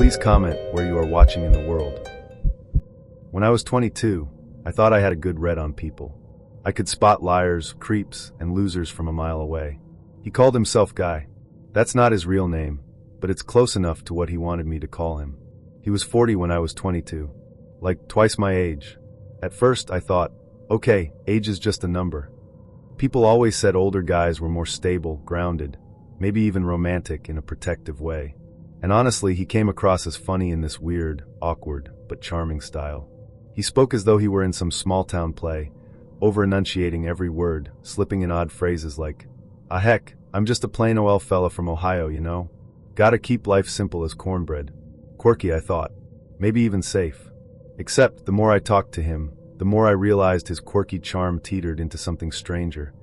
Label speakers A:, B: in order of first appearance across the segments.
A: Please comment where you are watching in the world. When I was 22, I thought I had a good read on people. I could spot liars, creeps, and losers from a mile away. He called himself Guy. That's not his real name, but it's close enough to what he wanted me to call him. He was 40 when I was 22, like twice my age. At first, I thought, okay, age is just a number. People always said older guys were more stable, grounded, maybe even romantic in a protective way. And honestly, he came across as funny in this weird, awkward, but charming style. He spoke as though he were in some small-town play, over-enunciating every word, slipping in odd phrases like, "Ah heck, I'm just a plain OL fella from Ohio, you know? Gotta keep life simple as cornbread." Quirky, I thought. Maybe even safe. Except, the more I talked to him, the more I realized his quirky charm teetered into something stranger.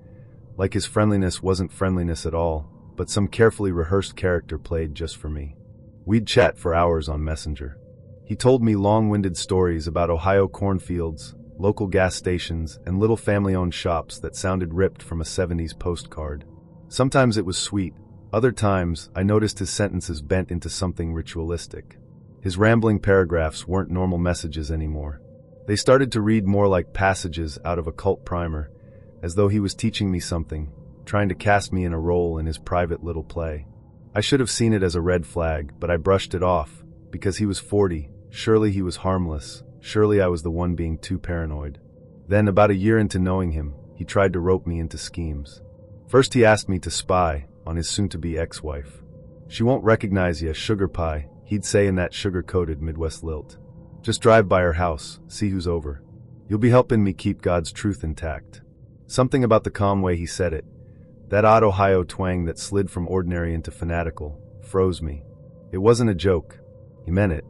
A: Like his friendliness wasn't friendliness at all, but some carefully rehearsed character played just for me. We'd chat for hours on Messenger. He told me long-winded stories about Ohio cornfields, local gas stations, and little family-owned shops that sounded ripped from a 70s postcard. Sometimes it was sweet. Other times, I noticed his sentences bent into something ritualistic. His rambling paragraphs weren't normal messages anymore. They started to read more like passages out of a cult primer, as though he was teaching me something, trying to cast me in a role in his private little play. I should have seen it as a red flag, but I brushed it off, because he was 40. Surely he was harmless. Surely I was the one being too paranoid. Then, about a year into knowing him, he tried to rope me into schemes. First he asked me to spy on his soon-to-be ex-wife. "She won't recognize ya, sugar pie," he'd say in that sugar-coated Midwest lilt. "Just drive by her house, see who's over. You'll be helping me keep God's truth intact." Something about the calm way he said it, that odd Ohio twang that slid from ordinary into fanatical, froze me. It wasn't a joke. He meant it.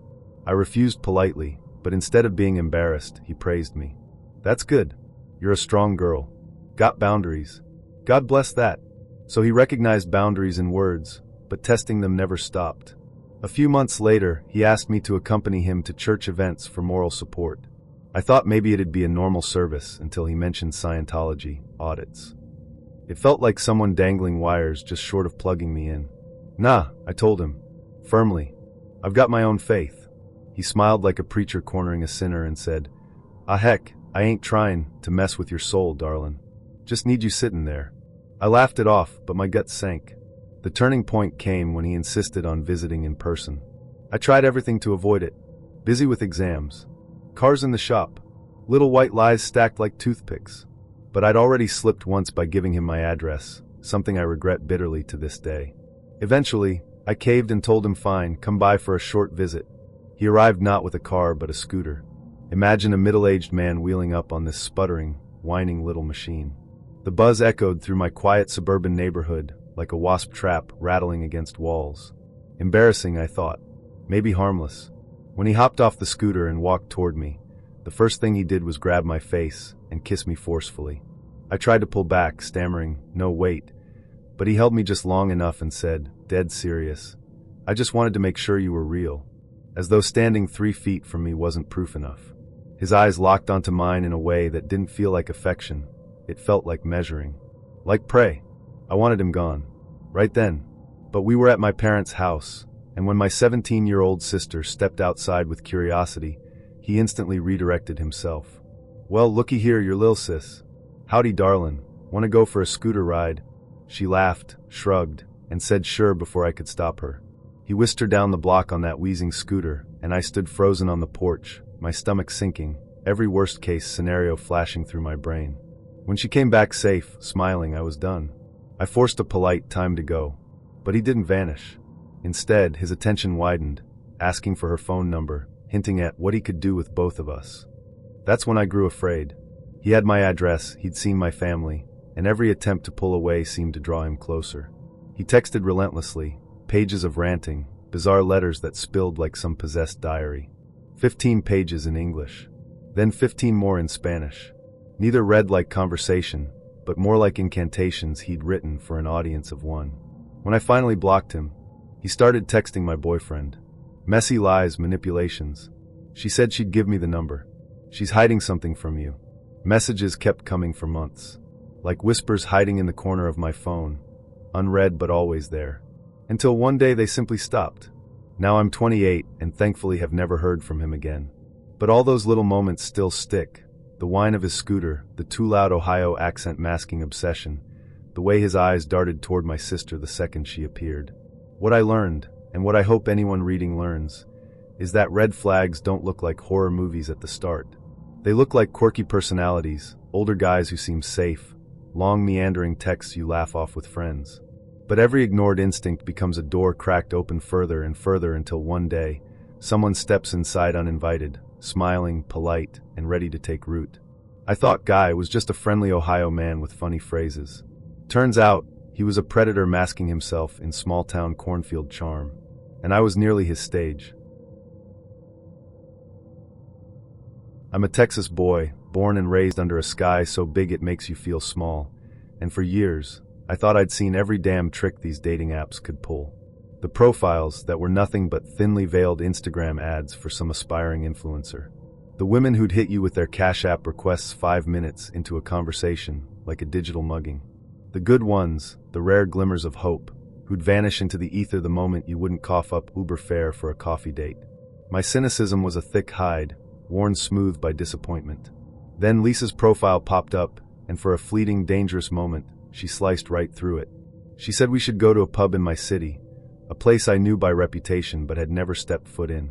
A: I refused politely, but instead of being embarrassed, he praised me. "That's good. You're a strong girl. Got boundaries. God bless that." So he recognized boundaries in words, but testing them never stopped. A few months later, he asked me to accompany him to church events for moral support. I thought maybe it'd be a normal service until he mentioned Scientology audits. It felt like someone dangling wires just short of plugging me in. "Nah," I told him, firmly. "I've got my own faith." He smiled like a preacher cornering a sinner and said, "Ah heck, I ain't trying to mess with your soul, darlin'. Just need you sitting there." I laughed it off, but my gut sank. The turning point came when he insisted on visiting in person. I tried everything to avoid it. Busy with exams. Cars in the shop. Little white lies stacked like toothpicks. But I'd already slipped once by giving him my address, something I regret bitterly to this day. Eventually, I caved and told him fine, come by for a short visit. He arrived not with a car but a scooter. Imagine a middle-aged man wheeling up on this sputtering, whining little machine. The buzz echoed through my quiet suburban neighborhood like a wasp trap rattling against walls. Embarrassing, I thought. Maybe harmless. When he hopped off the scooter and walked toward me, the first thing he did was grab my face and kiss me forcefully. I tried to pull back, stammering, "No, wait." But he held me just long enough and said, dead serious, "I just wanted to make sure you were real." As though standing 3 feet from me wasn't proof enough. His eyes locked onto mine in a way that didn't feel like affection. It felt like measuring. Like prey. I wanted him gone. Right then. But we were at my parents' house, and when my 17-year-old sister stepped outside with curiosity, he instantly redirected himself. "Well, looky here, your lil sis. Howdy, darlin'. Wanna go for a scooter ride?" She laughed, shrugged, and said sure before I could stop her. He whisked her down the block on that wheezing scooter, and I stood frozen on the porch, my stomach sinking, every worst-case scenario flashing through my brain. When she came back safe, smiling, I was done. I forced a polite time to go, but he didn't vanish. Instead, his attention widened, asking for her phone number, hinting at what he could do with both of us. That's when I grew afraid. He had my address, he'd seen my family, and every attempt to pull away seemed to draw him closer. He texted relentlessly, pages of ranting, bizarre letters that spilled like some possessed diary. 15 pages in English, then 15 more in Spanish. Neither read like conversation, but more like incantations he'd written for an audience of one. When I finally blocked him, he started texting my boyfriend. Messy lies, manipulations. She said she'd give me the number. "She's hiding something from you." Messages kept coming for months, like whispers hiding in the corner of my phone, unread but always there. Until one day they simply stopped. Now I'm 28 and thankfully have never heard from him again. But all those little moments still stick. The whine of his scooter, the too loud Ohio accent masking obsession, the way his eyes darted toward my sister the second she appeared. What I learned, and what I hope anyone reading learns, is that red flags don't look like horror movies at the start. They look like quirky personalities, older guys who seem safe, long meandering texts you laugh off with friends. But every ignored instinct becomes a door cracked open further and further until one day, someone steps inside uninvited, smiling, polite, and ready to take root. I thought Guy was just a friendly Ohio man with funny phrases. Turns out, he was a predator masking himself in small-town cornfield charm. And I was nearly his stage. I'm a Texas boy, born and raised under a sky so big it makes you feel small. And for years, I thought I'd seen every damn trick these dating apps could pull. The profiles that were nothing but thinly veiled Instagram ads for some aspiring influencer. The women who'd hit you with their Cash App requests 5 minutes into a conversation, like a digital mugging. The good ones, the rare glimmers of hope, who'd vanish into the ether the moment you wouldn't cough up Uber fare for a coffee date. My cynicism was a thick hide, worn smooth by disappointment. Then Lisa's profile popped up, and for a fleeting, dangerous moment, she sliced right through it. She said we should go to a pub in my city, a place I knew by reputation but had never stepped foot in.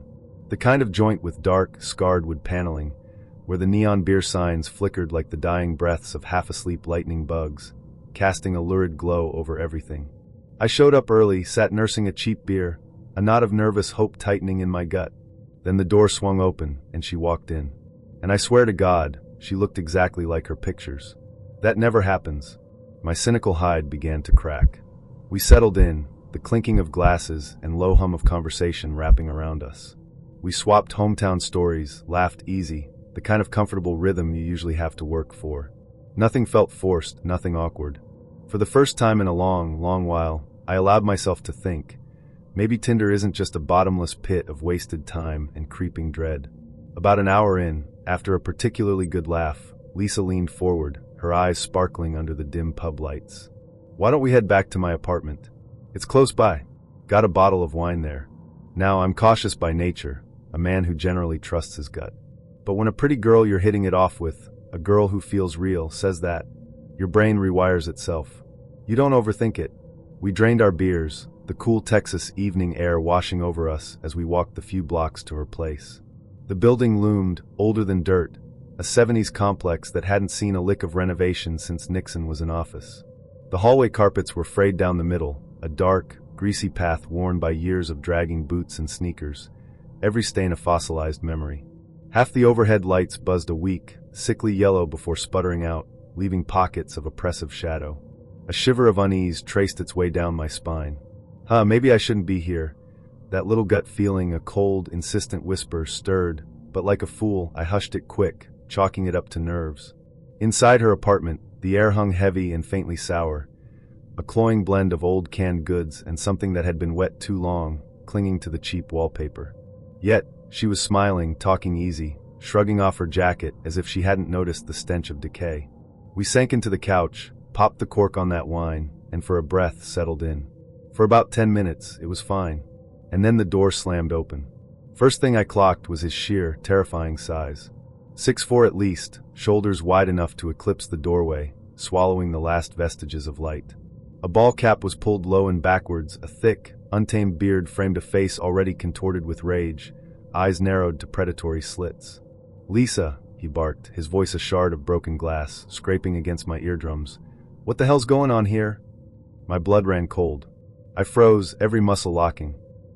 A: The kind of joint with dark, scarred wood paneling, where the neon beer signs flickered like the dying breaths of half-asleep lightning bugs, casting a lurid glow over everything. I showed up early, sat nursing a cheap beer, a knot of nervous hope tightening in my gut. Then the door swung open, and she walked in. And I swear to God, she looked exactly like her pictures. That never happens. My cynical hide began to crack. We settled in, the clinking of glasses and low hum of conversation wrapping around us. We swapped hometown stories, laughed easy, the kind of comfortable rhythm you usually have to work for. Nothing felt forced, nothing awkward. For the first time in a long, long while, I allowed myself to think. Maybe Tinder isn't just a bottomless pit of wasted time and creeping dread. About an hour in, after a particularly good laugh, Lisa leaned forward, her eyes sparkling under the dim pub lights. Why don't we head back to my apartment? It's close by. Got a bottle of wine there. Now, I'm cautious by nature, a man who generally trusts his gut. But when a pretty girl you're hitting it off with, a girl who feels real, says that, your brain rewires itself. You don't overthink it. We drained our beers, the cool Texas evening air washing over us as we walked the few blocks to her place. The building loomed, older than dirt, a 70s complex that hadn't seen a lick of renovation since Nixon was in office. The hallway carpets were frayed down the middle, a dark, greasy path worn by years of dragging boots and sneakers, every stain a fossilized memory. Half the overhead lights buzzed a weak, sickly yellow before sputtering out, leaving pockets of oppressive shadow. A shiver of unease traced its way down my spine. Maybe I shouldn't be here. That little gut feeling, a cold, insistent whisper, stirred, but like a fool, I hushed it quick, chalking it up to nerves. Inside her apartment, the air hung heavy and faintly sour, a cloying blend of old canned goods and something that had been wet too long, clinging to the cheap wallpaper. Yet, she was smiling, talking easy, shrugging off her jacket as if she hadn't noticed the stench of decay. We sank into the couch, popped the cork on that wine, and for a breath settled in. For about 10 minutes, it was fine. And then the door slammed open. First thing I clocked was his sheer, terrifying size. 6'4" at least, shoulders wide enough to eclipse the doorway, swallowing the last vestiges of light. A ball cap was pulled low and backwards, a thick, untamed beard framed a face already contorted with rage, eyes narrowed to predatory slits. "Lisa," he barked, his voice a shard of broken glass, scraping against my eardrums. "What the hell's going on here?" My blood ran cold. I froze, every muscle locking.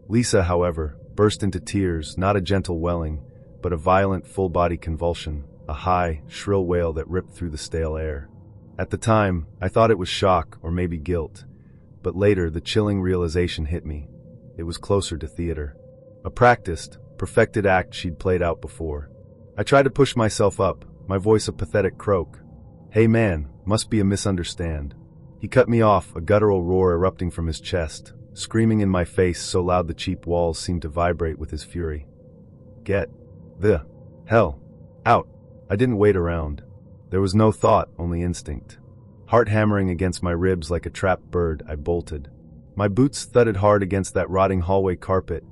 A: Lisa, however, burst into tears, not a gentle welling, but a violent, full-body convulsion, a high, shrill wail that ripped through the stale air. At the time, I thought it was shock or maybe guilt, but later the chilling realization hit me. It was closer to theater. A practiced, perfected act she'd played out before. I tried to push myself up, my voice a pathetic croak. "Hey man, must be a misunderstand." He cut me off, a guttural roar erupting from his chest, screaming in my face so loud the cheap walls seemed to vibrate with his fury. "Get the hell out." I didn't wait around. There was no thought, only instinct. Heart hammering against my ribs like a trapped bird, I bolted. My boots thudded hard against that rotting hallway carpet,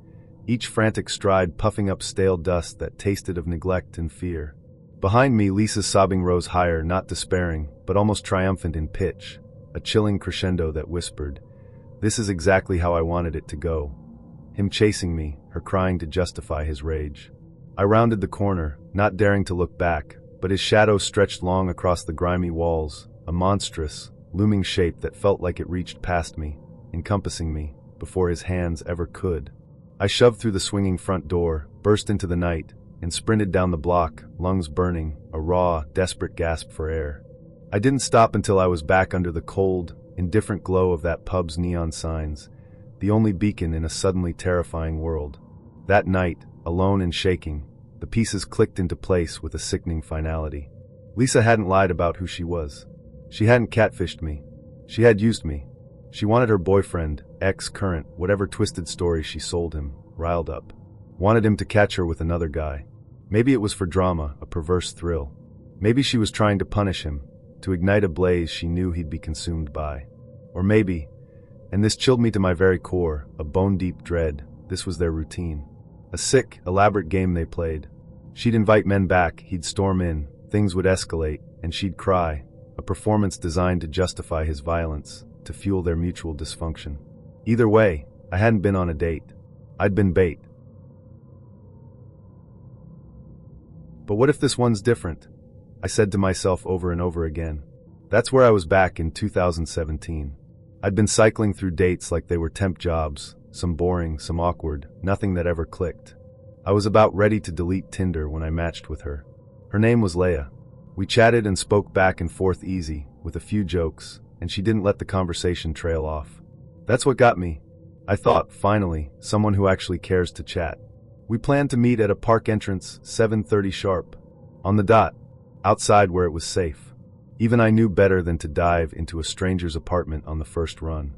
A: each frantic stride puffing up stale dust that tasted of neglect and fear. Behind me, Lisa's sobbing rose higher, not despairing, but almost triumphant in pitch, a chilling crescendo that whispered, "This is exactly how I wanted it to go." Him chasing me, her crying to justify his rage. I rounded the corner, not daring to look back, but his shadow stretched long across the grimy walls, a monstrous, looming shape that felt like it reached past me, encompassing me, before his hands ever could. I shoved through the swinging front door, burst into the night, and sprinted down the block, lungs burning, a raw, desperate gasp for air. I didn't stop until I was back under the cold, indifferent glow of that pub's neon signs, the only beacon in a suddenly terrifying world. That night, alone and shaking, the pieces clicked into place with a sickening finality. Lisa hadn't lied about who she was. She hadn't catfished me. She had used me. She wanted her boyfriend, ex-current, whatever twisted story she sold him, riled up. Wanted him to catch her with another guy. Maybe it was for drama, a perverse thrill. Maybe she was trying to punish him, to ignite a blaze she knew he'd be consumed by. Or maybe, and this chilled me to my very core, a bone-deep dread, this was their routine. A sick, elaborate game they played. She'd invite men back, he'd storm in, things would escalate, and she'd cry, a performance designed to justify his violence, to fuel their mutual dysfunction. Either way, I hadn't been on a date. I'd been bait. But what if this one's different? I said to myself over and over again. That's where I was back in 2017. I'd been cycling through dates like they were temp jobs, some boring, some awkward, nothing that ever clicked. I was about ready to delete Tinder when I matched with her. Her name was Leia. We chatted and spoke back and forth easy, with a few jokes, and she didn't let the conversation trail off. That's what got me. I thought, finally, someone who actually cares to chat. We planned to meet at a park entrance, 7:30 sharp. On the dot. Outside where it was safe. Even I knew better than to dive into a stranger's apartment on the first run.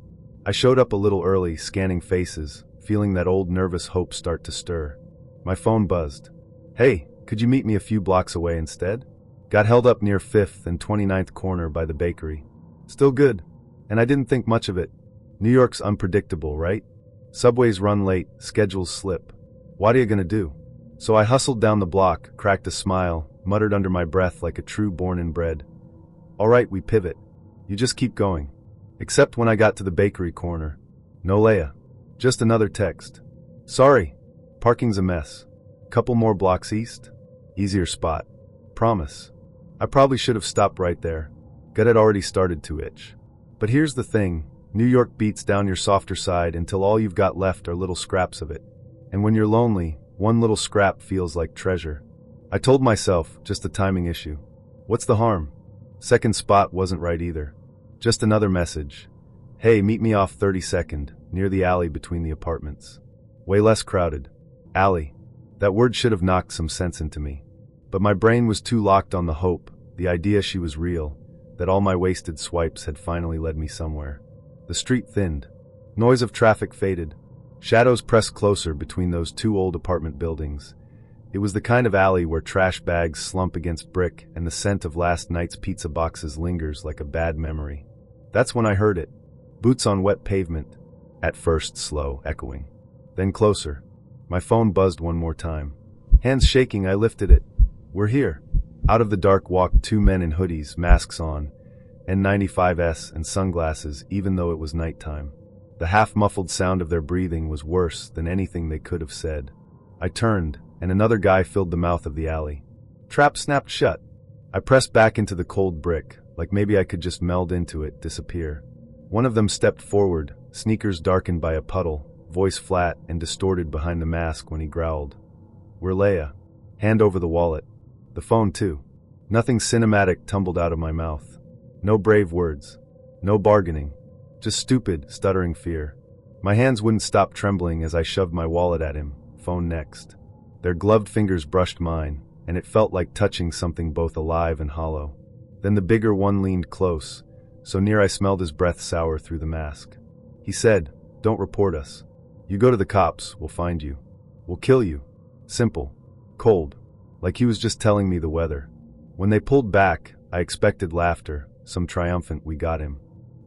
A: I showed up a little early, scanning faces, feeling that old nervous hope start to stir. My phone buzzed. "Hey, could you meet me a few blocks away instead?" Got held up near 5th and 29th corner by the bakery. Still good. And I didn't think much of it. New York's unpredictable, right? Subways run late, schedules slip. What are you gonna do? So I hustled down the block, cracked a smile, muttered under my breath like a true born and bred. All right, we pivot. You just keep going. Except when I got to the bakery corner. No Leia. Just another text. Sorry. Parking's a mess. Couple more blocks east. Easier spot. Promise. I probably should have stopped right there. Gut had already started to itch. But here's the thing. New York beats down your softer side until all you've got left are little scraps of it. And when you're lonely, one little scrap feels like treasure. I told myself, just a timing issue. What's the harm? Second spot wasn't right either. Just another message. Hey, meet me off 32nd, near the alley between the apartments. Way less crowded. Alley. That word should have knocked some sense into me. But my brain was too locked on the hope, the idea she was real, that all my wasted swipes had finally led me somewhere. The street thinned. Noise of traffic faded. Shadows pressed closer between those two old apartment buildings. It was the kind of alley where trash bags slump against brick and the scent of last night's pizza boxes lingers like a bad memory. That's when I heard it. Boots on wet pavement. At first slow, echoing. Then closer. My phone buzzed one more time. Hands shaking, I lifted it. We're here. Out of the dark walked two men in hoodies, masks on, N95s and sunglasses even though it was nighttime. The half-muffled sound of their breathing was worse than anything they could have said. I turned, and another guy filled the mouth of the alley. Trap snapped shut. I pressed back into the cold brick, like maybe I could just meld into it, disappear. One of them stepped forward, sneakers darkened by a puddle, voice flat and distorted behind the mask when he growled. We're Leia. Hand over the wallet. The phone too. Nothing cinematic tumbled out of my mouth. No brave words. No bargaining. Just stupid, stuttering fear. My hands wouldn't stop trembling as I shoved my wallet at him, phone next. Their gloved fingers brushed mine, and it felt like touching something both alive and hollow. Then the bigger one leaned close, so near I smelled his breath sour through the mask. He said, "Don't report us. You go to the cops, we'll find you. We'll kill you." Simple. Cold. Like he was just telling me the weather. When they pulled back, I expected laughter, some triumphant "we got him."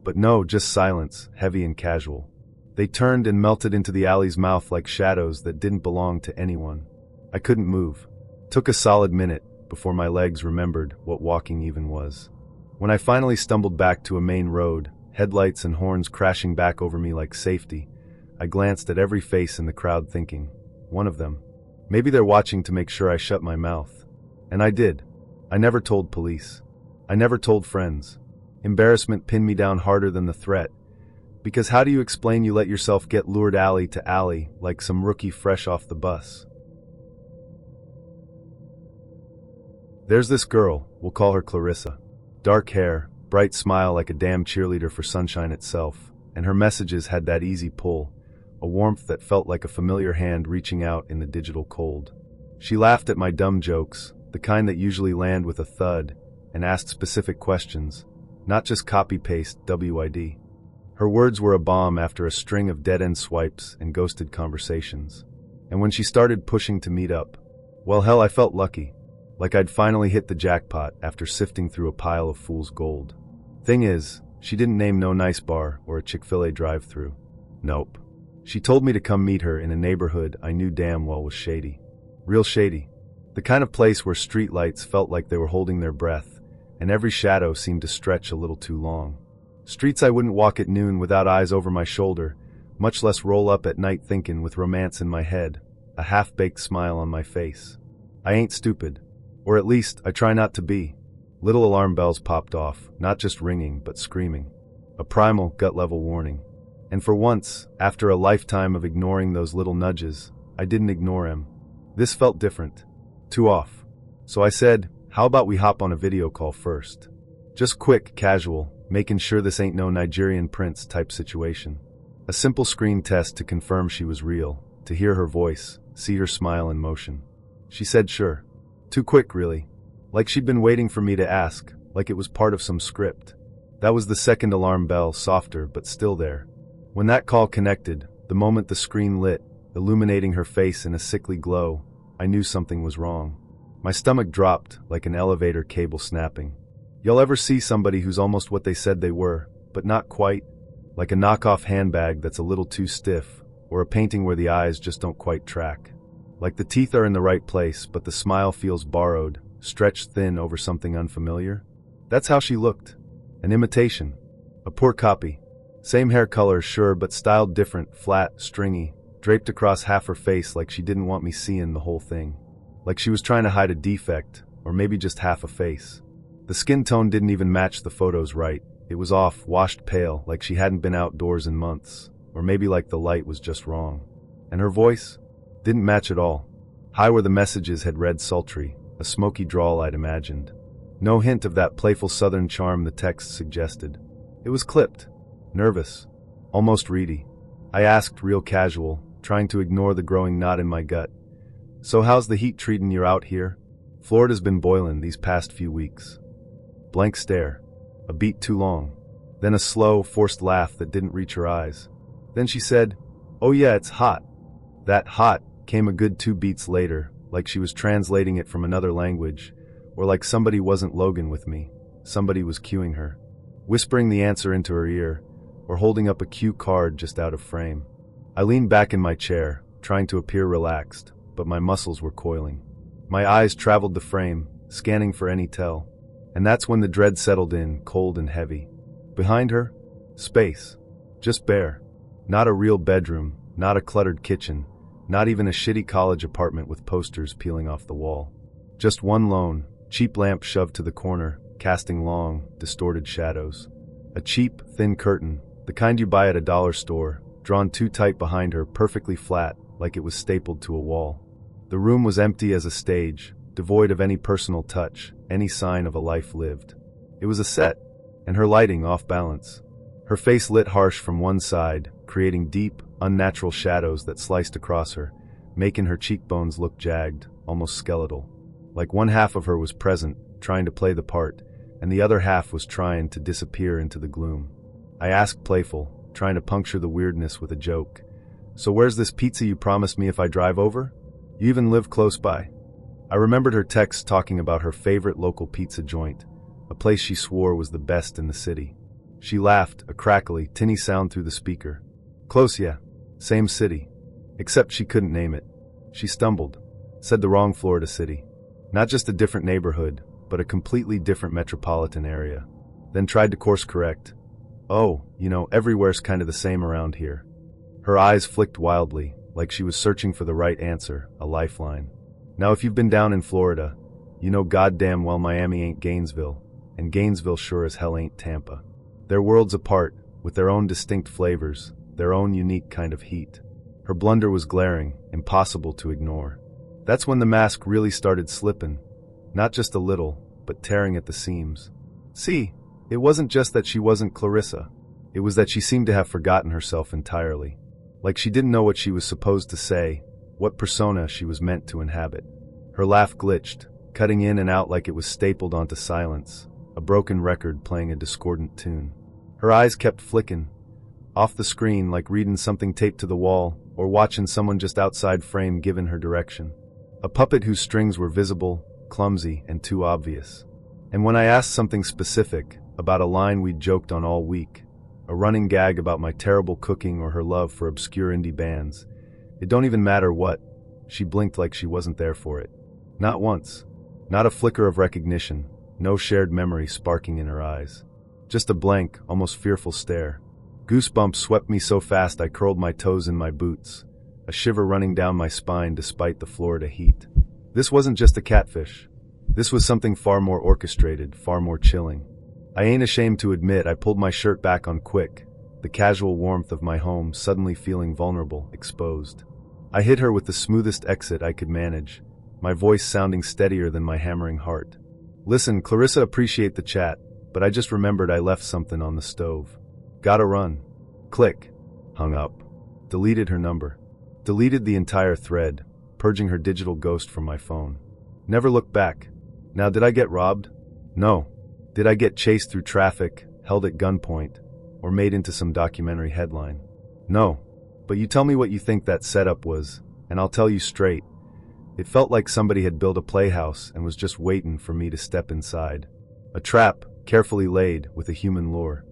A: But no, just silence, heavy and casual. They turned and melted into the alley's mouth like shadows that didn't belong to anyone. I couldn't move. Took a solid minute before my legs remembered what walking even was. When I finally stumbled back to a main road, headlights and horns crashing back over me like safety, I glanced at every face in the crowd thinking, one of them. Maybe they're watching to make sure I shut my mouth. And I did. I never told police. I never told friends. Embarrassment pinned me down harder than the threat. Because how do you explain you let yourself get lured alley to alley like some rookie fresh off the bus? There's this girl, we'll call her Clarissa. Dark hair, bright smile like a damn cheerleader for sunshine itself, and her messages had that easy pull, a warmth that felt like a familiar hand reaching out in the digital cold. She laughed at my dumb jokes, the kind that usually land with a thud, and asked specific questions, not just copy-paste WID. Her words were a bomb after a string of dead-end swipes and ghosted conversations. And when she started pushing to meet up, well hell, I felt lucky. Like I'd finally hit the jackpot after sifting through a pile of fool's gold. Thing is, she didn't name no nice bar or a Chick-fil-A drive-thru. Nope. She told me to come meet her in a neighborhood I knew damn well was shady. Real shady. The kind of place where streetlights felt like they were holding their breath, and every shadow seemed to stretch a little too long. Streets I wouldn't walk at noon without eyes over my shoulder, much less roll up at night thinking with romance in my head, a half-baked smile on my face. I ain't stupid. Or at least, I try not to be. Little alarm bells popped off, not just ringing, but screaming. A primal, gut-level warning. And for once, after a lifetime of ignoring those little nudges, I didn't ignore him. This felt different. Too off. So I said, how about we hop on a video call first? Just quick, casual, making sure this ain't no Nigerian prince type situation. A simple screen test to confirm she was real, to hear her voice, see her smile in motion. She said sure. Too quick, really. Like she'd been waiting for me to ask, like it was part of some script. That was the second alarm bell, softer but still there. When that call connected, the moment the screen lit, illuminating her face in a sickly glow, I knew something was wrong. My stomach dropped like an elevator cable snapping. You'll ever see somebody who's almost what they said they were, but not quite? Like a knockoff handbag that's a little too stiff, or a painting where the eyes just don't quite track. Like the teeth are in the right place, but the smile feels borrowed, stretched thin over something unfamiliar. That's how she looked. An imitation. A poor copy. Same hair color, sure, but styled different, flat, stringy, draped across half her face like she didn't want me seeing the whole thing. Like she was trying to hide a defect, or maybe just half a face. The skin tone didn't even match the photos right. It was off, washed pale, like she hadn't been outdoors in months, or maybe like the light was just wrong. And her voice? Didn't match at all. High where the messages had read sultry, a smoky drawl I'd imagined. No hint of that playful southern charm the text suggested. It was clipped, nervous, almost reedy. I asked real casual, trying to ignore the growing knot in my gut. So how's the heat treatin' you out here? Florida's been boiling these past few weeks. Blank stare. A beat too long. Then a slow, forced laugh that didn't reach her eyes. Then she said, "Oh yeah, it's hot." That hot came a good 2 beats later, like she was translating it from another language, or like somebody wasn't Logan with me. Somebody was cueing her. Whispering the answer into her ear, or holding up a cue card just out of frame. I leaned back in my chair, trying to appear relaxed, but my muscles were coiling. My eyes traveled the frame, scanning for any tell. And that's when the dread settled in, cold and heavy. Behind her? Space. Just bare. Not a real bedroom, not a cluttered kitchen, not even a shitty college apartment with posters peeling off the wall. Just one lone, cheap lamp shoved to the corner, casting long, distorted shadows. A cheap, thin curtain, the kind you buy at a dollar store, drawn too tight behind her, perfectly flat, like it was stapled to a wall. The room was empty as a stage, devoid of any personal touch, any sign of a life lived. It was a set, and her lighting off balance. Her face lit harsh from one side, creating deep, unnatural shadows that sliced across her, making her cheekbones look jagged, almost skeletal. Like one half of her was present, trying to play the part, and the other half was trying to disappear into the gloom. I asked playful, trying to puncture the weirdness with a joke. "So where's this pizza you promised me if I drive over? You even live close by." I remembered her text talking about her favorite local pizza joint, a place she swore was the best in the city. She laughed, a crackly, tinny sound through the speaker. Close, yeah. Same city. Except she couldn't name it. She stumbled. Said the wrong Florida city. Not just a different neighborhood, but a completely different metropolitan area. Then tried to course correct. Oh, everywhere's kind of the same around here. Her eyes flicked wildly, like she was searching for the right answer, a lifeline. Now if you've been down in Florida, you know goddamn well Miami ain't Gainesville, and Gainesville sure as hell ain't Tampa. They're worlds apart, with their own distinct flavors, their own unique kind of heat. Her blunder was glaring, impossible to ignore. That's when the mask really started slipping. Not just a little, but tearing at the seams. See, it wasn't just that she wasn't Clarissa. It was that she seemed to have forgotten herself entirely. Like she didn't know what she was supposed to say, what persona she was meant to inhabit. Her laugh glitched, cutting in and out like it was stapled onto silence, a broken record playing a discordant tune. Her eyes kept flicking, off the screen like reading something taped to the wall, or watching someone just outside frame giving her direction. A puppet whose strings were visible, clumsy, and too obvious. And when I asked something specific, about a line we'd joked on all week, a running gag about my terrible cooking or her love for obscure indie bands, it don't even matter what, she blinked like she wasn't there for it. Not once. Not a flicker of recognition, no shared memory sparking in her eyes. Just a blank, almost fearful stare. Goosebumps swept me so fast I curled my toes in my boots, a shiver running down my spine despite the Florida heat. This wasn't just a catfish. This was something far more orchestrated, far more chilling. I ain't ashamed to admit I pulled my shirt back on quick, the casual warmth of my home suddenly feeling vulnerable, exposed. I hit her with the smoothest exit I could manage, my voice sounding steadier than my hammering heart. Listen, Clarissa, appreciate the chat, but I just remembered I left something on the stove. Gotta run. Click. Hung up. Deleted her number. Deleted the entire thread, purging her digital ghost from my phone. Never looked back. Now, did I get robbed? No. Did I get chased through traffic, held at gunpoint, or made into some documentary headline? No. But you tell me what you think that setup was, and I'll tell you straight. It felt like somebody had built a playhouse and was just waiting for me to step inside. A trap, carefully laid, with a human lure.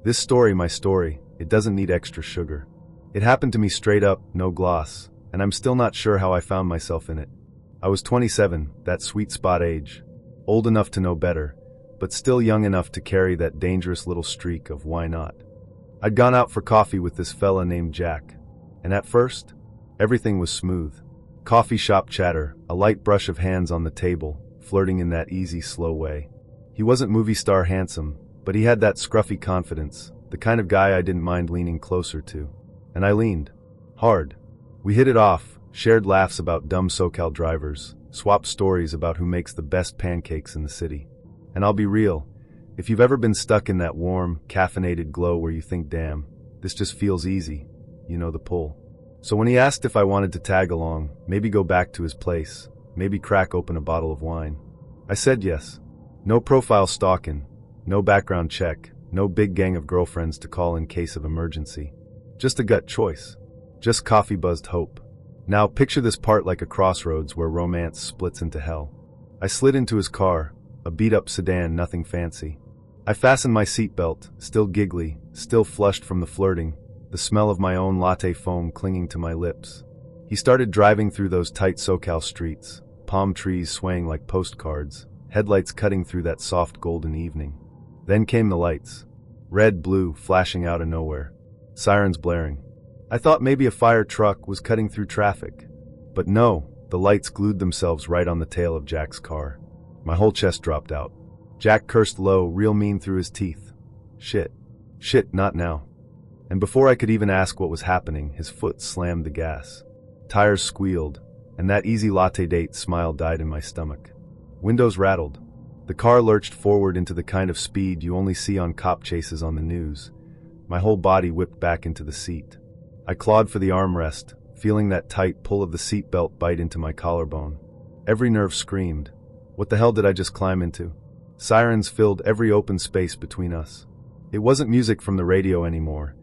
A: This story, my story, it doesn't need extra sugar. It happened to me straight up, no gloss, and I'm still not sure how I found myself in it. I was 27, that sweet spot age. Old enough to know better, but still young enough to carry that dangerous little streak of why not. I'd gone out for coffee with this fella named Jack, and at first, everything was smooth. Coffee shop chatter, a light brush of hands on the table, flirting in that easy, slow way. He wasn't movie star handsome, but he had that scruffy confidence, the kind of guy I didn't mind leaning closer to. And I leaned. Hard. We hit it off, shared laughs about dumb SoCal drivers, swapped stories about who makes the best pancakes in the city. And I'll be real, if you've ever been stuck in that warm, caffeinated glow where you think, damn, this just feels easy, you know the pull. So when he asked if I wanted to tag along, maybe go back to his place, maybe crack open a bottle of wine, I said yes. No profile stalking, no background check, no big gang of girlfriends to call in case of emergency. Just a gut choice. Just coffee-buzzed hope. Now picture this part like a crossroads where romance splits into hell. I slid into his car, a beat-up sedan, nothing fancy. I fastened my seatbelt, still giggly, still flushed from the flirting, the smell of my own latte foam clinging to my lips. He started driving through those tight SoCal streets, palm trees swaying like postcards, headlights cutting through that soft golden evening. Then came the lights. Red, blue, flashing out of nowhere. Sirens blaring. I thought maybe a fire truck was cutting through traffic. But no, the lights glued themselves right on the tail of Jack's car. My whole chest dropped out. Jack cursed low, real mean through his teeth. Shit. Shit, not now. And before I could even ask what was happening, his foot slammed the gas. Tires squealed, and that easy latte date smile died in my stomach. Windows rattled. The car lurched forward into the kind of speed you only see on cop chases on the news. My whole body whipped back into the seat. I clawed for the armrest, feeling that tight pull of the seatbelt bite into my collarbone. Every nerve screamed. What the hell did I just climb into? Sirens filled every open space between us. It wasn't music from the radio anymore.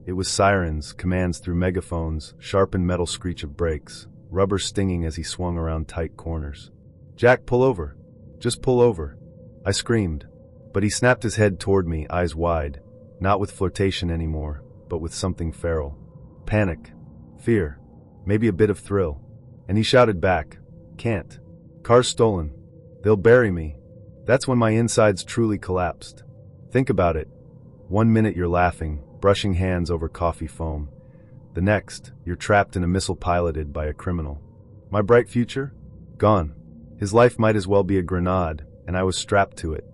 A: It was sirens, commands through megaphones, sharpened metal screech of brakes, rubber stinging as he swung around tight corners. Jack, pull over. Just pull over. I screamed. But he snapped his head toward me, eyes wide, not with flirtation anymore, but with something feral. Panic. Fear. Maybe a bit of thrill. And he shouted back, "Can't. Car's stolen. They'll bury me." That's when my insides truly collapsed. Think about it. 1 minute you're laughing, brushing hands over coffee foam. The next, you're trapped in a missile piloted by a criminal. My bright future? Gone. His life might as well be a grenade, and I was strapped to it.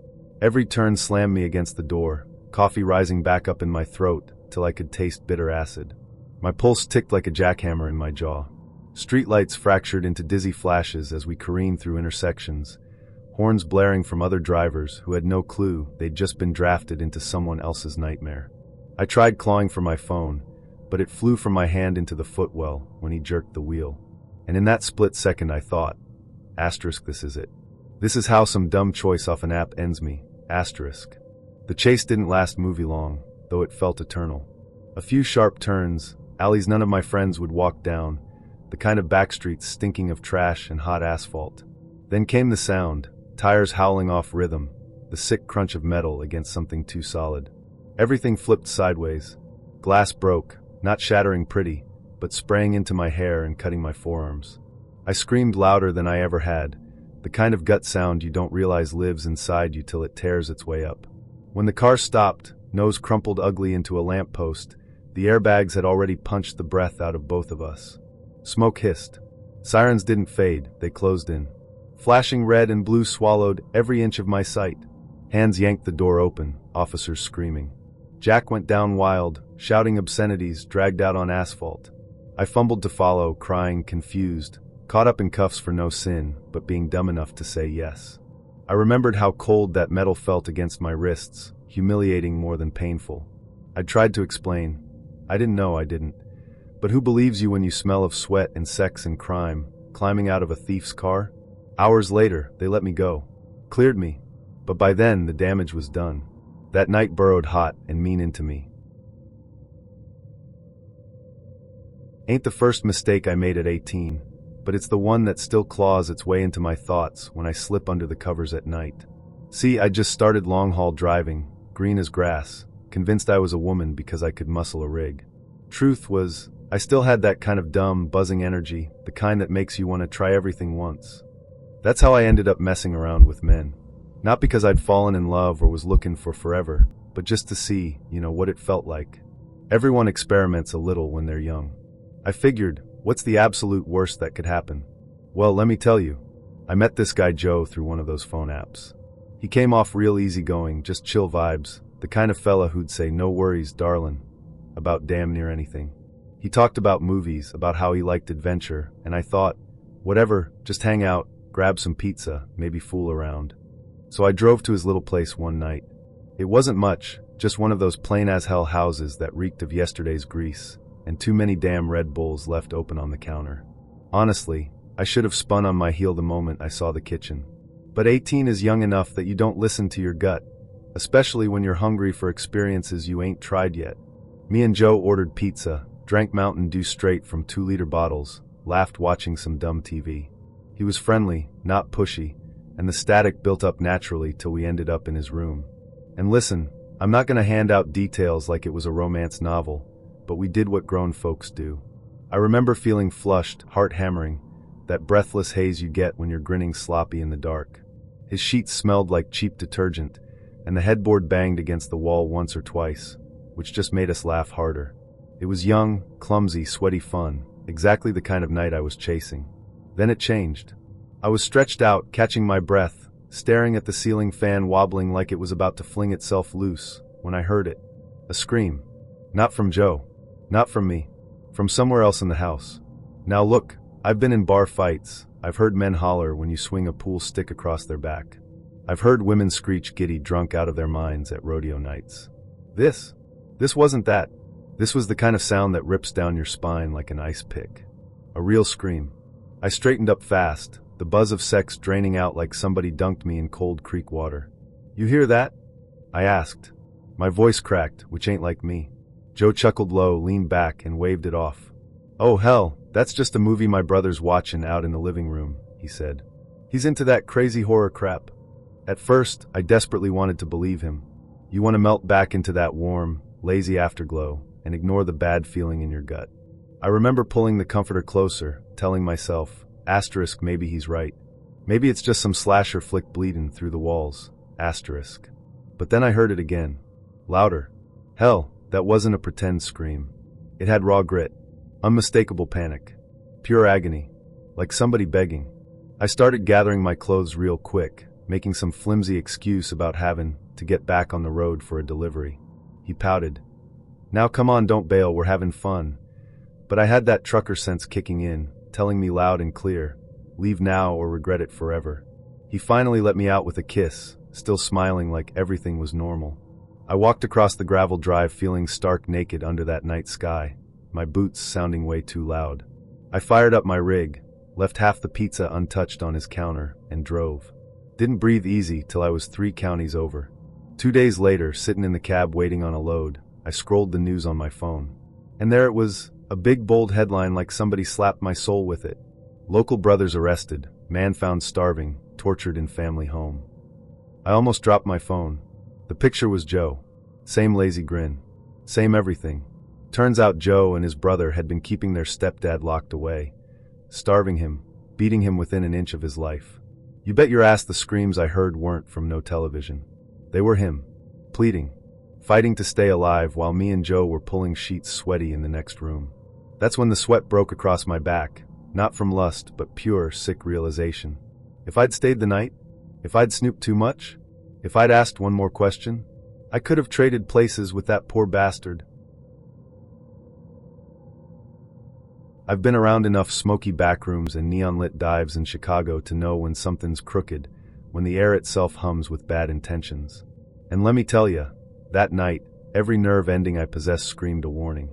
A: Every turn slammed me against the door, coffee rising back up in my throat till I could taste bitter acid. My pulse ticked like a jackhammer in my jaw. Streetlights fractured into dizzy flashes as we careened through intersections, horns blaring from other drivers who had no clue they'd just been drafted into someone else's nightmare. I tried clawing for my phone, but it flew from my hand into the footwell when he jerked the wheel. And in that split second I thought, asterisk, this is it. This is how some dumb choice off an app ends me, asterisk. The chase didn't last movie long, though it felt eternal. A few sharp turns, alleys none of my friends would walk down, the kind of backstreets stinking of trash and hot asphalt. Then came the sound, tires howling off rhythm, the sick crunch of metal against something too solid. Everything flipped sideways. Glass broke, not shattering pretty, but spraying into my hair and cutting my forearms. I screamed louder than I ever had, the kind of gut sound you don't realize lives inside you till it tears its way up. When the car stopped, nose crumpled ugly into a lamppost, the airbags had already punched the breath out of both of us. Smoke hissed. Sirens didn't fade, they closed in. Flashing red and blue swallowed every inch of my sight. Hands yanked the door open, officers screaming. Jack went down wild, shouting obscenities dragged out on asphalt. I fumbled to follow, crying, confused, caught up in cuffs for no sin, but being dumb enough to say yes. I remembered how cold that metal felt against my wrists, humiliating more than painful. I tried to explain. I didn't know I didn't. But who believes you when you smell of sweat and sex and crime, climbing out of a thief's car? Hours later, they let me go. Cleared me. But by then, the damage was done. That night burrowed hot and mean into me. Ain't the first mistake I made at 18, but it's the one that still claws its way into my thoughts when I slip under the covers at night. See, I just started long-haul driving, green as grass, convinced I was a woman because I could muscle a rig. Truth was, I still had that kind of dumb, buzzing energy, the kind that makes you want to try everything once. That's how I ended up messing around with men. Not because I'd fallen in love or was looking for forever, but just to see, what it felt like. Everyone experiments a little when they're young. I figured, what's the absolute worst that could happen? Well, let me tell you. I met this guy Joe through one of those phone apps. He came off real easygoing, just chill vibes, the kind of fella who'd say no worries, darlin', about damn near anything. He talked about movies, about how he liked adventure, and I thought, whatever, just hang out, grab some pizza, maybe fool around. So I drove to his little place one night. It wasn't much, just one of those plain-as-hell houses that reeked of yesterday's grease, and too many damn Red Bulls left open on the counter. Honestly, I should have spun on my heel the moment I saw the kitchen. But 18 is young enough that you don't listen to your gut, especially when you're hungry for experiences you ain't tried yet. Me and Joe ordered pizza, drank Mountain Dew straight from 2-liter bottles, laughed watching some dumb TV. He was friendly, not pushy, and the static built up naturally till we ended up in his room. And listen, I'm not going to hand out details like it was a romance novel, but we did what grown folks do. I remember feeling flushed, heart hammering, that breathless haze you get when you're grinning sloppy in the dark. His sheets smelled like cheap detergent, and the headboard banged against the wall once or twice, which just made us laugh harder. It was young, clumsy, sweaty fun, exactly the kind of night I was chasing. Then it changed. I was stretched out, catching my breath, staring at the ceiling fan wobbling like it was about to fling itself loose, when I heard it. A scream. Not from Joe. Not from me. From somewhere else in the house. Now look, I've been in bar fights. I've heard men holler when you swing a pool stick across their back. I've heard women screech giddy drunk out of their minds at rodeo nights. This wasn't that. This was the kind of sound that rips down your spine like an ice pick. A real scream. I straightened up fast, the buzz of sex draining out like somebody dunked me in cold creek water. You hear that? I asked. My voice cracked, which ain't like me. Joe chuckled low, leaned back, and waved it off. Oh hell, that's just a movie my brother's watching out in the living room, he said. He's into that crazy horror crap. At first, I desperately wanted to believe him. You want to melt back into that warm, lazy afterglow and ignore the bad feeling in your gut. I remember pulling the comforter closer, telling myself, asterisk, maybe he's right. Maybe it's just some slasher flick bleeding through the walls, asterisk. But then I heard it again. Louder. Hell, that wasn't a pretend scream. It had raw grit, unmistakable panic, pure agony, like somebody begging. I started gathering my clothes real quick, making some flimsy excuse about having to get back on the road for a delivery. He pouted. Now come on, don't bail, we're having fun. But I had that trucker sense kicking in, telling me loud and clear, leave now or regret it forever. He finally let me out with a kiss, still smiling like everything was normal. I walked across the gravel drive feeling stark naked under that night sky, my boots sounding way too loud. I fired up my rig, left half the pizza untouched on his counter, and drove. Didn't breathe easy till I was 3 counties over. 2 days later, sitting in the cab waiting on a load, I scrolled the news on my phone. And there it was, a big bold headline like somebody slapped my soul with it. Local brothers arrested, man found starving, tortured in family home. I almost dropped my phone. The picture was Joe. Same lazy grin. Same everything. Turns out Joe and his brother had been keeping their stepdad locked away, starving him, beating him within an inch of his life. You bet your ass the screams I heard weren't from no television. They were him, pleading, fighting to stay alive while me and Joe were pulling sheets sweaty in the next room. That's when the sweat broke across my back, not from lust but pure, sick realization. If I'd stayed the night, if I'd snooped too much, if I'd asked one more question, I could have traded places with that poor bastard. I've been around enough smoky backrooms and neon-lit dives in Chicago to know when something's crooked, when the air itself hums with bad intentions. And let me tell you, that night, every nerve ending I possessed screamed a warning.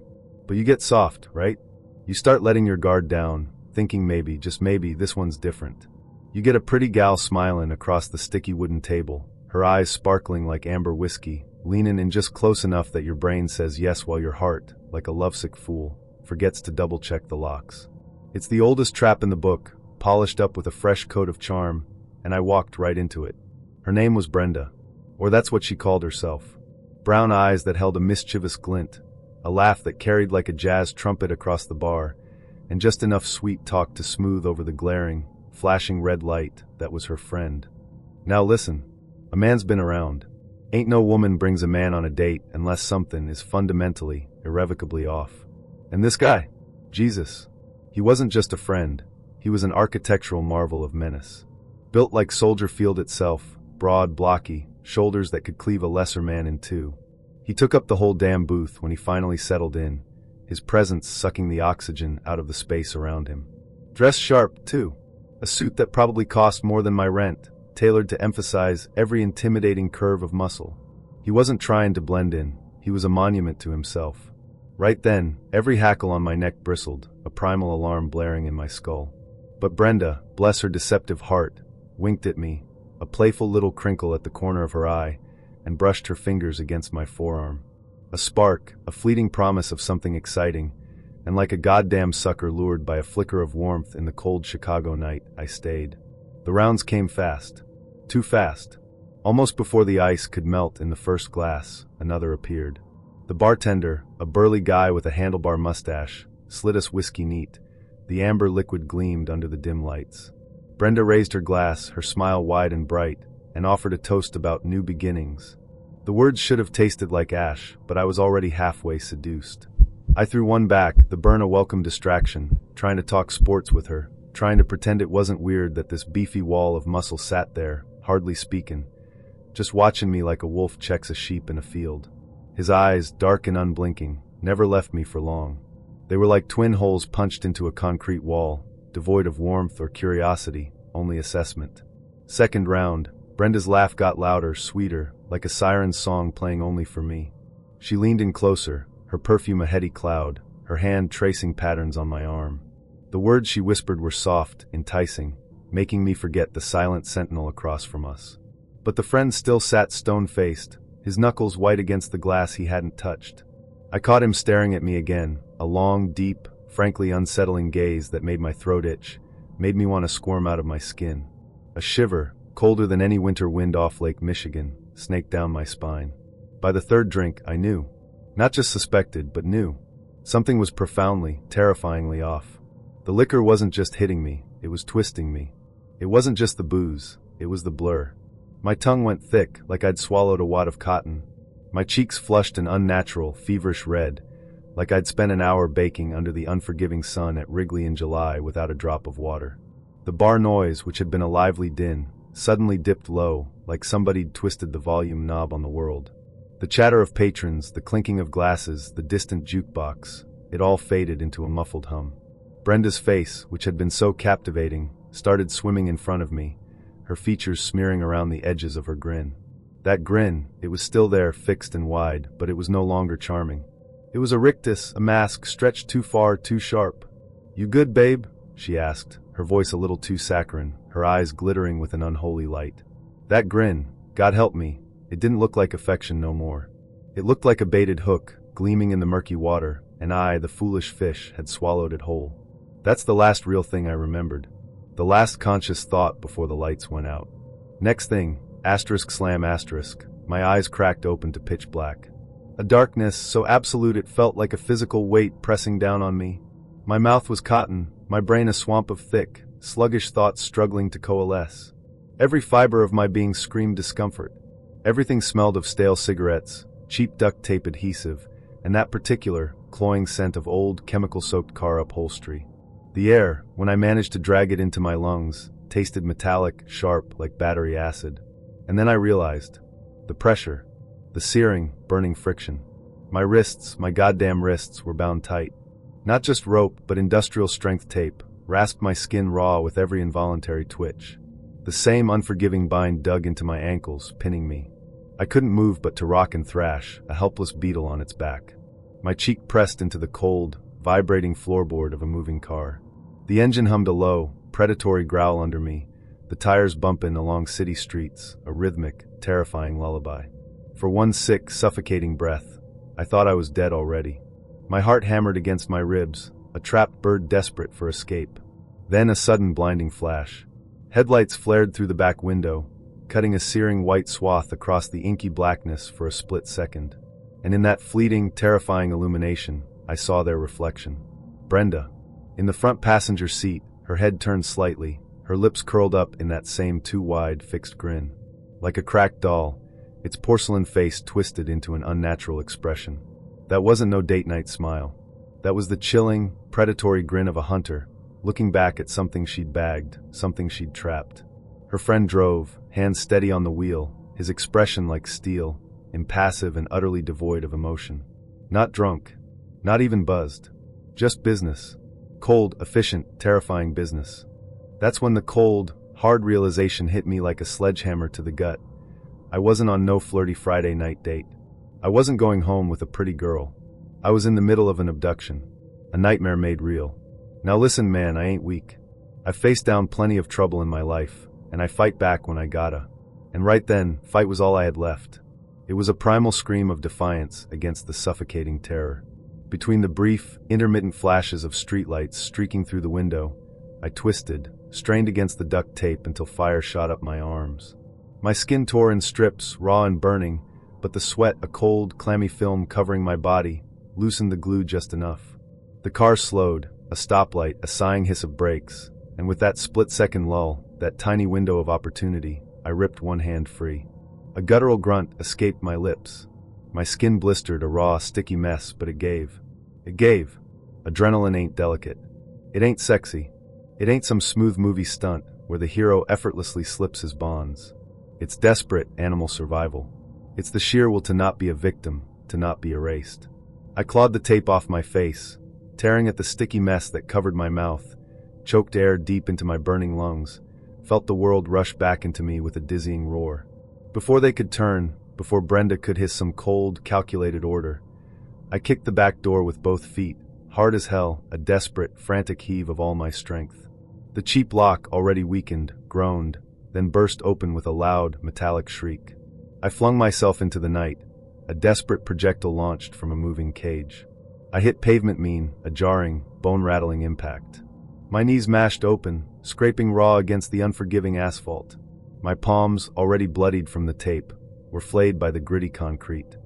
A: But you get soft, right? You start letting your guard down, thinking maybe, just maybe, this one's different. You get a pretty gal smiling across the sticky wooden table, her eyes sparkling like amber whiskey, leaning in just close enough that your brain says yes while your heart, like a lovesick fool, forgets to double-check the locks. It's the oldest trap in the book, polished up with a fresh coat of charm, and I walked right into it. Her name was Brenda, or that's what she called herself. Brown eyes that held a mischievous glint, a laugh that carried like a jazz trumpet across the bar, and just enough sweet talk to smooth over the glaring, flashing red light that was her friend. Now listen, a man's been around. Ain't no woman brings a man on a date unless something is fundamentally, irrevocably off. And this guy, Jesus, he wasn't just a friend, he was an architectural marvel of menace. Built like Soldier Field itself, broad, blocky, shoulders that could cleave a lesser man in two. He took up the whole damn booth when he finally settled in, his presence sucking the oxygen out of the space around him. Dressed sharp, too. A suit that probably cost more than my rent, tailored to emphasize every intimidating curve of muscle. He wasn't trying to blend in, he was a monument to himself. Right then, every hackle on my neck bristled, a primal alarm blaring in my skull. But Brenda, bless her deceptive heart, winked at me, a playful little crinkle at the corner of her eye, and brushed her fingers against my forearm. A spark, a fleeting promise of something exciting, and like a goddamn sucker lured by a flicker of warmth in the cold Chicago night, I stayed. The rounds came fast. Too fast. Almost before the ice could melt in the first glass, another appeared. The bartender, a burly guy with a handlebar mustache, slid us whiskey neat. The amber liquid gleamed under the dim lights. Brenda raised her glass, her smile wide and bright, and offered a toast about new beginnings. The words should have tasted like ash, but I was already halfway seduced. I threw one back, the burn a welcome distraction, trying to talk sports with her, trying to pretend it wasn't weird that this beefy wall of muscle sat there, hardly speaking, just watching me like a wolf checks a sheep in a field. His eyes, dark and unblinking, never left me for long. They were like twin holes punched into a concrete wall, devoid of warmth or curiosity, only assessment. Second round, Brenda's laugh got louder, sweeter, like a siren's song playing only for me. She leaned in closer, her perfume a heady cloud, her hand tracing patterns on my arm. The words she whispered were soft, enticing, making me forget the silent sentinel across from us. But the friend still sat stone-faced, his knuckles white against the glass he hadn't touched. I caught him staring at me again, a long, deep, frankly unsettling gaze that made my throat itch, made me want to squirm out of my skin. A shiver, colder than any winter wind off Lake Michigan, snaked down my spine. By the third drink, I knew. Not just suspected, but knew. Something was profoundly, terrifyingly off. The liquor wasn't just hitting me, it was twisting me. It wasn't just the booze, it was the blur. My tongue went thick, like I'd swallowed a wad of cotton. My cheeks flushed an unnatural, feverish red, like I'd spent an hour baking under the unforgiving sun at Wrigley in July without a drop of water. The bar noise, which had been a lively din, suddenly dipped low, like somebody'd twisted the volume knob on the world. The chatter of patrons, the clinking of glasses, the distant jukebox, it all faded into a muffled hum. Brenda's face, which had been so captivating, started swimming in front of me, her features smearing around the edges of her grin. That grin, it was still there, fixed and wide, but it was no longer charming. It was a rictus, a mask stretched too far, too sharp. "You good, babe?" she asked, her voice a little too saccharine, her eyes glittering with an unholy light. That grin, God help me, it didn't look like affection no more. It looked like a baited hook, gleaming in the murky water, and I, the foolish fish, had swallowed it whole. That's the last real thing I remembered. The last conscious thought before the lights went out. Next thing, asterisk slam asterisk, my eyes cracked open to pitch black. A darkness so absolute it felt like a physical weight pressing down on me. My mouth was cotton, my brain a swamp of thick, sluggish thoughts struggling to coalesce. Every fiber of my being screamed discomfort. Everything smelled of stale cigarettes, cheap duct tape adhesive, and that particular, cloying scent of old, chemical-soaked car upholstery. The air, when I managed to drag it into my lungs, tasted metallic, sharp, like battery acid. And then I realized. The pressure. The searing, burning friction. My wrists, my goddamn wrists, were bound tight. Not just rope, but industrial-strength tape, rasped my skin raw with every involuntary twitch. The same unforgiving bind dug into my ankles, pinning me. I couldn't move but to rock and thrash, a helpless beetle on its back. My cheek pressed into the cold, vibrating floorboard of a moving car. The engine hummed a low, predatory growl under me, the tires bumping along city streets, a rhythmic, terrifying lullaby. For one sick, suffocating breath, I thought I was dead already. My heart hammered against my ribs, a trapped bird desperate for escape. Then a sudden blinding flash. Headlights flared through the back window, cutting a searing white swath across the inky blackness for a split second. And in that fleeting, terrifying illumination, I saw their reflection. Brenda. In the front passenger seat, her head turned slightly, her lips curled up in that same too-wide, fixed grin. Like a cracked doll, its porcelain face twisted into an unnatural expression. That wasn't no date-night smile. That was the chilling, predatory grin of a hunter, looking back at something she'd bagged, something she'd trapped. Her friend drove, hands steady on the wheel, his expression like steel, impassive and utterly devoid of emotion. Not drunk, not even buzzed. Just business. Cold, efficient, terrifying business. That's when the cold, hard realization hit me like a sledgehammer to the gut. I wasn't on no flirty Friday night date. I wasn't going home with a pretty girl. I was in the middle of an abduction. A nightmare made real. Now listen, man, I ain't weak. I've faced down plenty of trouble in my life, and I fight back when I gotta. And right then, fight was all I had left. It was a primal scream of defiance against the suffocating terror. Between the brief, intermittent flashes of streetlights streaking through the window, I twisted, strained against the duct tape until fire shot up my arms. My skin tore in strips, raw and burning, but the sweat, a cold, clammy film covering my body, loosened the glue just enough. The car slowed, a stoplight, a sighing hiss of brakes, and with that split-second lull, that tiny window of opportunity, I ripped one hand free. A guttural grunt escaped my lips. My skin blistered, a raw, sticky mess, but it gave. It gave. Adrenaline ain't delicate. It ain't sexy. It ain't some smooth movie stunt where the hero effortlessly slips his bonds. It's desperate animal survival. It's the sheer will to not be a victim, to not be erased. I clawed the tape off my face, tearing at the sticky mess that covered my mouth, choked air deep into my burning lungs, felt the world rush back into me with a dizzying roar. Before they could turn, before Brenda could hiss some cold, calculated order, I kicked the back door with both feet, hard as hell, a desperate, frantic heave of all my strength. The cheap lock, already weakened, groaned, then burst open with a loud, metallic shriek. I flung myself into the night, a desperate projectile launched from a moving cage. I hit pavement mean, a jarring, bone-rattling impact. My knees mashed open, scraping raw against the unforgiving asphalt. My palms, already bloodied from the tape, were flayed by the gritty concrete.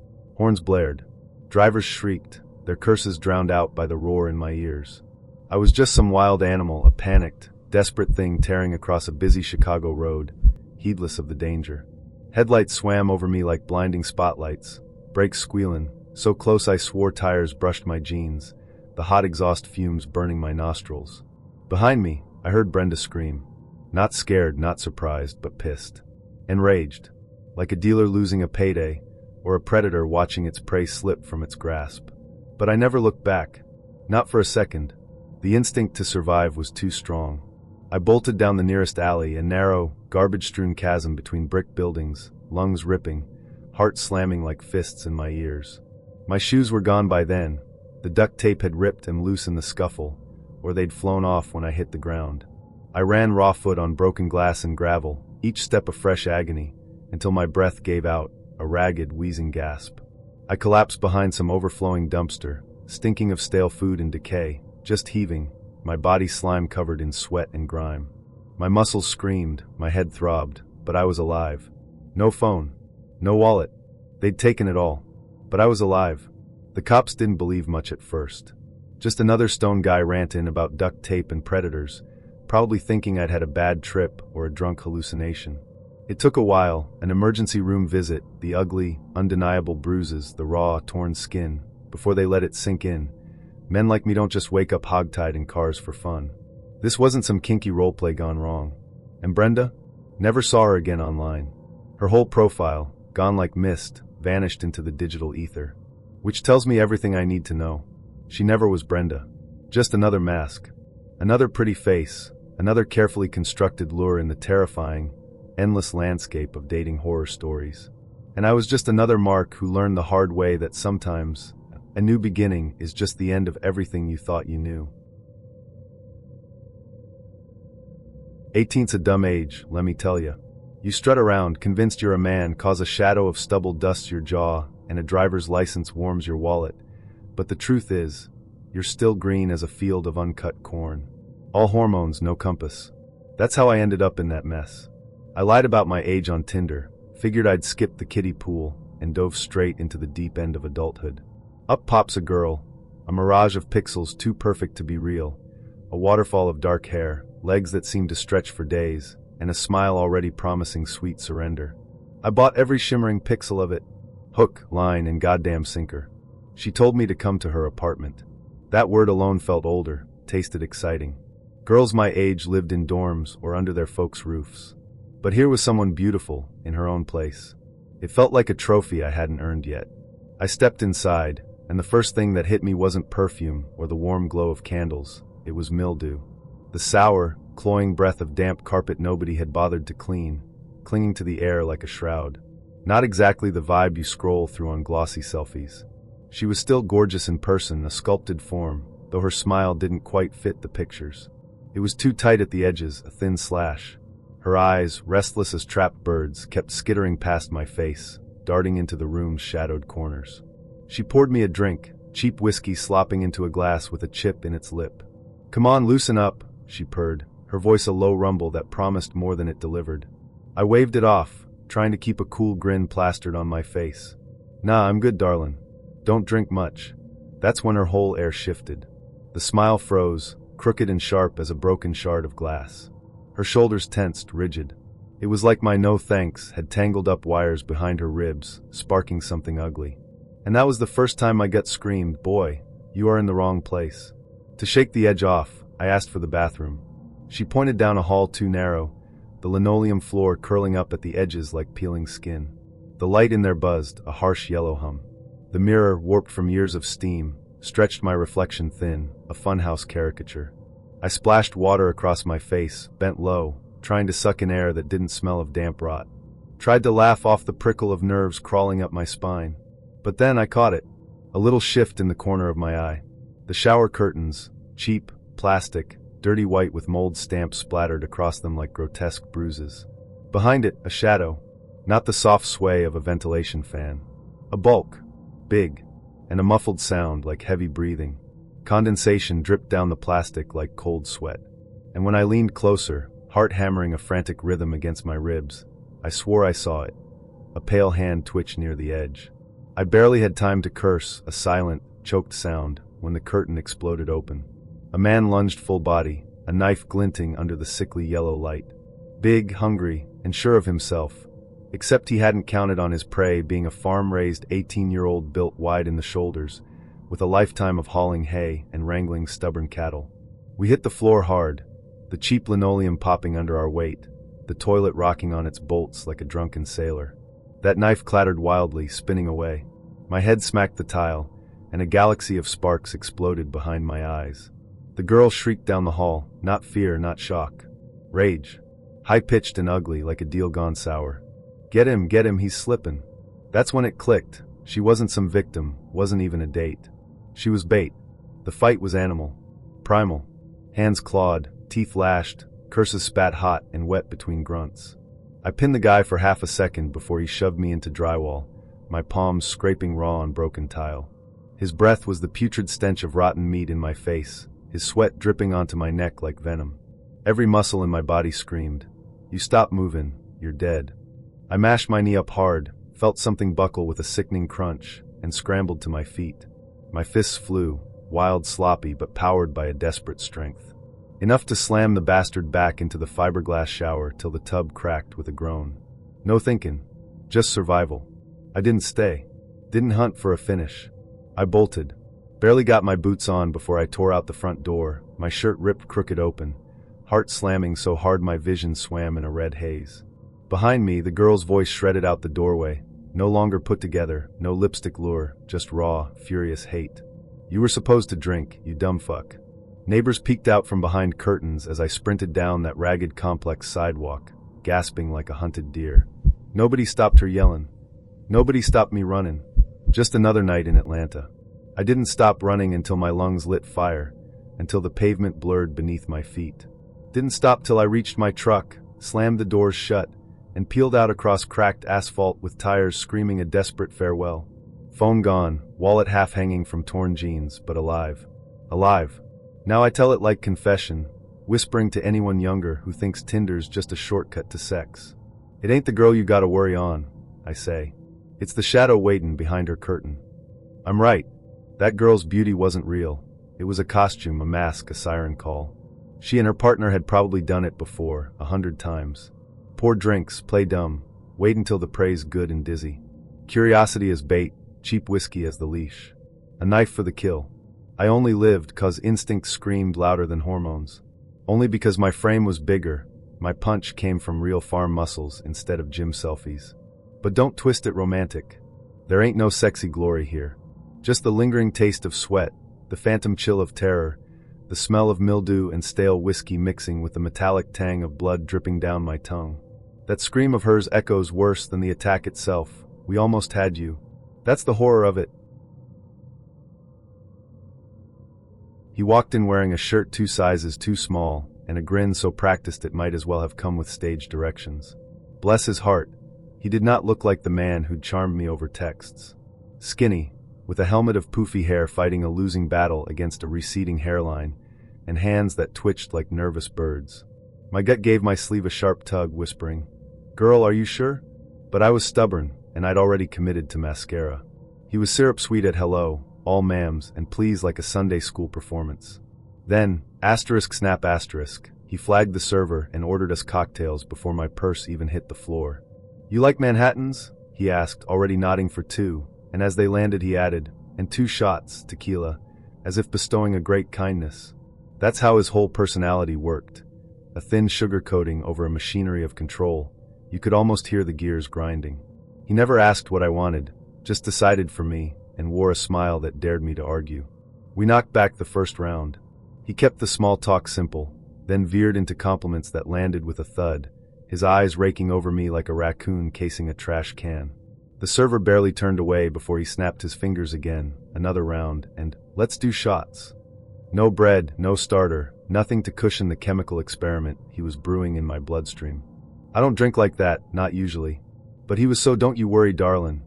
A: Horns blared. Drivers shrieked, their curses drowned out by the roar in my ears. I was just some wild animal, a panicked, desperate thing tearing across a busy Chicago road, heedless of the danger. Headlights swam over me like blinding spotlights, brakes squealing, so close I swore tires brushed my jeans, the hot exhaust fumes burning my nostrils. Behind me, I heard Brenda scream. Not scared, not surprised, but pissed. Enraged. Like a dealer losing a payday, or a predator watching its prey slip from its grasp. But I never looked back. Not for a second. The instinct to survive was too strong. I bolted down the nearest alley, a narrow, garbage-strewn chasm between brick buildings, lungs ripping, heart slamming like fists in my ears. My shoes were gone by then. The duct tape had ripped and loose in the scuffle, or they'd flown off when I hit the ground. I ran raw foot on broken glass and gravel, each step a fresh agony, until my breath gave out, a ragged, wheezing gasp. I collapsed behind some overflowing dumpster, stinking of stale food and decay, just heaving, my body slime-covered in sweat and grime. My muscles screamed, my head throbbed, but I was alive. No phone. No wallet. They'd taken it all. But I was alive. The cops didn't believe much at first. Just another stone guy ranting about duct tape and predators, probably thinking I'd had a bad trip or a drunk hallucination. It took a while, an emergency room visit, the ugly, undeniable bruises, the raw, torn skin, before they let it sink in. Men like me don't just wake up hogtied in cars for fun. This wasn't some kinky roleplay gone wrong. And Brenda? Never saw her again online. Her whole profile, gone like mist, vanished into the digital ether. Which tells me everything I need to know. She never was Brenda. Just another mask. Another pretty face. Another carefully constructed lure in the terrifying, endless landscape of dating horror stories. And I was just another mark who learned the hard way that sometimes a new beginning is just the end of everything you thought you knew. 18's a dumb age, let me tell ya. You strut around, convinced you're a man, cause a shadow of stubble dusts your jaw, and a driver's license warms your wallet. But the truth is, you're still green as a field of uncut corn. All hormones, no compass. That's how I ended up in that mess. I lied about my age on Tinder, figured I'd skip the kiddie pool, and dove straight into the deep end of adulthood. Up pops a girl, a mirage of pixels too perfect to be real, a waterfall of dark hair, legs that seem to stretch for days, and a smile already promising sweet surrender. I bought every shimmering pixel of it, hook, line, and goddamn sinker. She told me to come to her apartment. That word alone felt older, tasted exciting. Girls my age lived in dorms or under their folks' roofs. But here was someone beautiful, in her own place. It felt like a trophy I hadn't earned yet. I stepped inside, and the first thing that hit me wasn't perfume or the warm glow of candles. It was mildew. The sour, cloying breath of damp carpet nobody had bothered to clean, clinging to the air like a shroud. Not exactly the vibe you scroll through on glossy selfies. She was still gorgeous in person, a sculpted form, though her smile didn't quite fit the pictures. It was too tight at the edges, a thin slash. Her eyes, restless as trapped birds, kept skittering past my face, darting into the room's shadowed corners. She poured me a drink, cheap whiskey slopping into a glass with a chip in its lip. "Come on, loosen up," she purred, her voice a low rumble that promised more than it delivered. I waved it off, trying to keep a cool grin plastered on my face. "Nah, I'm good, darlin'. Don't drink much." That's when her whole air shifted. The smile froze, crooked and sharp as a broken shard of glass. Her shoulders tensed, rigid. It was like my no thanks had tangled up wires behind her ribs, sparking something ugly. And that was the first time my gut screamed, "Boy, you are in the wrong place." To shake the edge off, I asked for the bathroom. She pointed down a hall too narrow, the linoleum floor curling up at the edges like peeling skin. The light in there buzzed, a harsh yellow hum. The mirror, warped from years of steam, stretched my reflection thin, a funhouse caricature. I splashed water across my face, bent low, trying to suck in air that didn't smell of damp rot. Tried to laugh off the prickle of nerves crawling up my spine. But then I caught it. A little shift in the corner of my eye. The shower curtains, cheap, plastic, dirty white with mold stamps splattered across them like grotesque bruises. Behind it, a shadow. Not the soft sway of a ventilation fan. A bulk. Big. And a muffled sound like heavy breathing. Condensation dripped down the plastic like cold sweat. And when I leaned closer, heart hammering a frantic rhythm against my ribs, I swore I saw it. A pale hand twitch near the edge. I barely had time to curse, a silent, choked sound, when the curtain exploded open. A man lunged full body, a knife glinting under the sickly yellow light. Big, hungry, and sure of himself, except he hadn't counted on his prey being a farm-raised 18-year-old built wide in the shoulders, with a lifetime of hauling hay and wrangling stubborn cattle. We hit the floor hard, the cheap linoleum popping under our weight, the toilet rocking on its bolts like a drunken sailor. That knife clattered wildly, spinning away. My head smacked the tile, and a galaxy of sparks exploded behind my eyes. The girl shrieked down the hall, not fear, not shock. Rage. High-pitched and ugly, like a deal gone sour. Get him, he's slippin'. That's when it clicked. She wasn't some victim, wasn't even a date. She was bait. The fight was animal. Primal. Hands clawed, teeth lashed, curses spat hot and wet between grunts. I pinned the guy for half a second before he shoved me into drywall, my palms scraping raw on broken tile. His breath was the putrid stench of rotten meat in my face, his sweat dripping onto my neck like venom. Every muscle in my body screamed, "You stop moving, you're dead." I mashed my knee up hard, felt something buckle with a sickening crunch, and scrambled to my feet. My fists flew, wild, sloppy, but powered by a desperate strength. Enough to slam the bastard back into the fiberglass shower till the tub cracked with a groan. No thinking, just survival. I didn't stay, didn't hunt for a finish. I bolted, barely got my boots on before I tore out the front door, my shirt ripped crooked open, heart slamming so hard my vision swam in a red haze. Behind me, the girl's voice shredded out the doorway, no longer put together, no lipstick lure, just raw, furious hate. "You were supposed to drink, you dumb fuck." Neighbors peeked out from behind curtains as I sprinted down that ragged complex sidewalk, gasping like a hunted deer. Nobody stopped her yelling. Nobody stopped me running. Just another night in Atlanta. I didn't stop running until my lungs lit fire, until the pavement blurred beneath my feet. Didn't stop till I reached my truck, slammed the doors shut, and peeled out across cracked asphalt with tires screaming a desperate farewell. Phone gone, wallet half hanging from torn jeans, but alive. Alive. Now I tell it like confession, whispering to anyone younger who thinks Tinder's just a shortcut to sex. It ain't the girl you gotta worry on, I say. It's the shadow waitin' behind her curtain. I'm right. That girl's beauty wasn't real. It was a costume, a mask, a siren call. She and her partner had probably done it before, 100 times. Pour drinks, play dumb, wait until the prey's good and dizzy. Curiosity as bait, cheap whiskey as the leash. A knife for the kill. I only lived 'cause instinct screamed louder than hormones. Only because my frame was bigger, my punch came from real farm muscles instead of gym selfies. But don't twist it romantic. There ain't no sexy glory here. Just the lingering taste of sweat, the phantom chill of terror, the smell of mildew and stale whiskey mixing with the metallic tang of blood dripping down my tongue. That scream of hers echoes worse than the attack itself. We almost had you. That's the horror of it. He walked in wearing a shirt 2 sizes too small, and a grin so practiced it might as well have come with stage directions. Bless his heart, he did not look like the man who'd charmed me over texts. Skinny, with a helmet of poofy hair fighting a losing battle against a receding hairline, and hands that twitched like nervous birds. My gut gave my sleeve a sharp tug, whispering, "Girl, are you sure?" But I was stubborn, and I'd already committed to mascara. He was syrup sweet at hello, all ma'ams, and please like a Sunday school performance. Then, snap asterisk, he flagged the server and ordered us cocktails before my purse even hit the floor. "You like Manhattans?" he asked, already nodding for 2, and as they landed he added, "And 2 shots, tequila," as if bestowing a great kindness. That's how his whole personality worked. A thin sugar coating over a machinery of control. You could almost hear the gears grinding. He never asked what I wanted, just decided for me, and wore a smile that dared me to argue. We knocked back the first round. He kept the small talk simple, then veered into compliments that landed with a thud, his eyes raking over me like a raccoon casing a trash can. The server barely turned away before he snapped his fingers again, another round, and, "Let's do shots." No bread, no starter, nothing to cushion the chemical experiment he was brewing in my bloodstream. I don't drink like that, not usually. But he was so don't you worry, darlin',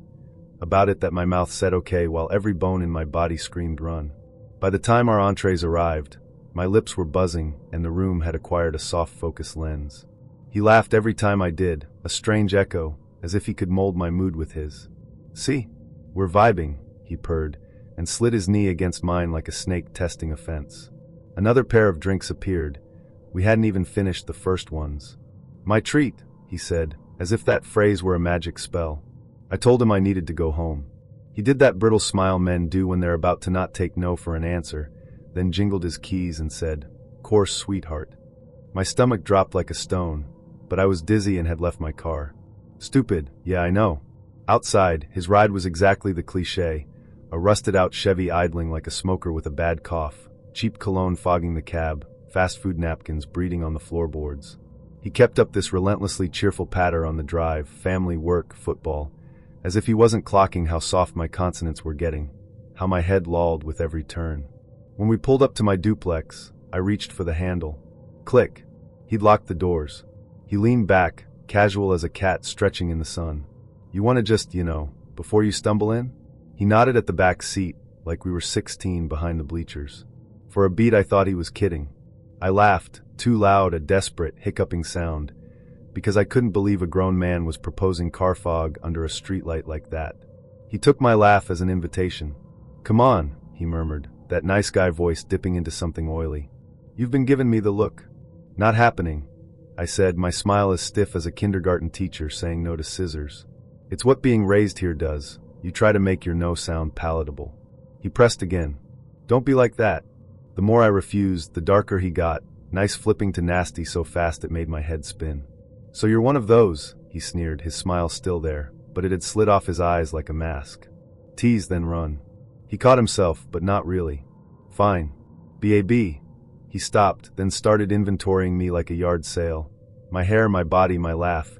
A: about it that my mouth said okay while every bone in my body screamed run. By the time our entrees arrived, my lips were buzzing and the room had acquired a soft focus lens. He laughed every time I did, a strange echo, as if he could mold my mood with his. "See? "We're vibing," he purred, and slid his knee against mine like a snake testing a fence. Another pair of drinks appeared. We hadn't even finished the first ones. "My treat," he said, as if that phrase were a magic spell. I told him I needed to go home. He did that brittle smile men do when they're about to not take no for an answer, then jingled his keys and said, "Course, sweetheart." My stomach dropped like a stone, but I was dizzy and had left my car. Stupid, yeah, I know. Outside, his ride was exactly the cliché, a rusted-out Chevy idling like a smoker with a bad cough, cheap cologne fogging the cab, fast food napkins breeding on the floorboards. He kept up this relentlessly cheerful patter on the drive, family, work, football, as if he wasn't clocking how soft my consonants were getting, how my head lolled with every turn. When we pulled up to my duplex, I reached for the handle. Click. He'd locked the doors. He leaned back, casual as a cat stretching in the sun. "You want to just, before you stumble in?" He nodded at the back seat, like we were 16 behind the bleachers. For a beat I thought he was kidding. I laughed, too loud, a desperate, hiccuping sound, because I couldn't believe a grown man was proposing car fog under a streetlight like that. He took my laugh as an invitation. "Come on," he murmured, that nice guy voice dipping into something oily. "You've been giving me the look." "Not happening," I said, my smile as stiff as a kindergarten teacher saying no to scissors. "It's what being raised here does. You try to make your no sound palatable." He pressed again. "Don't be like that." The more I refused, the darker he got, nice flipping to nasty so fast it made my head spin. "So you're one of those," he sneered, his smile still there, but it had slid off his eyes like a mask. "Tease, then run." He caught himself, but not really. "Fine. B.A.B." He stopped, then started inventorying me like a yard sale. My hair, my body, my laugh,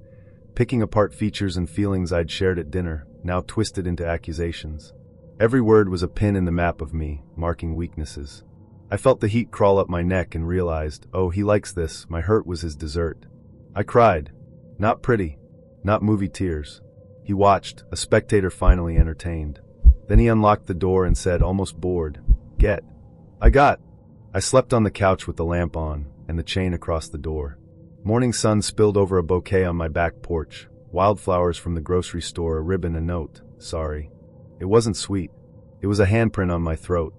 A: picking apart features and feelings I'd shared at dinner, now twisted into accusations. Every word was a pin in the map of me, marking weaknesses. I felt the heat crawl up my neck and realized, oh, he likes this, my hurt was his dessert. I cried. Not pretty. Not movie tears. He watched, a spectator finally entertained. Then he unlocked the door and said, almost bored, "Get." I slept on the couch with the lamp on, and the chain across the door. Morning sun spilled over a bouquet on my back porch, wildflowers from the grocery store, a ribbon, a note, sorry. It wasn't sweet. It was a handprint on my throat.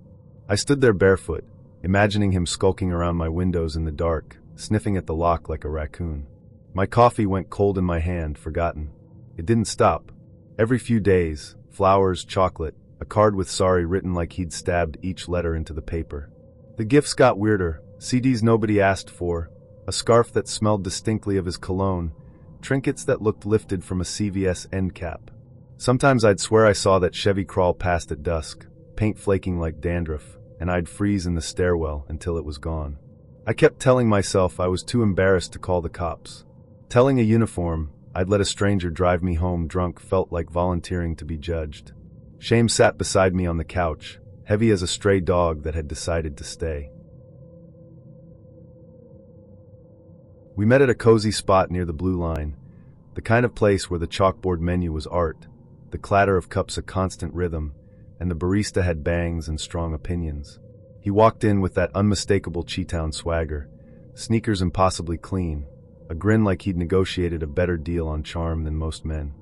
A: I stood there barefoot, imagining him skulking around my windows in the dark, sniffing at the lock like a raccoon. My coffee went cold in my hand, forgotten. It didn't stop. Every few days, flowers, chocolate, a card with sorry written like he'd stabbed each letter into the paper. The gifts got weirder, CDs nobody asked for, a scarf that smelled distinctly of his cologne, trinkets that looked lifted from a CVS end cap. Sometimes I'd swear I saw that Chevy crawl past at dusk, paint flaking like dandruff, and I'd freeze in the stairwell until it was gone. I kept telling myself I was too embarrassed to call the cops. Telling a uniform I'd let a stranger drive me home drunk felt like volunteering to be judged. Shame sat beside me on the couch, heavy as a stray dog that had decided to stay. We met at a cozy spot near the Blue Line, the kind of place where the chalkboard menu was art, the clatter of cups a constant rhythm, and the barista had bangs and strong opinions. He walked in with that unmistakable Cheetown swagger, sneakers impossibly clean, a grin like he'd negotiated a better deal on charm than most men.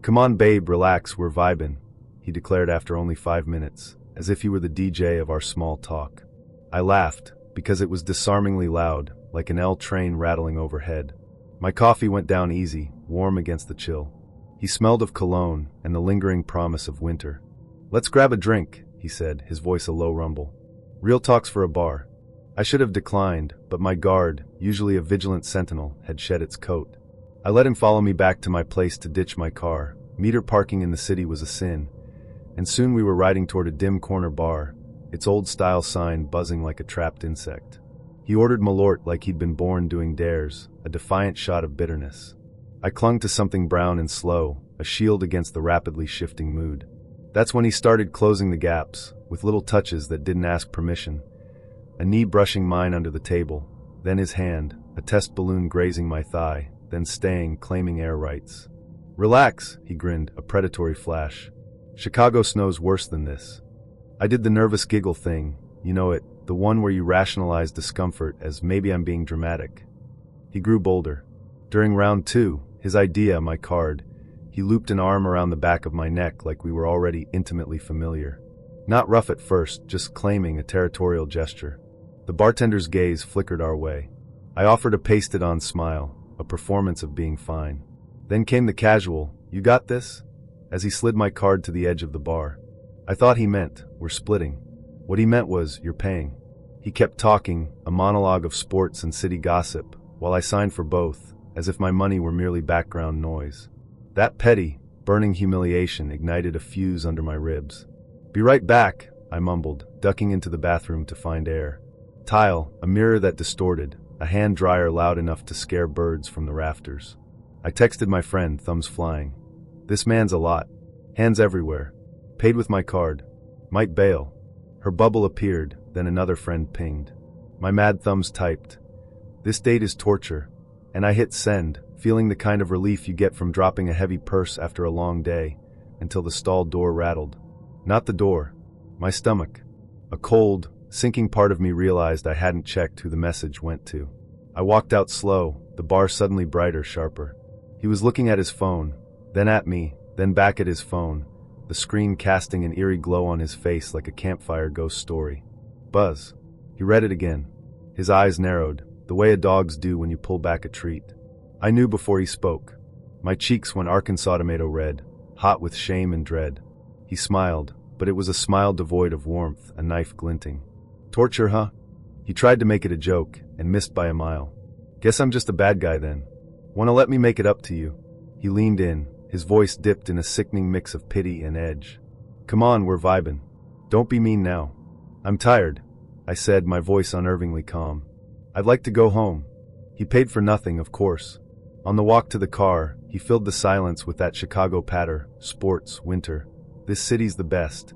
A: "Come on, babe, relax, we're vibin'," he declared after only 5 minutes, as if he were the DJ of our small talk. I laughed, because it was disarmingly loud, like an L train rattling overhead. My coffee went down easy, warm against the chill. He smelled of cologne and the lingering promise of winter. "Let's grab a drink," he said, his voice a low rumble. "Real talks for a bar." I should have declined, but my guard, usually a vigilant sentinel, had shed its coat. I let him follow me back to my place to ditch my car. Meter parking in the city was a sin, and soon we were riding toward a dim corner bar, its old-style sign buzzing like a trapped insect. He ordered Malort like he'd been born doing dares, a defiant shot of bitterness. I clung to something brown and slow, a shield against the rapidly shifting mood. That's when he started closing the gaps, with little touches that didn't ask permission. A knee brushing mine under the table, then his hand, a test balloon grazing my thigh, then staying, claiming air rights. "Relax," he grinned, a predatory flash. "Chicago snow's worse than this." I did the nervous giggle thing, you know it, the one where you rationalize discomfort as maybe I'm being dramatic. He grew bolder. During round 2, his idea, my card, He looped an arm around the back of my neck like we were already intimately familiar. Not rough at first, just claiming a territorial gesture. The bartender's gaze flickered our way. I offered a pasted-on smile, a performance of being fine. Then came the casual, "You got this?" as he slid my card to the edge of the bar. I thought he meant, "We're splitting." What he meant was, "You're paying." He kept talking, a monologue of sports and city gossip, while I signed for both, as if my money were merely background noise. That petty, burning humiliation ignited a fuse under my ribs. "Be right back," I mumbled, ducking into the bathroom to find air. Tile, a mirror that distorted, a hand dryer loud enough to scare birds from the rafters. I texted my friend, thumbs flying. "This man's a lot. Hands everywhere. Paid with my card. Might bail." Her bubble appeared, then another friend pinged. My mad thumbs typed, "This date is torture," and I hit send, feeling the kind of relief you get from dropping a heavy purse after a long day, until the stall door rattled. Not the door. My stomach. A cold, sinking part of me realized I hadn't checked who the message went to. I walked out slow, the bar suddenly brighter, sharper. He was looking at his phone, then at me, then back at his phone, the screen casting an eerie glow on his face like a campfire ghost story. Buzz. He read it again. His eyes narrowed, the way a dog's do when you pull back a treat. I knew before he spoke. My cheeks went Arkansas tomato red, hot with shame and dread. He smiled, but it was a smile devoid of warmth, a knife glinting. "Torture, huh?" He tried to make it a joke, and missed by a mile. "Guess I'm just a bad guy then. Wanna let me make it up to you?" He leaned in, his voice dipped in a sickening mix of pity and edge. "Come on, we're vibin'. Don't be mean now." "I'm tired," I said, my voice unnervingly calm. "I'd like to go home." He paid for nothing, of course. On the walk to the car, he filled the silence with that Chicago patter, sports, winter. This city's the best.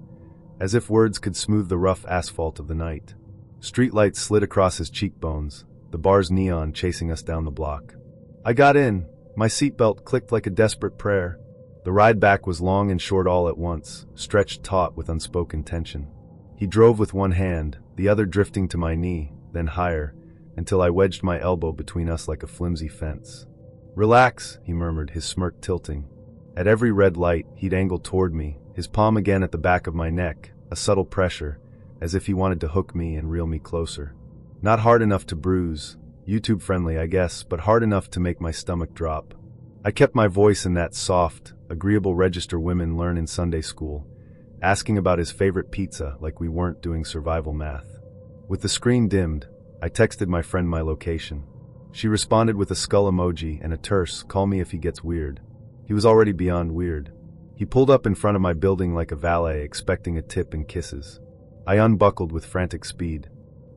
A: As if words could smooth the rough asphalt of the night. Streetlights slid across his cheekbones, the bar's neon chasing us down the block. I got in. My seatbelt clicked like a desperate prayer. The ride back was long and short all at once, stretched taut with unspoken tension. He drove with one hand, the other drifting to my knee, then higher, until I wedged my elbow between us like a flimsy fence. "Relax," he murmured, his smirk tilting. At every red light, he'd angle toward me, his palm again at the back of my neck, a subtle pressure, as if he wanted to hook me and reel me closer. Not hard enough to bruise, YouTube-friendly, I guess, but hard enough to make my stomach drop. I kept my voice in that soft, agreeable register women learn in Sunday school, asking about his favorite pizza like we weren't doing survival math. With the screen dimmed, I texted my friend my location. She responded with a skull emoji and a terse, "Call me if he gets weird." He was already beyond weird. He pulled up in front of my building like a valet, expecting a tip and kisses. I unbuckled with frantic speed.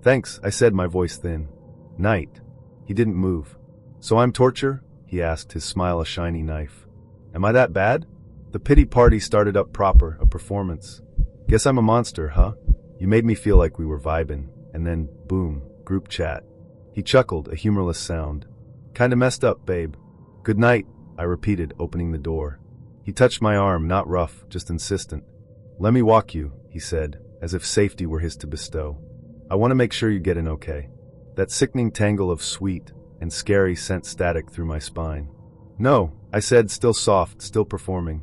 A: "Thanks," I said, my voice thin. "Night." He didn't move. "So I'm torture?" he asked, his smile a shiny knife. "Am I that bad?" The pity party started up proper, a performance. "Guess I'm a monster, huh? You made me feel like we were vibing." And then, boom, group chat. He chuckled, a humorless sound. "Kinda messed up, babe." "Good night," I repeated, opening the door. He touched my arm, not rough, just insistent. "Let me walk you," he said, as if safety were his to bestow. "I want to make sure you get in okay." That sickening tangle of sweet and scary sent static through my spine. "No," I said, still soft, still performing.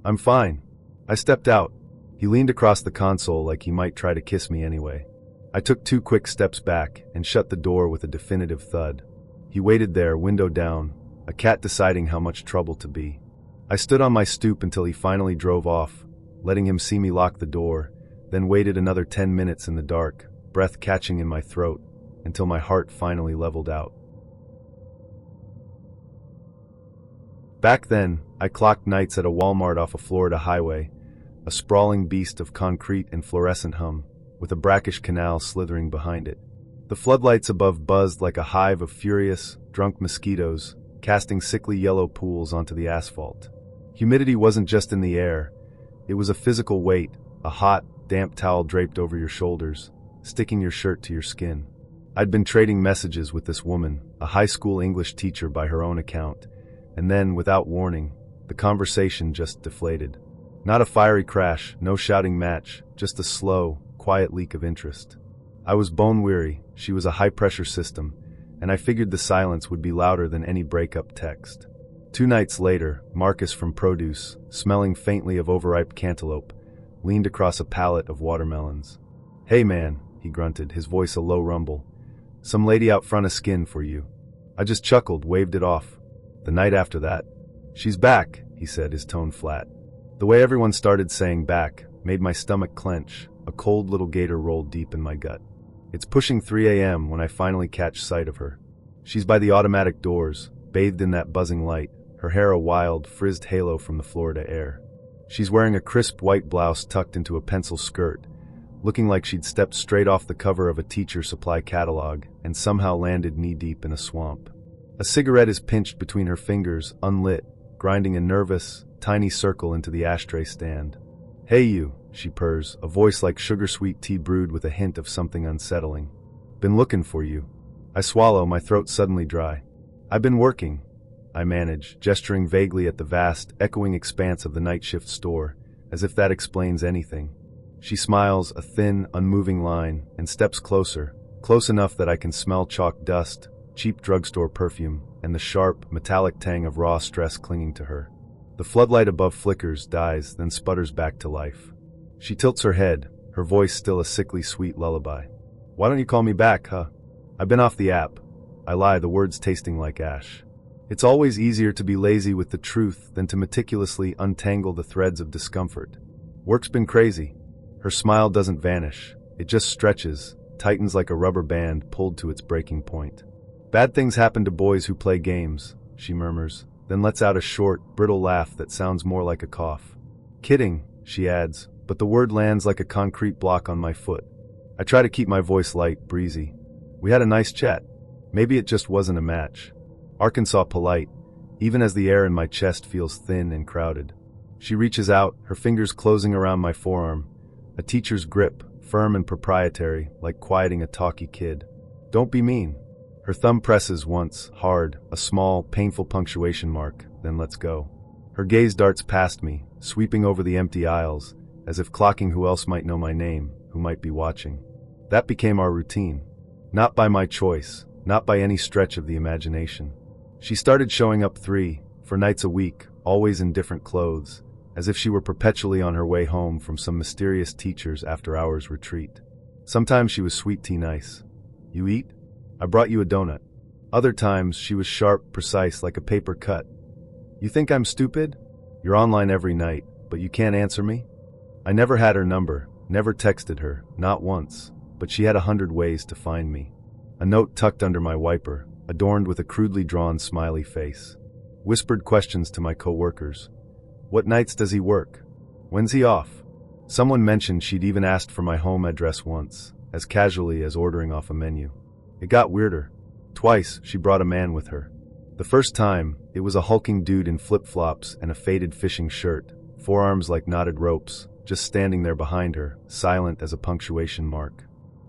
A: "I'm fine." I stepped out. He leaned across the console like he might try to kiss me anyway. I took 2 quick steps back and shut the door with a definitive thud. He waited there, window down, a cat deciding how much trouble to be. I stood on my stoop until he finally drove off, letting him see me lock the door, then waited another 10 minutes in the dark, breath catching in my throat, until my heart finally leveled out. Back then, I clocked nights at a Walmart off a Florida highway, a sprawling beast of concrete and fluorescent hum, with a brackish canal slithering behind it. The floodlights above buzzed like a hive of furious, drunk mosquitoes, casting sickly yellow pools onto the asphalt. Humidity wasn't just in the air, it was a physical weight, a hot, damp towel draped over your shoulders, sticking your shirt to your skin. I'd been trading messages with this woman, a high school English teacher by her own account, and then, without warning, the conversation just deflated. Not a fiery crash, no shouting match, just a slow, quiet leak of interest. I was bone-weary, she was a high-pressure system, and I figured the silence would be louder than any breakup text. 2 nights later, Marcus from Produce, smelling faintly of overripe cantaloupe, leaned across a pallet of watermelons. "Hey man," he grunted, his voice a low rumble. "Some lady out front of skin for you." I just chuckled, waved it off. The night after that, "She's back," he said, his tone flat. The way everyone started saying back made my stomach clench. A cold little gator rolled deep in my gut. It's pushing 3 a.m. when I finally catch sight of her. She's by the automatic doors, bathed in that buzzing light, her hair a wild, frizzed halo from the Florida air. She's wearing a crisp white blouse tucked into a pencil skirt, looking like she'd stepped straight off the cover of a teacher supply catalog and somehow landed knee-deep in a swamp. A cigarette is pinched between her fingers, unlit, grinding a nervous, tiny circle into the ashtray stand. "Hey you," she purrs, a voice like sugar-sweet tea brewed with a hint of something unsettling. "Been looking for you." I swallow, my throat suddenly dry. "I've been working," I manage, gesturing vaguely at the vast, echoing expanse of the night shift store, as if that explains anything. She smiles, a thin, unmoving line, and steps closer, close enough that I can smell chalk dust, cheap drugstore perfume, and the sharp, metallic tang of raw stress clinging to her. The floodlight above flickers, dies, then sputters back to life. She tilts her head, her voice still a sickly sweet lullaby. "Why don't you call me back, huh?" "I've been off the app." I lie, the words tasting like ash. It's always easier to be lazy with the truth than to meticulously untangle the threads of discomfort. Work's been crazy. Her smile doesn't vanish. It just stretches, tightens like a rubber band pulled to its breaking point. "Bad things happen to boys who play games," she murmurs, then lets out a short, brittle laugh that sounds more like a cough. "Kidding," she adds, but the word lands like a concrete block on my foot. I try to keep my voice light, breezy. "We had a nice chat. Maybe it just wasn't a match." Arkansas polite, even as the air in my chest feels thin and crowded. She reaches out, her fingers closing around my forearm, a teacher's grip, firm and proprietary, like quieting a talky kid. "Don't be mean." Her thumb presses once, hard, a small, painful punctuation mark, then lets go. Her gaze darts past me, sweeping over the empty aisles, as if clocking who else might know my name, who might be watching. That became our routine. Not by my choice, not by any stretch of the imagination. She started showing up 3-4 nights a week, always in different clothes, as if she were perpetually on her way home from some mysterious teacher's after-hours retreat. Sometimes she was sweet tea nice. "You eat? I brought you a donut." Other times she was sharp, precise, like a paper cut. "You think I'm stupid? You're online every night, but you can't answer me?" I never had her number, never texted her, not once, but she had 100 ways to find me. A note tucked under my wiper, adorned with a crudely drawn smiley face. Whispered questions to my coworkers. "What nights does he work? When's he off?" Someone mentioned she'd even asked for my home address once, as casually as ordering off a menu. It got weirder. Twice, she brought a man with her. The first time, it was a hulking dude in flip-flops and a faded fishing shirt, forearms like knotted ropes, just standing there behind her, silent as a punctuation mark.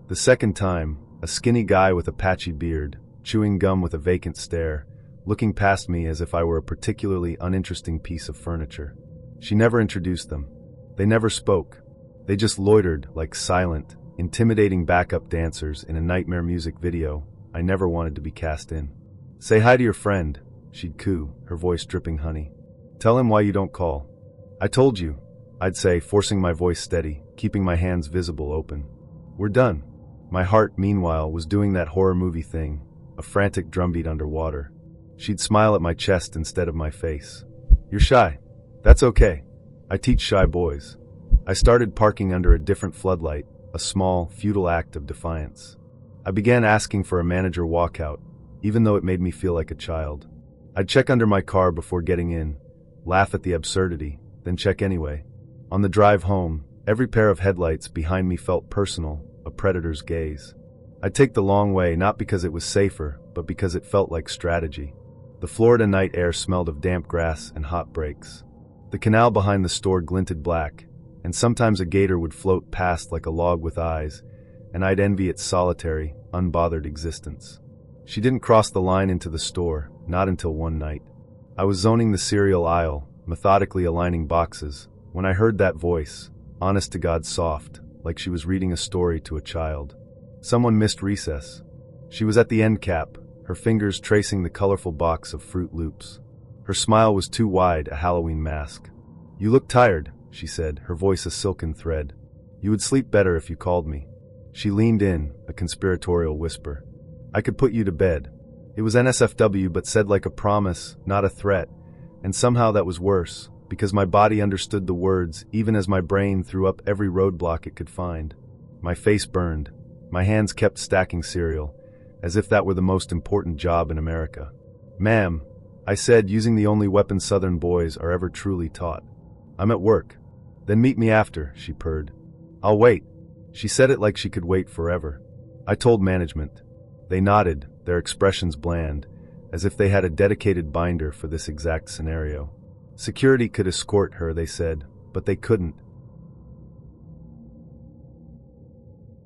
A: The second time, a skinny guy with a patchy beard, chewing gum with a vacant stare, looking past me as if I were a particularly uninteresting piece of furniture. She never introduced them. They never spoke. They just loitered like silent, intimidating backup dancers in a nightmare music video I never wanted to be cast in. "Say hi to your friend," she'd coo, her voice dripping honey. "Tell him why you don't call." "I told you," I'd say, forcing my voice steady, keeping my hands visible open. "We're done." My heart, meanwhile, was doing that horror movie thing, a frantic drumbeat underwater. She'd smile at my chest instead of my face. "You're shy. That's okay. I teach shy boys." I started parking under a different floodlight, a small, futile act of defiance. I began asking for a manager walkout, even though it made me feel like a child. I'd check under my car before getting in, laugh at the absurdity, then check anyway. On the drive home, every pair of headlights behind me felt personal, a predator's gaze. I'd take the long way not because it was safer, but because it felt like strategy. The Florida night air smelled of damp grass and hot brakes. The canal behind the store glinted black, and sometimes a gator would float past like a log with eyes, and I'd envy its solitary, unbothered existence. She didn't cross the line into the store, not until one night. I was zoning the cereal aisle, methodically aligning boxes, when I heard that voice, honest to God soft, like she was reading a story to a child. Someone missed recess. She was at the end cap, her fingers tracing the colorful box of Fruit Loops. Her smile was too wide, a Halloween mask. "You look tired," she said, her voice a silken thread. "You would sleep better if you called me." She leaned in, a conspiratorial whisper. "I could put you to bed." It was NSFW but said like a promise, not a threat, and somehow that was worse, because my body understood the words even as my brain threw up every roadblock it could find. My face burned. My hands kept stacking cereal, as if that were the most important job in America. "Ma'am," I said, using the only weapon Southern boys are ever truly taught. "I'm at work." "Then meet me after," she purred. "I'll wait." She said it like she could wait forever. I told management. They nodded, their expressions bland, as if they had a dedicated binder for this exact scenario. Security could escort her, they said, but they couldn't.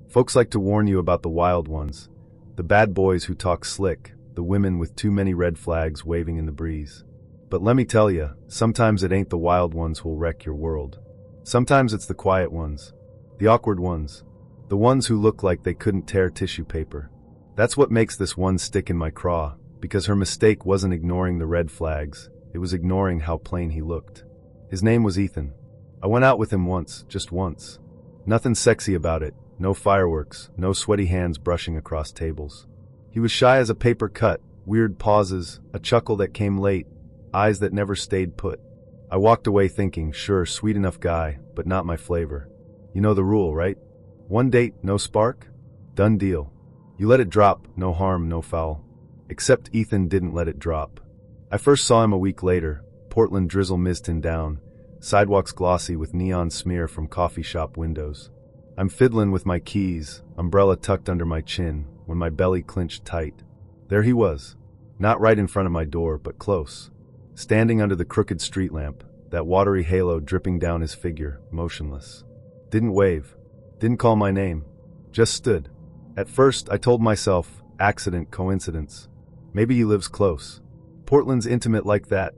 A: Folks like to warn you about the wild ones, the bad boys who talk slick, the women with too many red flags waving in the breeze. But let me tell you, sometimes it ain't the wild ones who'll wreck your world. Sometimes it's the quiet ones, the awkward ones, the ones who look like they couldn't tear tissue paper. That's what makes this one stick in my craw, because her mistake wasn't ignoring the red flags, it was ignoring how plain he looked. His name was Ethan. I went out with him once, just once. Nothing sexy about it, no fireworks, no sweaty hands brushing across tables. He was shy as a paper cut, weird pauses, a chuckle that came late, eyes that never stayed put. I walked away thinking, sure, sweet enough guy, but not my flavor. You know the rule, right? One date, no spark? Done deal. You let it drop, no harm, no foul. Except Ethan didn't let it drop. I first saw him a week later, Portland drizzle mizzed down, sidewalks glossy with neon smear from coffee shop windows. I'm fiddling with my keys, umbrella tucked under my chin, when my belly clenched tight. There he was, not right in front of my door, but close. Standing under the crooked street lamp, that watery halo dripping down his figure, motionless. Didn't wave, didn't call my name, just stood. At first, I told myself, accident, coincidence. Maybe he lives close. Portland's intimate like that.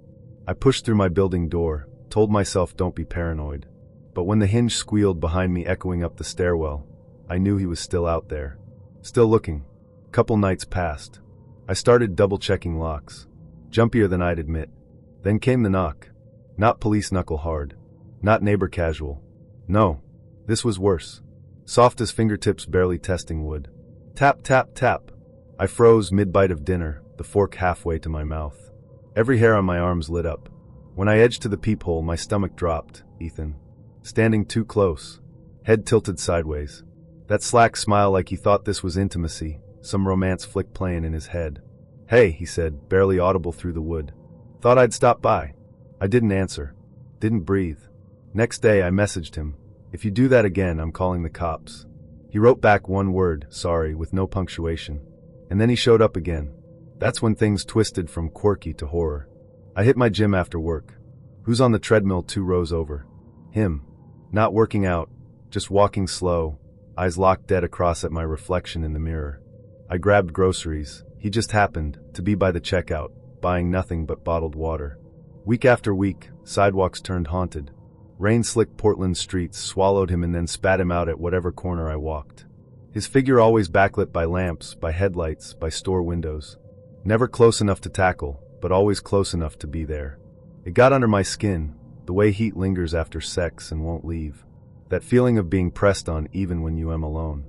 A: I pushed through my building door, told myself don't be paranoid. But when the hinge squealed behind me echoing up the stairwell, I knew he was still out there. Still looking. Couple nights passed. I started double-checking locks. Jumpier than I'd admit. Then came the knock. Not police knuckle hard. Not neighbor casual. No. This was worse. Soft as fingertips barely testing wood. Tap, tap, tap. I froze mid-bite of dinner, the fork halfway to my mouth. Every hair on my arms lit up. When I edged to the peephole, my stomach dropped. Ethan. Standing too close. Head tilted sideways. That slack smile like he thought this was intimacy, some romance flick playing in his head. "Hey," he said, barely audible through the wood. "Thought I'd stop by." I didn't answer. Didn't breathe. Next day I messaged him. "If you do that again, I'm calling the cops." He wrote back one word, sorry, with no punctuation. And then he showed up again. That's when things twisted from quirky to horror. I hit my gym after work. Who's on the treadmill 2 rows over? Him. Not working out, just walking slow, eyes locked dead across at my reflection in the mirror. I grabbed groceries. He just happened to be by the checkout, buying nothing but bottled water. Week after week, sidewalks turned haunted. Rain-slicked Portland streets swallowed him and then spat him out at whatever corner I walked. His figure always backlit by lamps, by headlights, by store windows. Never close enough to tackle, but always close enough to be there. It got under my skin, the way heat lingers after sex and won't leave. That feeling of being pressed on even when you am alone.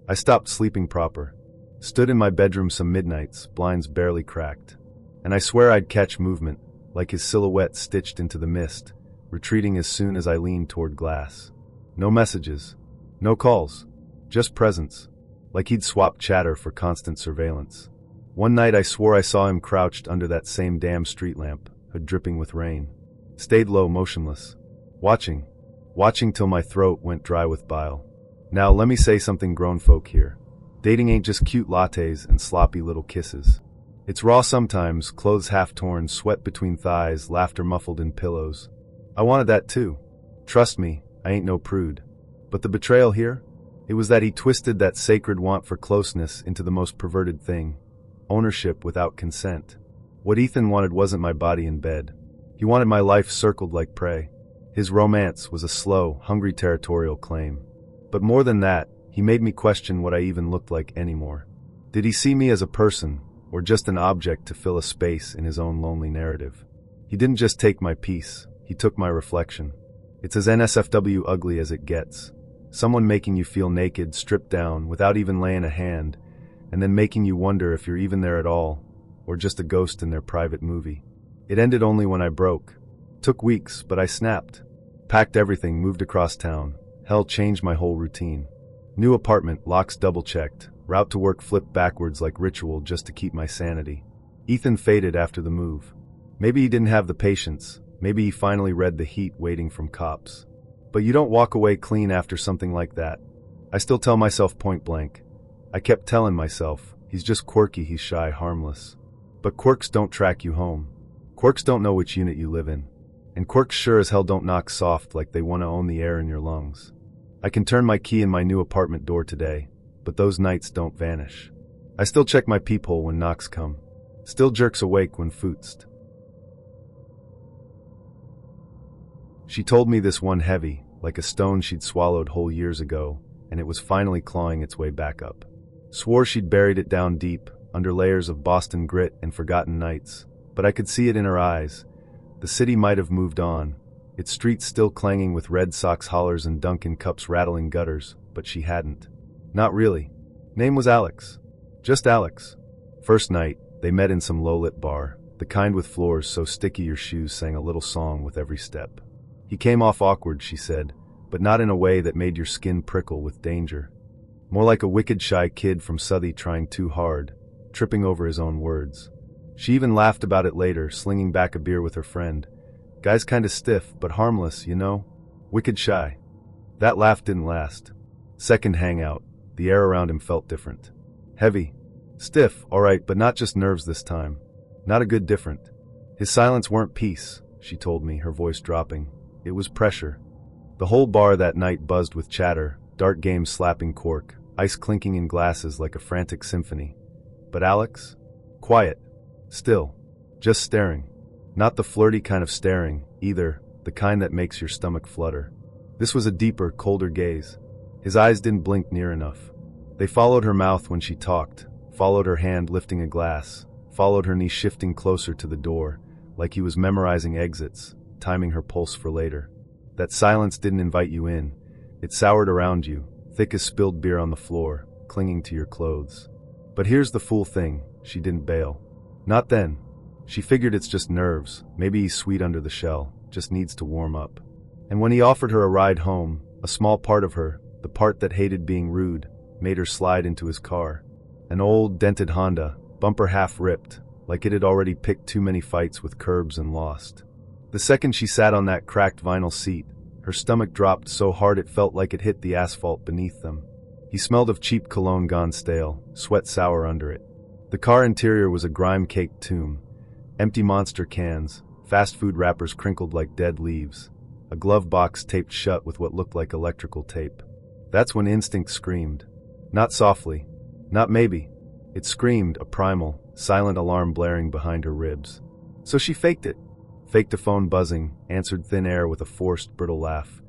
A: I stopped sleeping proper. Stood in my bedroom some midnights, blinds barely cracked. And I swear I'd catch movement, like his silhouette stitched into the mist, retreating as soon as I leaned toward glass. No messages. No calls. Just presence. Like he'd swapped chatter for constant surveillance. One night I swore I saw him crouched under that same damn street lamp, hood dripping with rain. Stayed low, motionless. Watching till my throat went dry with bile. Now let me say something grown folk here. Dating ain't just cute lattes and sloppy little kisses. It's raw sometimes, clothes half torn, sweat between thighs, laughter muffled in pillows. I wanted that too. Trust me, I ain't no prude. But the betrayal here? It was that he twisted that sacred want for closeness into the most perverted thing. Ownership without consent. What Ethan wanted wasn't my body in bed. He wanted my life circled like prey. His romance was a slow, hungry territorial claim. But more than that, he made me question what I even looked like anymore. Did he see me as a person, or just an object to fill a space in his own lonely narrative? He didn't just take my peace, he took my reflection. It's as NSFW ugly as it gets. Someone making you feel naked, stripped down, without even laying a hand, and then making you wonder if you're even there at all, or just a ghost in their private movie. It ended only when I broke. Took weeks, but I snapped. Packed everything, moved across town. Hell, changed my whole routine. New apartment, locks double-checked. Route to work flipped backwards like ritual just to keep my sanity. Ethan faded after the move. Maybe he didn't have the patience. Maybe he finally read the heat waiting from cops. But you don't walk away clean after something like that. I still tell myself point blank. I kept telling myself, he's just quirky, he's shy, harmless. But quirks don't track you home. Quirks don't know which unit you live in. And quirks sure as hell don't knock soft like they want to own the air in your lungs. I can turn my key in my new apartment door today, but those nights don't vanish. I still check my peephole when knocks come. Still jerks awake when footst. She told me this one heavy, like a stone she'd swallowed whole years ago, and it was finally clawing its way back up. Swore she'd buried it down deep, under layers of Boston grit and forgotten nights, but I could see it in her eyes. The city might have moved on, its streets still clanging with Red Sox hollers and Dunkin' cups rattling gutters, but she hadn't. Not really. Name was Alex. Just Alex. First night, they met in some low-lit bar, the kind with floors so sticky your shoes sang a little song with every step. He came off awkward, she said, but not in a way that made your skin prickle with danger. More like a wicked shy kid from Southie trying too hard, tripping over his own words. She even laughed about it later, slinging back a beer with her friend. Guy's kinda stiff, but harmless, you know? Wicked shy. That laugh didn't last. Second hangout, the air around him felt different. Heavy. Stiff, alright, but not just nerves this time. Not a good different. His silence weren't peace, she told me, her voice dropping. It was pressure. The whole bar that night buzzed with chatter, dart games slapping cork, ice clinking in glasses like a frantic symphony. But Alex? Quiet. Still. Just staring. Not the flirty kind of staring, either, the kind that makes your stomach flutter. This was a deeper, colder gaze. His eyes didn't blink near enough. They followed her mouth when she talked, followed her hand lifting a glass, followed her knee shifting closer to the door, like he was memorizing exits, timing her pulse for later. That silence didn't invite you in. It soured around you, thick as spilled beer on the floor, clinging to your clothes. But here's the fool thing, she didn't bail. Not then. She figured it's just nerves, maybe he's sweet under the shell, just needs to warm up. And when he offered her a ride home, a small part of her, the part that hated being rude, made her slide into his car. An old, dented Honda, bumper half ripped, like it had already picked too many fights with curbs and lost. The second she sat on that cracked vinyl seat, her stomach dropped so hard it felt like it hit the asphalt beneath them. He smelled of cheap cologne gone stale, sweat sour under it. The car interior was a grime-caked tomb. Empty Monster cans, fast food wrappers crinkled like dead leaves, a glove box taped shut with what looked like electrical tape. That's when instinct screamed. Not softly. Not maybe. It screamed, a primal, silent alarm blaring behind her ribs. So she faked it. Faked a phone buzzing, answered thin air with a forced, brittle laugh.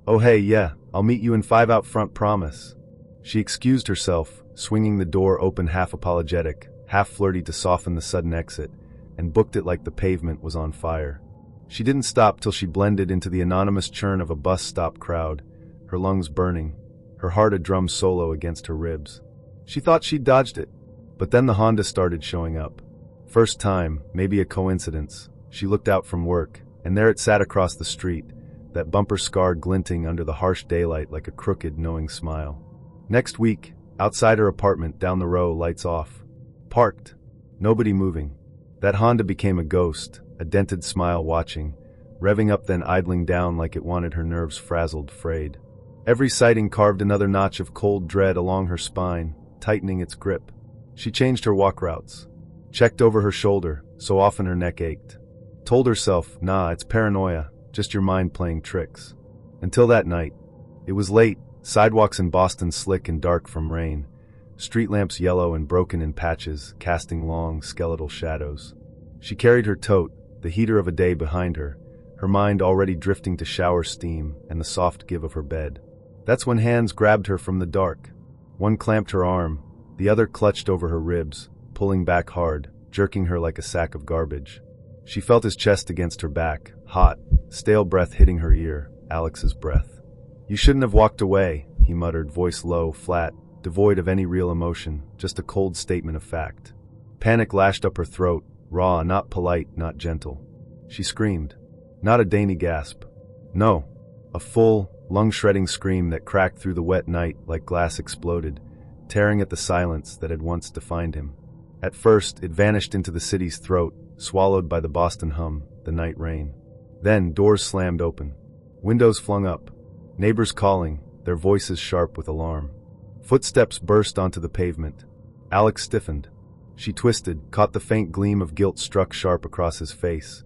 A: Oh hey, yeah, I'll meet you in 5 out front, promise. She excused herself, swinging the door open half apologetic, half flirty to soften the sudden exit, and booked it like the pavement was on fire. She didn't stop till she blended into the anonymous churn of a bus stop crowd, her lungs burning, her heart a drum solo against her ribs. She thought she'd dodged it, but then the Honda started showing up. First time, maybe a coincidence. She looked out from work, and there it sat across the street, that bumper scar glinting under the harsh daylight like a crooked, knowing smile. Next week, outside her apartment down the row, lights off. Parked. Nobody moving. That Honda became a ghost, a dented smile watching, revving up then idling down like it wanted her nerves frazzled, frayed. Every sighting carved another notch of cold dread along her spine, tightening its grip. She changed her walk routes. Checked over her shoulder, so often her neck ached. Told herself, nah, it's paranoia, just your mind playing tricks. Until that night. It was late, sidewalks in Boston slick and dark from rain, street lamps yellow and broken in patches, casting long, skeletal shadows. She carried her tote, the heater of a day behind her, her mind already drifting to shower steam and the soft give of her bed. That's when hands grabbed her from the dark. One clamped her arm, the other clutched over her ribs, pulling back hard, jerking her like a sack of garbage. She felt his chest against her back, hot, stale breath hitting her ear, Alex's breath. "You shouldn't have walked away," he muttered, voice low, flat, devoid of any real emotion, just a cold statement of fact. Panic lashed up her throat, raw, not polite, not gentle. She screamed. Not a dainty gasp. No, a full, lung-shredding scream that cracked through the wet night like glass exploded, tearing at the silence that had once defined him. At first, it vanished into the city's throat, swallowed by the Boston hum, the night rain. Then, doors slammed open. Windows flung up. Neighbors calling, their voices sharp with alarm. Footsteps burst onto the pavement. Alex stiffened. She twisted, caught the faint gleam of guilt struck sharp across his face.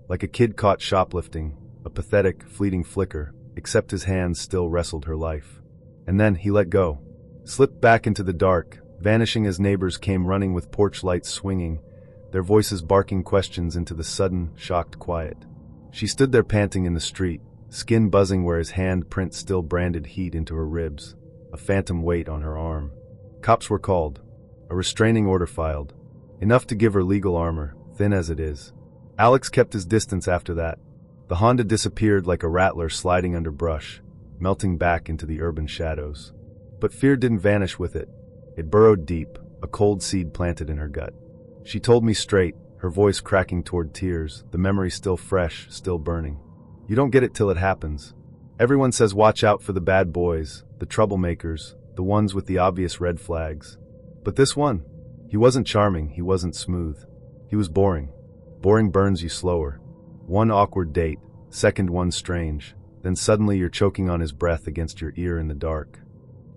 A: Like a kid caught shoplifting, a pathetic, fleeting flicker, except his hands still wrestled her life. And then he let go. Slipped back into the dark, vanishing as neighbors came running with porch lights swinging, their voices barking questions into the sudden, shocked quiet. She stood there panting in the street, skin buzzing where his hand print still branded heat into her ribs, a phantom weight on her arm. Cops were called. A restraining order filed. Enough to give her legal armor, thin as it is. Alex kept his distance after that. The Honda disappeared like a rattler sliding under brush, melting back into the urban shadows. But fear didn't vanish with it. It burrowed deep, a cold seed planted in her gut. She told me straight, her voice cracking toward tears, the memory still fresh, still burning. You don't get it till it happens. Everyone says watch out for the bad boys, the troublemakers, the ones with the obvious red flags. But this one, he wasn't charming, he wasn't smooth. He was boring. Boring burns you slower. One awkward date, second one strange, then suddenly you're choking on his breath against your ear in the dark.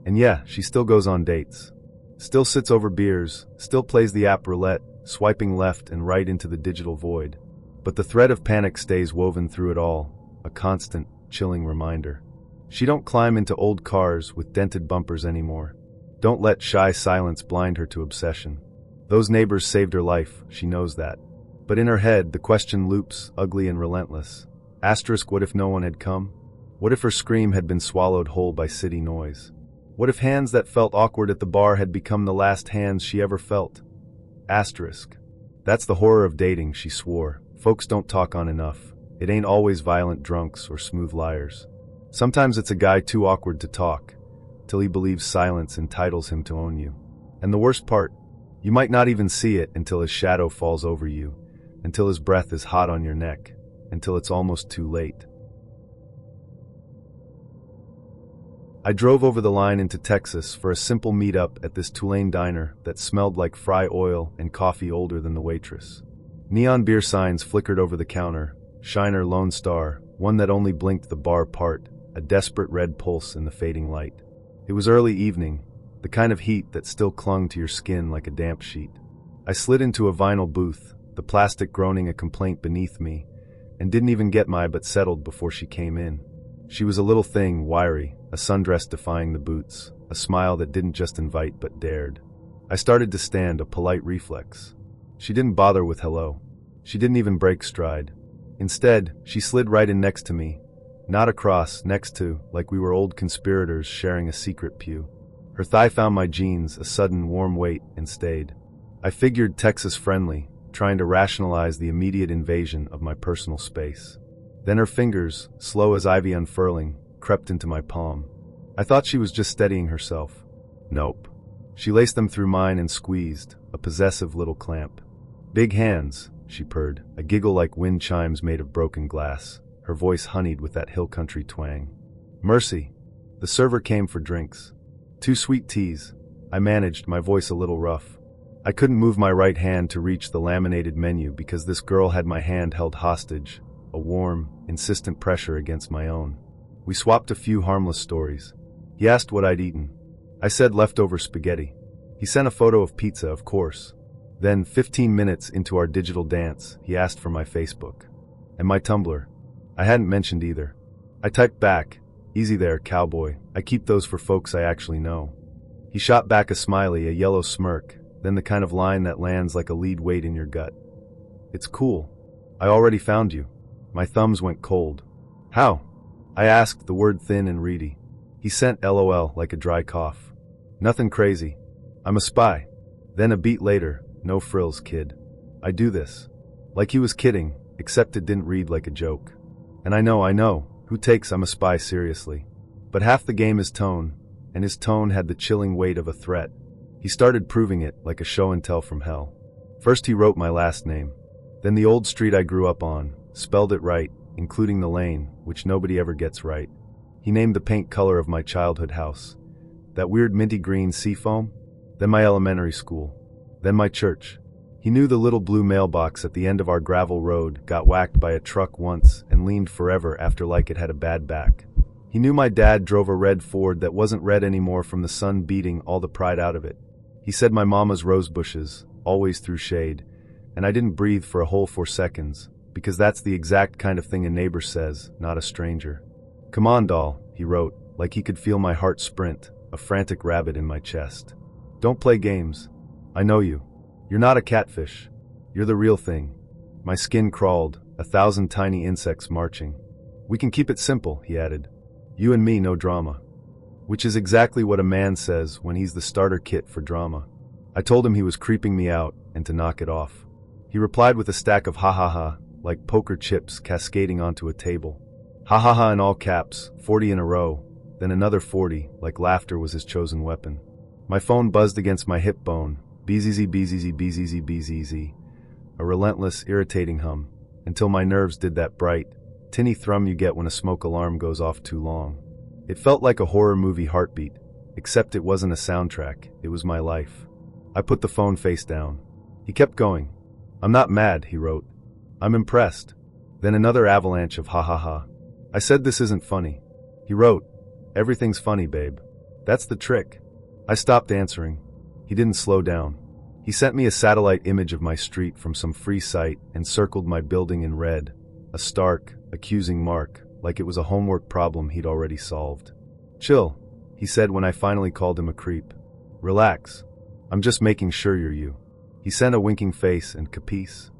A: And yeah, she still goes on dates. Still sits over beers, still plays the app roulette, swiping left and right into the digital void. But the thread of panic stays woven through it all, a constant, chilling reminder. She don't climb into old cars with dented bumpers anymore. Don't let shy silence blind her to obsession. Those neighbors saved her life, she knows that. But in her head, the question loops, ugly and relentless. Asterisk, what if no one had come? What if her scream had been swallowed whole by city noise? What if hands that felt awkward at the bar had become the last hands she ever felt? Asterisk. That's the horror of dating, she swore. Folks don't talk on enough. It ain't always violent drunks or smooth liars. Sometimes it's a guy too awkward to talk, till he believes silence entitles him to own you. And the worst part, you might not even see it until his shadow falls over you, until his breath is hot on your neck, until it's almost too late. I drove over the line into Texas for a simple meet-up at this Tulane diner that smelled like fry oil and coffee older than the waitress. Neon beer signs flickered over the counter, Shiner Lone Star, one that only blinked the bar part, a desperate red pulse in the fading light. It was early evening, the kind of heat that still clung to your skin like a damp sheet. I slid into a vinyl booth, the plastic groaning a complaint beneath me, and didn't even get my but settled before she came in. She was a little thing, wiry, a sundress defying the boots, a smile that didn't just invite but dared. I started to stand, a polite reflex. She didn't bother with hello. She didn't even break stride. Instead, she slid right in next to me, not across, next to, like we were old conspirators sharing a secret pew. Her thigh found my jeans, a sudden warm weight, and stayed. I figured Texas friendly, trying to rationalize the immediate invasion of my personal space. Then her fingers, slow as ivy unfurling, crept into my palm. I thought she was just steadying herself. Nope. She laced them through mine and squeezed, a possessive little clamp. Big hands, she purred, a giggle like wind chimes made of broken glass, her voice honeyed with that hill country twang. Mercy. The server came for drinks. 2 sweet teas. I managed, my voice a little rough. I couldn't move my right hand to reach the laminated menu because this girl had my hand held hostage, a warm, insistent pressure against my own. We swapped a few harmless stories. He asked what I'd eaten. I said leftover spaghetti. He sent a photo of pizza, of course. Then, 15 minutes into our digital dance, he asked for my Facebook. And my Tumblr. I hadn't mentioned either. I typed back, easy there, cowboy, I keep those for folks I actually know. He shot back a smiley, a yellow smirk, then the kind of line that lands like a lead weight in your gut. It's cool. I already found you. My thumbs went cold. How? I asked, the word thin and reedy. He sent LOL like a dry cough. Nothing crazy. I'm a spy. Then a beat later, no frills, kid. I do this. Like he was kidding, except it didn't read like a joke. And I know, who takes I'm a spy seriously? But half the game is tone, and his tone had the chilling weight of a threat. He started proving it like a show and tell from hell. First he wrote my last name, then the old street I grew up on, spelled it right, including the lane, which nobody ever gets right. He named the paint color of my childhood house, that weird minty green seafoam, then my elementary school, then my church. He knew the little blue mailbox at the end of our gravel road got whacked by a truck once and leaned forever after like it had a bad back. He knew my dad drove a red Ford that wasn't red anymore from the sun beating all the pride out of it. He said my mama's rose bushes always threw shade, and I didn't breathe for a whole 4 seconds, because that's the exact kind of thing a neighbor says, not a stranger. Come on, doll, he wrote, like he could feel my heart sprint, a frantic rabbit in my chest. Don't play games. I know you. You're not a catfish. You're the real thing. My skin crawled, 1,000 tiny insects marching. We can keep it simple, he added. You and me, no drama. Which is exactly what a man says when he's the starter kit for drama. I told him he was creeping me out and to knock it off. He replied with a stack of ha, like poker chips cascading onto a table. Ha in all caps, 40 in a row, then another 40, like laughter was his chosen weapon. My phone buzzed against my hip bone, bzz, a relentless, irritating hum, until my nerves did that bright, tinny thrum you get when a smoke alarm goes off too long. It felt like a horror movie heartbeat, except it wasn't a soundtrack, it was my life. I put the phone face down. He kept going. I'm not mad, he wrote. I'm impressed. Then another avalanche of ha. I said this isn't funny. He wrote, everything's funny, babe. That's the trick. I stopped answering. He didn't slow down. He sent me a satellite image of my street from some free site and circled my building in red, a stark, accusing mark, like it was a homework problem he'd already solved. Chill, he said when I finally called him a creep. Relax. I'm just making sure you're you. He sent a winking face and capice.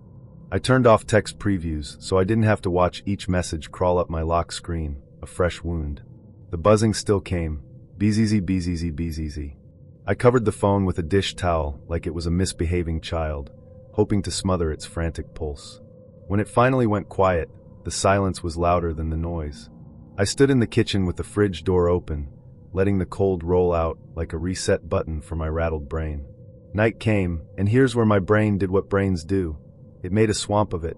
A: I turned off text previews so I didn't have to watch each message crawl up my lock screen, a fresh wound. The buzzing still came. Bzz. I covered the phone with a dish towel like it was a misbehaving child, hoping to smother its frantic pulse. When it finally went quiet, the silence was louder than the noise. I stood in the kitchen with the fridge door open, letting the cold roll out like a reset button for my rattled brain. Night came, and here's where my brain did what brains do. It made a swamp of it.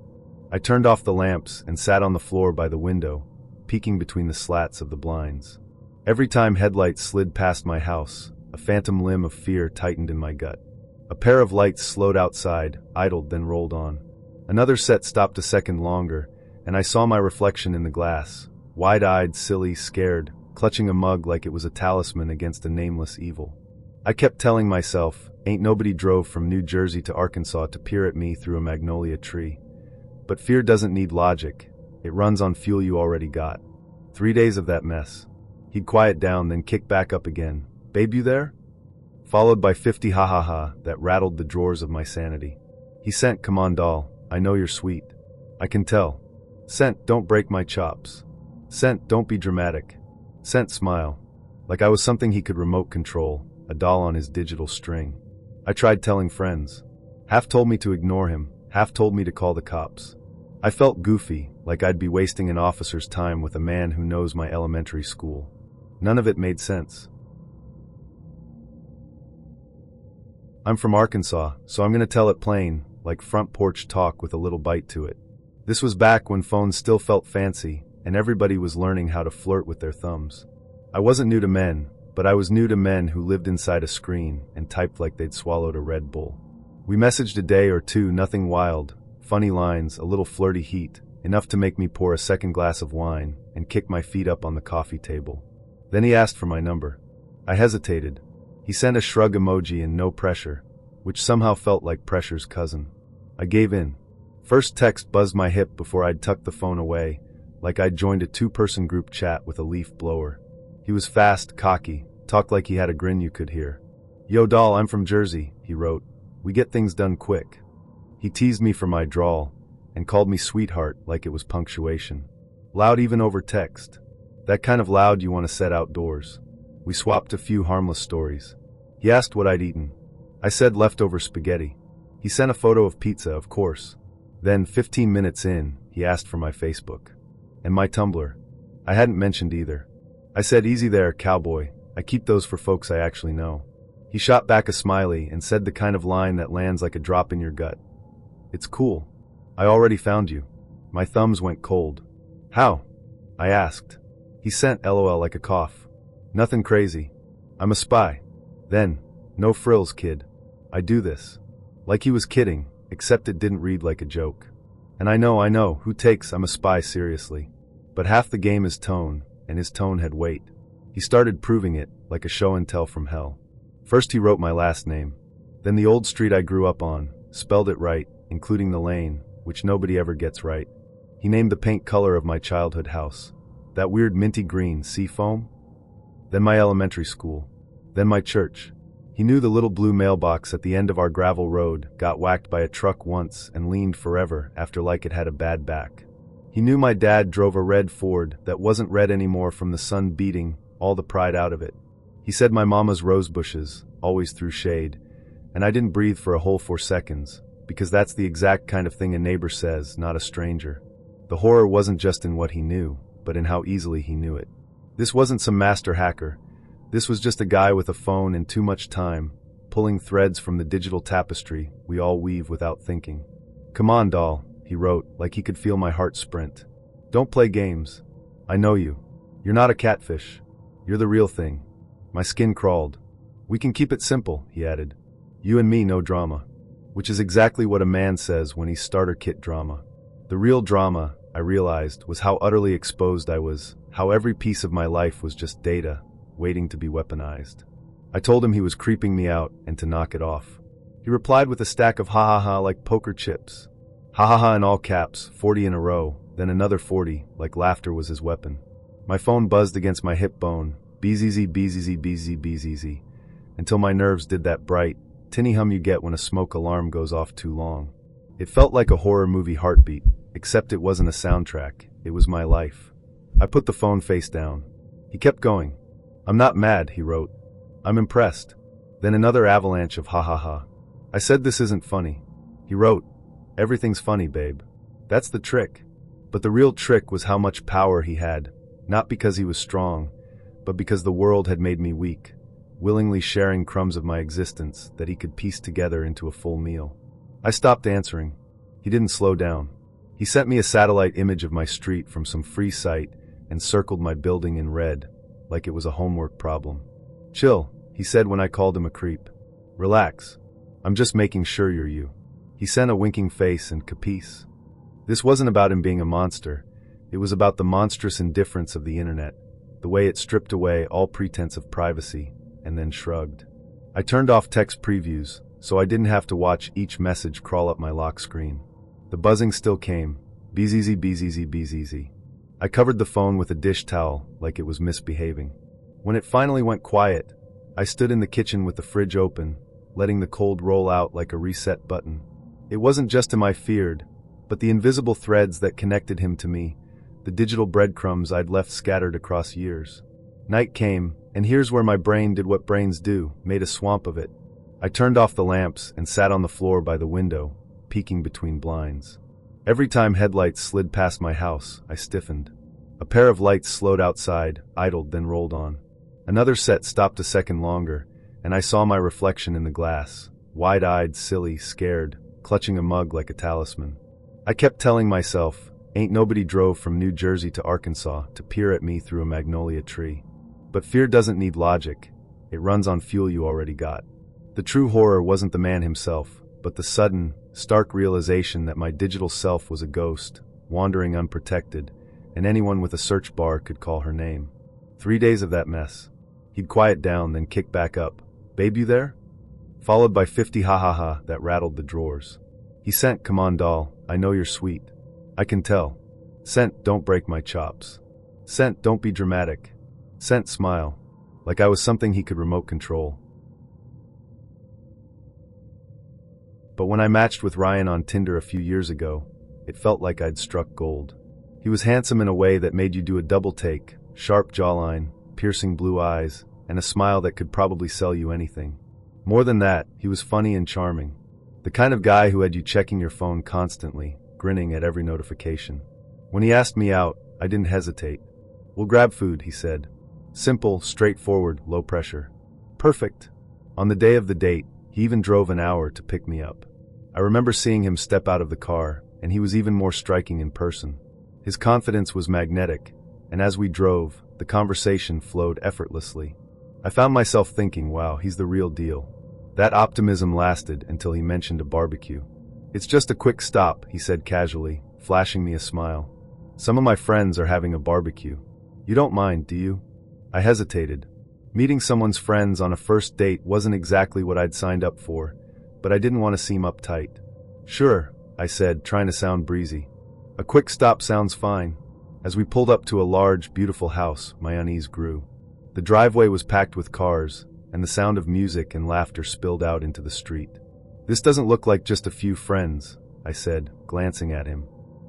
A: I turned off the lamps and sat on the floor by the window, peeking between the slats of the blinds. Every time headlights slid past my house, a phantom limb of fear tightened in my gut. A pair of lights slowed outside, idled, then rolled on. Another set stopped a second longer, and I saw my reflection in the glass, wide-eyed, silly, scared, clutching a mug like it was a talisman against a nameless evil. I kept telling myself, ain't nobody drove from New Jersey to Arkansas to peer at me through a magnolia tree. But fear doesn't need logic. It runs on fuel you already got. 3 days of that mess. He'd quiet down, then kick back up again. Babe, you there? Followed by 50 ha that rattled the drawers of my sanity. He sent, come on, doll, I know you're sweet. I can tell. Sent, don't break my chops. Sent, don't be dramatic. Sent, smile. Like I was something he could remote control, a doll on his digital string. I tried telling friends. Half told me to ignore him, half told me to call the cops. I felt goofy, like I'd be wasting an officer's time with a man who knows my elementary school. None of it made sense. I'm from Arkansas, so I'm gonna tell it plain, like front porch talk with a little bite to it. This was back when phones still felt fancy, and everybody was learning how to flirt with their thumbs. I wasn't new to men, but I was new to men who lived inside a screen and typed like they'd swallowed a Red Bull. We messaged a day or two, nothing wild, funny lines, a little flirty heat, enough to make me pour a second glass of wine and kick my feet up on the coffee table. Then he asked for my number. I hesitated. He sent a shrug emoji and no pressure, which somehow felt like pressure's cousin. I gave in. First text buzzed my hip before I'd tucked the phone away, like I'd joined a 2-person group chat with a leaf blower. He was fast, cocky, talked like he had a grin you could hear. Yo doll, I'm from Jersey, he wrote. We get things done quick. He teased me for my drawl, and called me sweetheart like it was punctuation. Loud even over text. That kind of loud you want to set outdoors. We swapped a few harmless stories. He asked what I'd eaten. I said leftover spaghetti. He sent a photo of pizza, of course. Then, 15 minutes in, he asked for my Facebook. And my Tumblr. I hadn't mentioned either. I said, "Easy there, cowboy. I keep those for folks I actually know." He shot back a smiley and said the kind of line that lands like a drop in your gut. "It's cool. I already found you." My thumbs went cold. "How?" I asked. He sent LOL like a cough. "Nothing crazy. I'm a spy." Then, "No frills, kid. I do this." Like he was kidding, except it didn't read like a joke. And I know, who takes "I'm a spy" seriously? But half the game is tone, and his tone had weight. He started proving it, like a show and tell from hell. First he wrote my last name. Then the old street I grew up on, spelled it right, including the lane, which nobody ever gets right. He named the paint color of my childhood house. That weird minty green, sea foam? Then my elementary school. Then my church. He knew the little blue mailbox at the end of our gravel road got whacked by a truck once and leaned forever after like it had a bad back. He knew my dad drove a red Ford that wasn't red anymore from the sun beating all the pride out of it. He said my mama's rose bushes always threw shade, and I didn't breathe for a whole 4 seconds, because that's the exact kind of thing a neighbor says, not a stranger. The horror wasn't just in what he knew, but in how easily he knew it. This wasn't some master hacker. This was just a guy with a phone and too much time, pulling threads from the digital tapestry we all weave without thinking. "Come on, doll," he wrote, like he could feel my heart sprint. "Don't play games. I know you. You're not a catfish. You're the real thing." My skin crawled. "We can keep it simple," he added. "You and me, no drama." Which is exactly what a man says when he's starter kit drama. The real drama, I realized, was how utterly exposed I was, how every piece of my life was just data, waiting to be weaponized. I told him he was creeping me out and to knock it off. He replied with a stack of ha ha ha like poker chips. Ha ha ha in all caps, 40 in a row, then another 40, like laughter was his weapon. My phone buzzed against my hip bone, bzz bzz bzz bzz, until my nerves did that bright, tinny hum you get when a smoke alarm goes off too long. It felt like a horror movie heartbeat, except it wasn't a soundtrack, it was my life. I put the phone face down. He kept going. "I'm not mad," he wrote. "I'm impressed." Then another avalanche of ha ha ha. I said, "This isn't funny." He wrote, "Everything's funny, babe. That's the trick." But the real trick was how much power he had, not because he was strong, but because the world had made me weak, willingly sharing crumbs of my existence that he could piece together into a full meal. I stopped answering. He didn't slow down. He sent me a satellite image of my street from some free site and circled my building in red, like it was a homework problem. "Chill," he said when I called him a creep. "Relax. I'm just making sure you're you." He sent a winking face and capice. This wasn't about him being a monster. It was about the monstrous indifference of the internet, the way it stripped away all pretense of privacy, and then shrugged. I turned off text previews, so I didn't have to watch each message crawl up my lock screen. The buzzing still came, bzz bzz bzz. I covered the phone with a dish towel like it was misbehaving. When it finally went quiet, I stood in the kitchen with the fridge open, letting the cold roll out like a reset button. It wasn't just him I feared, but the invisible threads that connected him to me, the digital breadcrumbs I'd left scattered across years. Night came, and here's where my brain did what brains do, made a swamp of it. I turned off the lamps and sat on the floor by the window, peeking between blinds. Every time headlights slid past my house, I stiffened. A pair of lights slowed outside, idled, then rolled on. Another set stopped a second longer, and I saw my reflection in the glass, wide-eyed, silly, scared, clutching a mug like a talisman. I kept telling myself, ain't nobody drove from New Jersey to Arkansas to peer at me through a magnolia tree. But fear doesn't need logic. It runs on fuel you already got. The true horror wasn't the man himself, but the sudden, stark realization that my digital self was a ghost, wandering unprotected, and anyone with a search bar could call her name. 3 days of that mess. He'd quiet down, then kick back up. "Babe, you there?" Followed by 50 ha-ha-ha that rattled the drawers. He sent, "Come on, doll, I know you're sweet. I can tell." Sent, "Don't break my chops." Sent, "Don't be dramatic." Sent, "Smile." Like I was something he could remote control. But when I matched with Ryan on Tinder a few years ago, it felt like I'd struck gold. He was handsome in a way that made you do a double take, sharp jawline, piercing blue eyes, and a smile that could probably sell you anything. More than that, he was funny and charming. The kind of guy who had you checking your phone constantly, grinning at every notification. When he asked me out, I didn't hesitate. "We'll grab food," he said. Simple, straightforward, low pressure. Perfect. On the day of the date, he even drove an hour to pick me up. I remember seeing him step out of the car, and he was even more striking in person. His confidence was magnetic, and as we drove, the conversation flowed effortlessly. I found myself thinking, wow, he's the real deal. That optimism lasted until he mentioned a barbecue. "It's just a quick stop," he said casually, flashing me a smile. "Some of my friends are having a barbecue. You don't mind, do you?" I hesitated. Meeting someone's friends on a first date wasn't exactly what I'd signed up for, but I didn't want to seem uptight. "Sure," I said, trying to sound breezy. "A quick stop sounds fine." As we pulled up to a large, beautiful house, my unease grew. The driveway was packed with cars, and the sound of music and laughter spilled out into the street. "This doesn't look like just a few friends," I said, glancing at him.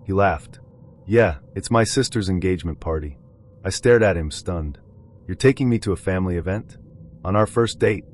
A: He laughed. "Yeah, it's my sister's engagement party." I stared at him, stunned. "You're taking me to a family event? On our first date?"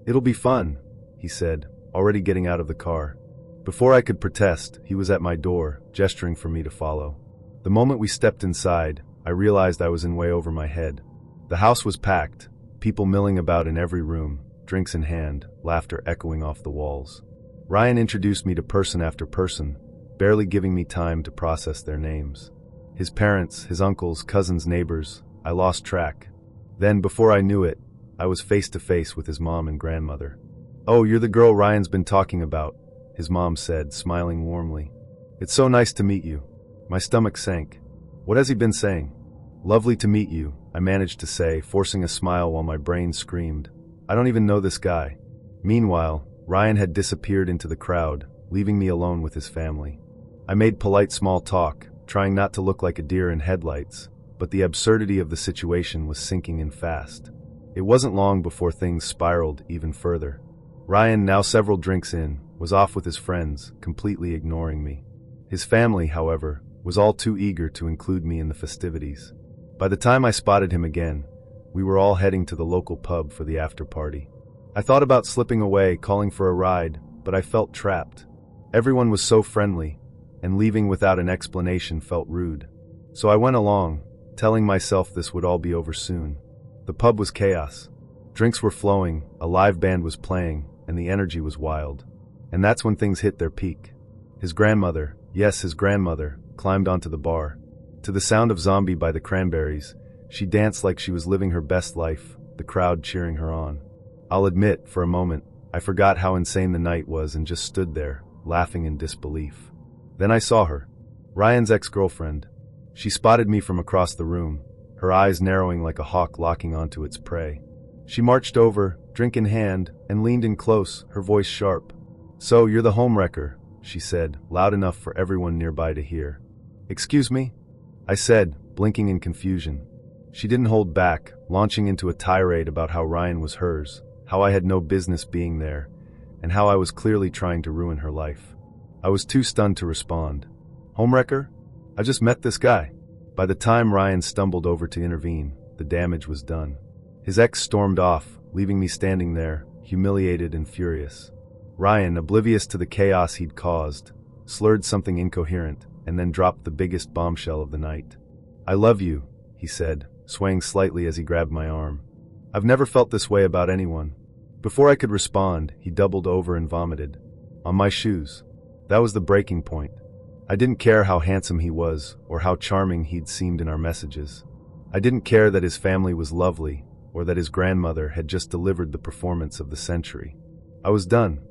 A: "It'll be fun," he said, already getting out of the car. Before I could protest, he was at my door, gesturing for me to follow. The moment we stepped inside, I realized I was in way over my head. The house was packed, people milling about in every room, drinks in hand, laughter echoing off the walls. Ryan introduced me to person after person, barely giving me time to process their names. His parents, his uncles, cousins, neighbors, I lost track. Then, before I knew it, I was face to face with his mom and grandmother. "Oh, you're the girl Ryan's been talking about," his mom said, smiling warmly. "It's so nice to meet you." My stomach sank. What has he been saying? "Lovely to meet you," I managed to say, forcing a smile while my brain screamed. I don't even know this guy. Meanwhile, Ryan had disappeared into the crowd, leaving me alone with his family. I made polite small talk, trying not to look like a deer in headlights, but the absurdity of the situation was sinking in fast. It wasn't long before things spiraled even further. Ryan, now several drinks in, was off with his friends, completely ignoring me. His family, however, was all too eager to include me in the festivities. By the time I spotted him again, we were all heading to the local pub for the after-party. I thought about slipping away, calling for a ride, but I felt trapped. Everyone was so friendly, and leaving without an explanation felt rude. So I went along, telling myself this would all be over soon. The pub was chaos. Drinks were flowing, a live band was playing, and the energy was wild. And that's when things hit their peak. His grandmother, yes, his grandmother, climbed onto the bar. To the sound of Zombie by the Cranberries, she danced like she was living her best life, the crowd cheering her on. I'll admit, for a moment, I forgot how insane the night was and just stood there, laughing in disbelief. Then I saw her, Ryan's ex-girlfriend. She spotted me from across the room, her eyes narrowing like a hawk locking onto its prey. She marched over, drink in hand, and leaned in close, her voice sharp. "So, you're the homewrecker," she said, loud enough for everyone nearby to hear. "Excuse me?" I said, blinking in confusion. She didn't hold back, launching into a tirade about how Ryan was hers, how I had no business being there, and how I was clearly trying to ruin her life. I was too stunned to respond. "Homewrecker? I just met this guy." By the time Ryan stumbled over to intervene, the damage was done. His ex stormed off, leaving me standing there, humiliated and furious. Ryan, oblivious to the chaos he'd caused, slurred something incoherent, and then dropped the biggest bombshell of the night. "I love you," he said, swaying slightly as he grabbed my arm. "I've never felt this way about anyone." Before I could respond, he doubled over and vomited. On my shoes. That was the breaking point. I didn't care how handsome he was, or how charming he'd seemed in our messages. I didn't care that his family was lovely, or that his grandmother had just delivered the performance of the century. I was done.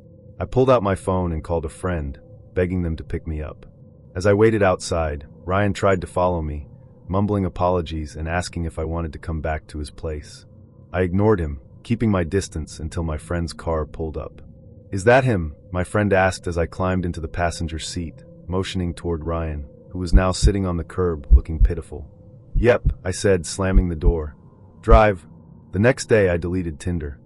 A: I pulled out my phone and called a friend, begging them to pick me up. As I waited outside, Ryan tried to follow me, mumbling apologies and asking if I wanted to come back to his place. I ignored him, keeping my distance until my friend's car pulled up. "Is that him?" my friend asked as I climbed into the passenger seat, motioning toward Ryan, who was now sitting on the curb, looking pitiful. "Yep," I said, slamming the door. "Drive." The next day I deleted Tinder.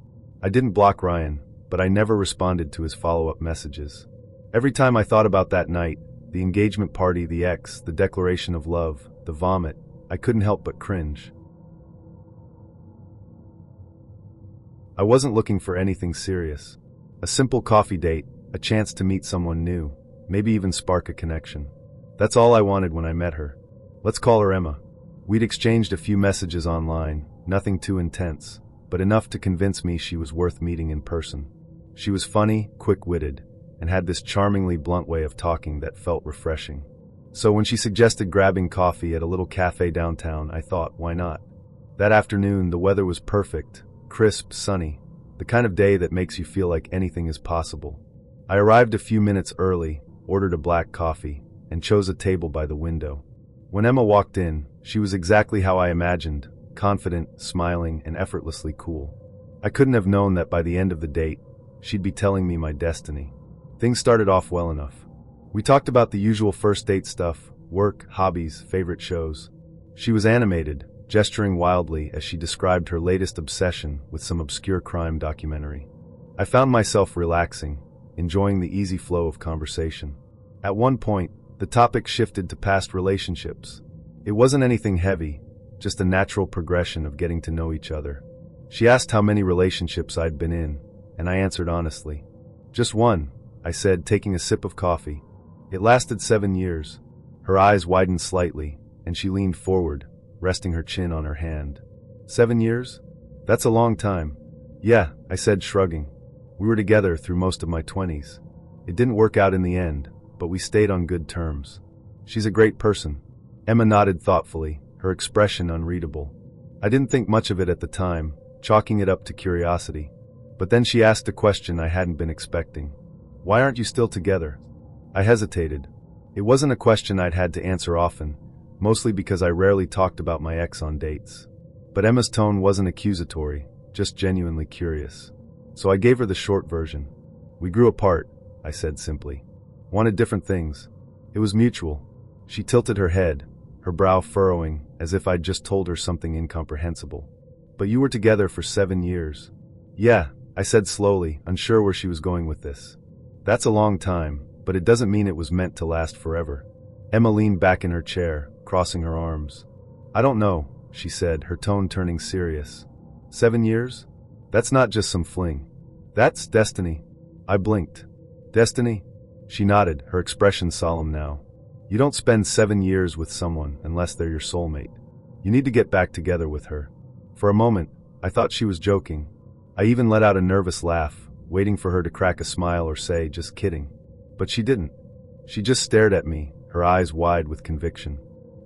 A: I didn't block Ryan, but I never responded to his follow-up messages. Every time I thought about that night, the engagement party, the ex, the declaration of love, the vomit, I couldn't help but cringe. I wasn't looking for anything serious. A simple coffee date, a chance to meet someone new, maybe even spark a connection. That's all I wanted when I met her. Let's call her Emma. We'd exchanged a few messages online, nothing too intense, but enough to convince me she was worth meeting in person. She was funny, quick-witted, and had this charmingly blunt way of talking that felt refreshing. So when she suggested grabbing coffee at a little cafe downtown, I thought, why not? That afternoon, the weather was perfect, crisp, sunny, the kind of day that makes you feel like anything is possible. I arrived a few minutes early, ordered a black coffee, and chose a table by the window. When Emma walked in, she was exactly how I imagined, confident, smiling, and effortlessly cool. I couldn't have known that by the end of the date, she'd be telling me my destiny. Things started off well enough. We talked about the usual first date stuff, work, hobbies, favorite shows. She was animated, gesturing wildly as she described her latest obsession with some obscure crime documentary. I found myself relaxing, enjoying the easy flow of conversation. At one point, the topic shifted to past relationships. It wasn't anything heavy, just a natural progression of getting to know each other. She asked how many relationships I'd been in, and I answered honestly. Just one, I said, taking a sip of coffee. It lasted 7 years. Her eyes widened slightly, and she leaned forward, resting her chin on her hand. 7 years? That's a long time. Yeah, I said, shrugging. We were together through most of my 20s. It didn't work out in the end, but we stayed on good terms. She's a great person. Emma nodded thoughtfully, her expression unreadable. I didn't think much of it at the time, chalking it up to curiosity. But then she asked a question I hadn't been expecting. Why aren't you still together? I hesitated. It wasn't a question I'd had to answer often, mostly because I rarely talked about my ex on dates. But Emma's tone wasn't accusatory, just genuinely curious. So I gave her the short version. We grew apart, I said simply. Wanted different things. It was mutual. She tilted her head, her brow furrowing, as if I'd just told her something incomprehensible. But you were together for 7 years. Yeah, I said slowly, unsure where she was going with this. That's a long time, but it doesn't mean it was meant to last forever. Emma leaned back in her chair, crossing her arms. I don't know, she said, her tone turning serious. 7 years? That's not just some fling. That's destiny. I blinked. Destiny? She nodded, her expression solemn now. You don't spend 7 years with someone unless they're your soulmate. You need to get back together with her. For a moment, I thought she was joking. I even let out a nervous laugh, waiting for her to crack a smile or say, just kidding. But she didn't. She just stared at me, her eyes wide with conviction.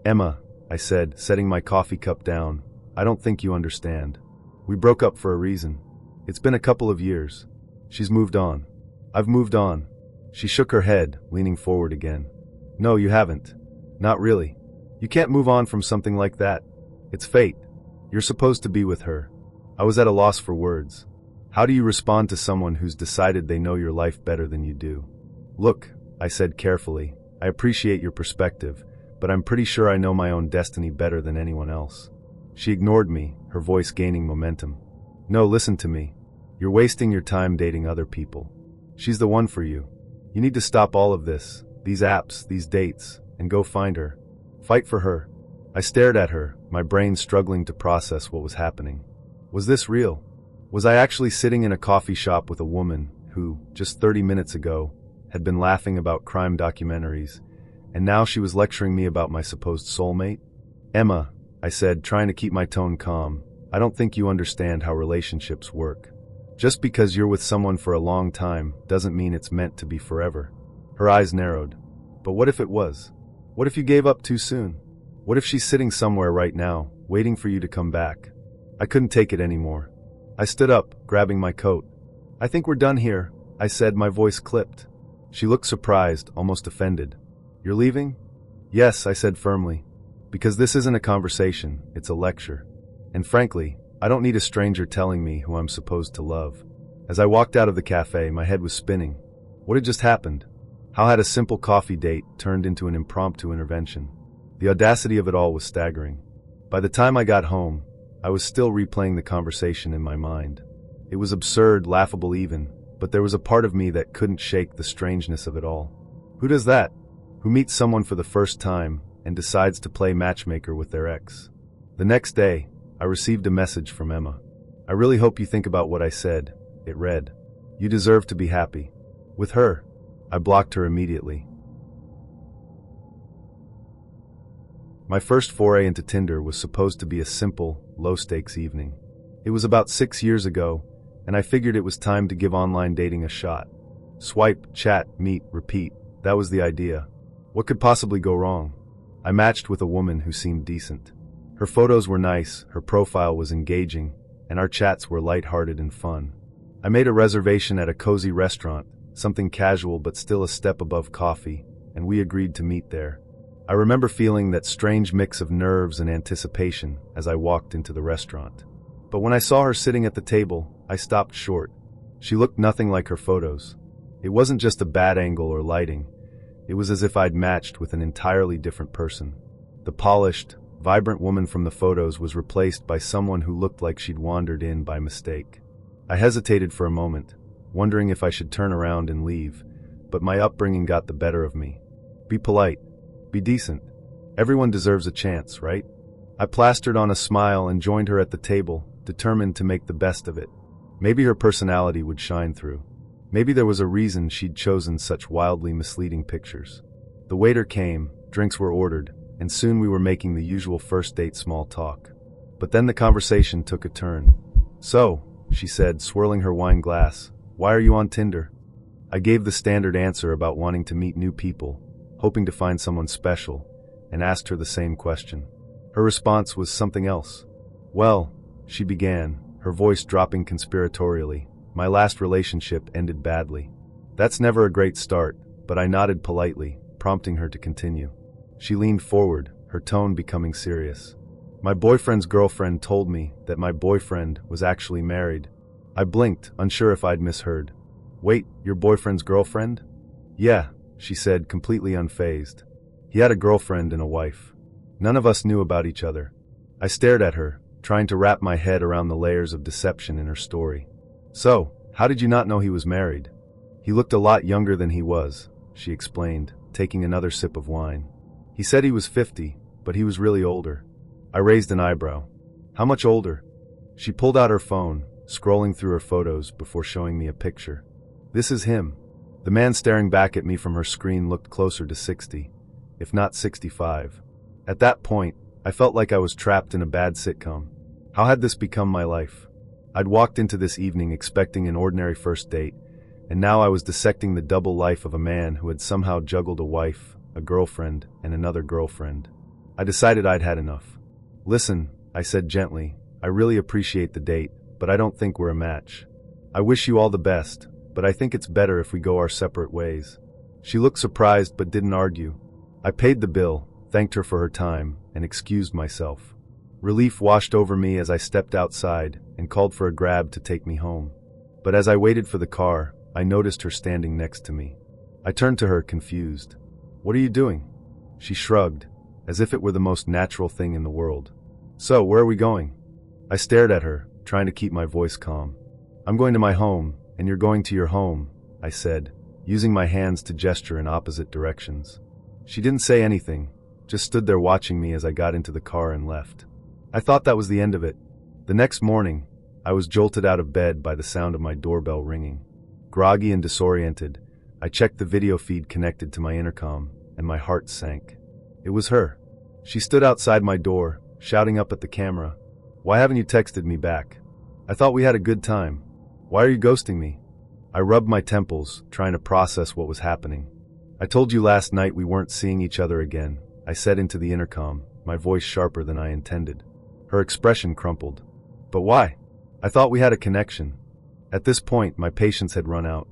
A: Emma, I said, setting my coffee cup down, I don't think you understand. We broke up for a reason. It's been a couple of years. She's moved on. I've moved on. She shook her head, leaning forward again. No, you haven't. Not really. You can't move on from something like that. It's fate. You're supposed to be with her. I was at a loss for words. How do you respond to someone who's decided they know your life better than you do? Look, I said carefully, I appreciate your perspective, but I'm pretty sure I know my own destiny better than anyone else. She ignored me, her voice gaining momentum. No, listen to me. You're wasting your time dating other people. She's the one for you. You need to stop all of this, these apps, these dates, and go find her. Fight for her. I stared at her, my brain struggling to process what was happening. Was this real? Was I actually sitting in a coffee shop with a woman who, just 30 minutes ago, had been laughing about crime documentaries, and now she was lecturing me about my supposed soulmate? Emma, I said, trying to keep my tone calm, I don't think you understand how relationships work. Just because you're with someone for a long time doesn't mean it's meant to be forever. Her eyes narrowed. But what if it was? What if you gave up too soon? What if she's sitting somewhere right now, waiting for you to come back? I couldn't take it anymore. I stood up, grabbing my coat. I think we're done here, I said, my voice clipped. She looked surprised, almost offended. You're leaving? Yes, I said firmly. Because this isn't a conversation, it's a lecture. And frankly, I don't need a stranger telling me who I'm supposed to love. As I walked out of the cafe, my head was spinning. What had just happened? How had a simple coffee date turned into an impromptu intervention? The audacity of it all was staggering. By the time I got home, I was still replaying the conversation in my mind. It was absurd, laughable even, but there was a part of me that couldn't shake the strangeness of it all. Who does that? Who meets someone for the first time and decides to play matchmaker with their ex? The next day, I received a message from Emma. I really hope you think about what I said. It read, you deserve to be happy. With her. I blocked her immediately. My first foray into Tinder was supposed to be a simple, low-stakes evening. It was about 6 years ago, and I figured it was time to give online dating a shot. Swipe, chat, meet, repeat. That was the idea. What could possibly go wrong? I matched with a woman who seemed decent. Her photos were nice, her profile was engaging, and our chats were lighthearted and fun. I made a reservation at a cozy restaurant, something casual but still a step above coffee, and we agreed to meet there. I remember feeling that strange mix of nerves and anticipation as I walked into the restaurant. But when I saw her sitting at the table, I stopped short. She looked nothing like her photos. It wasn't just a bad angle or lighting. It was as if I'd matched with an entirely different person. The polished, vibrant woman from the photos was replaced by someone who looked like she'd wandered in by mistake. I hesitated for a moment, wondering if I should turn around and leave, but my upbringing got the better of me. Be polite. Be decent. Everyone deserves a chance, right? I plastered on a smile and joined her at the table, determined to make the best of it. Maybe her personality would shine through. Maybe there was a reason she'd chosen such wildly misleading pictures. The waiter came, drinks were ordered, and soon we were making the usual first date small talk. But then the conversation took a turn. "So," she said, swirling her wine glass, "why are you on Tinder?" I gave the standard answer about wanting to meet new people, hoping to find someone special, and asked her the same question. Her response was something else. "Well," she began, her voice dropping conspiratorially, "my last relationship ended badly." That's never a great start, but I nodded politely, prompting her to continue. She leaned forward, her tone becoming serious. "My boyfriend's girlfriend told me that my boyfriend was actually married." I blinked, unsure if I'd misheard. "Wait, your boyfriend's girlfriend?" "Yeah," she said, completely unfazed. "He had a girlfriend and a wife. None of us knew about each other." I stared at her, trying to wrap my head around the layers of deception in her story. "So, how did you not know he was married?" "He looked a lot younger than he was," she explained, taking another sip of wine. "He said he was 50, but he was really older." I raised an eyebrow. "How much older?" She pulled out her phone, scrolling through her photos before showing me a picture. "This is him." The man staring back at me from her screen looked closer to 60, if not 65. At that point, I felt like I was trapped in a bad sitcom. How had this become my life? I'd walked into this evening expecting an ordinary first date, and now I was dissecting the double life of a man who had somehow juggled a wife, a girlfriend, and another girlfriend. I decided I'd had enough. "Listen," I said gently, "I really appreciate the date, but I don't think we're a match. I wish you all the best, but I think it's better if we go our separate ways." She looked surprised but didn't argue. I paid the bill, thanked her for her time, and excused myself. Relief washed over me as I stepped outside and called for a grab to take me home. But as I waited for the car, I noticed her standing next to me. I turned to her, confused. "What are you doing?" She shrugged, as if it were the most natural thing in the world. "So, where are we going?" I stared at her, trying to keep my voice calm. "I'm going to my home, and you're going to your home," I said, using my hands to gesture in opposite directions. She didn't say anything, just stood there watching me as I got into the car and left. I thought that was the end of it. The next morning, I was jolted out of bed by the sound of my doorbell ringing. Groggy and disoriented, I checked the video feed connected to my intercom, and my heart sank. It was her. She stood outside my door, shouting up at the camera, "Why haven't you texted me back? I thought we had a good time. Why are you ghosting me?" I rubbed my temples, trying to process what was happening. "I told you last night we weren't seeing each other again," I said into the intercom, my voice sharper than I intended. Her expression crumpled. "But why? I thought we had a connection." At this point, my patience had run out.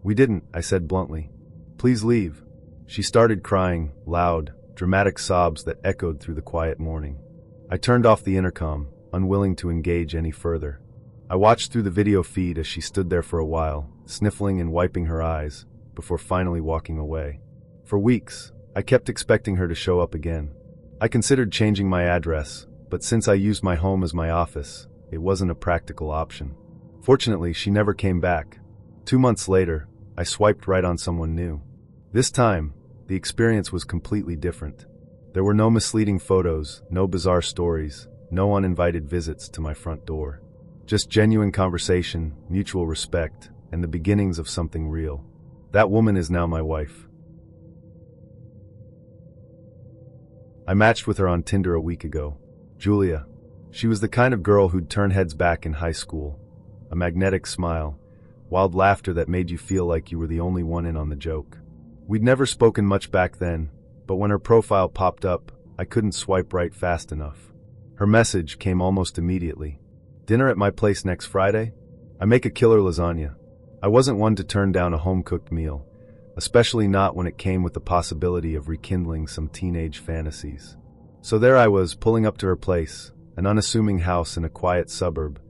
A: "We didn't," I said bluntly. "Please leave." She started crying, loud, dramatic sobs that echoed through the quiet morning. I turned off the intercom, unwilling to engage any further. I watched through the video feed as she stood there for a while, sniffling and wiping her eyes, before finally walking away. For weeks, I kept expecting her to show up again. I considered changing my address, but since I used my home as my office, it wasn't a practical option. Fortunately, she never came back. 2 months later, I swiped right on someone new. This time, the experience was completely different. There were no misleading photos, no bizarre stories, no uninvited visits to my front door. Just genuine conversation, mutual respect, and the beginnings of something real. That woman is now my wife. I matched with her on Tinder a week ago. Julia. She was the kind of girl who'd turn heads back in high school. A magnetic smile, wild laughter that made you feel like you were the only one in on the joke. We'd never spoken much back then, but when her profile popped up, I couldn't swipe right fast enough. Her message came almost immediately. Dinner at my place next Friday? I make a killer lasagna. I wasn't one to turn down a home-cooked meal, especially not when it came with the possibility of rekindling some teenage fantasies. So there I was, pulling up to her place, an unassuming house in a quiet suburb,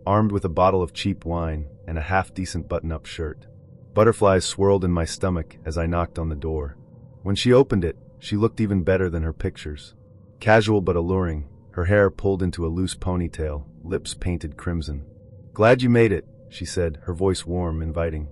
A: armed with a bottle of cheap wine and a half-decent button-up shirt. Butterflies swirled in my stomach as I knocked on the door. When she opened it, she looked even better than her pictures. Casual but alluring, her hair pulled into a loose ponytail, lips painted crimson. "Glad you made it," she said, her voice warm, inviting.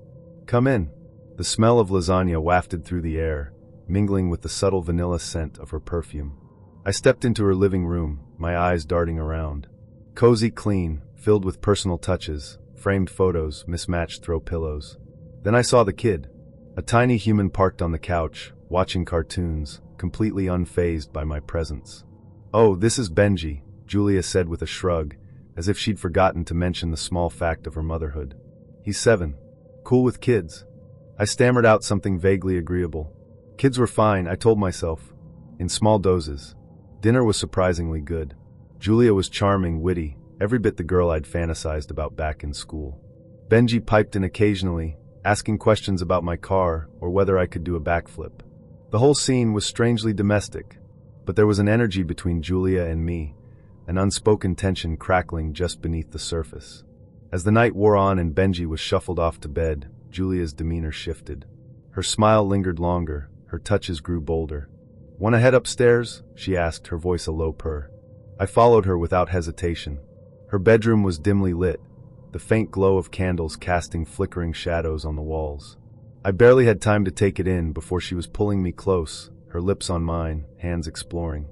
A: "Come in." The smell of lasagna wafted through the air, mingling with the subtle vanilla scent of her perfume. I stepped into her living room, my eyes darting around. Cozy, clean, filled with personal touches, framed photos, mismatched throw pillows. Then I saw the kid. A tiny human parked on the couch, watching cartoons, completely unfazed by my presence. "Oh, this is Benji," Julia said with a shrug, as if she'd forgotten to mention the small fact of her motherhood. "He's 7. Cool with kids." I stammered out something vaguely agreeable. Kids were fine, I told myself. In small doses. Dinner was surprisingly good. Julia was charming, witty, every bit the girl I'd fantasized about back in school. Benji piped in occasionally, asking questions about my car or whether I could do a backflip. The whole scene was strangely domestic, but there was an energy between Julia and me, an unspoken tension crackling just beneath the surface. As the night wore on and Benji was shuffled off to bed, Julia's demeanor shifted. Her smile lingered longer, her touches grew bolder. "Want to head upstairs?" she asked, her voice a low purr. I followed her without hesitation. Her bedroom was dimly lit, the faint glow of candles casting flickering shadows on the walls. I barely had time to take it in before she was pulling me close, her lips on mine, hands exploring.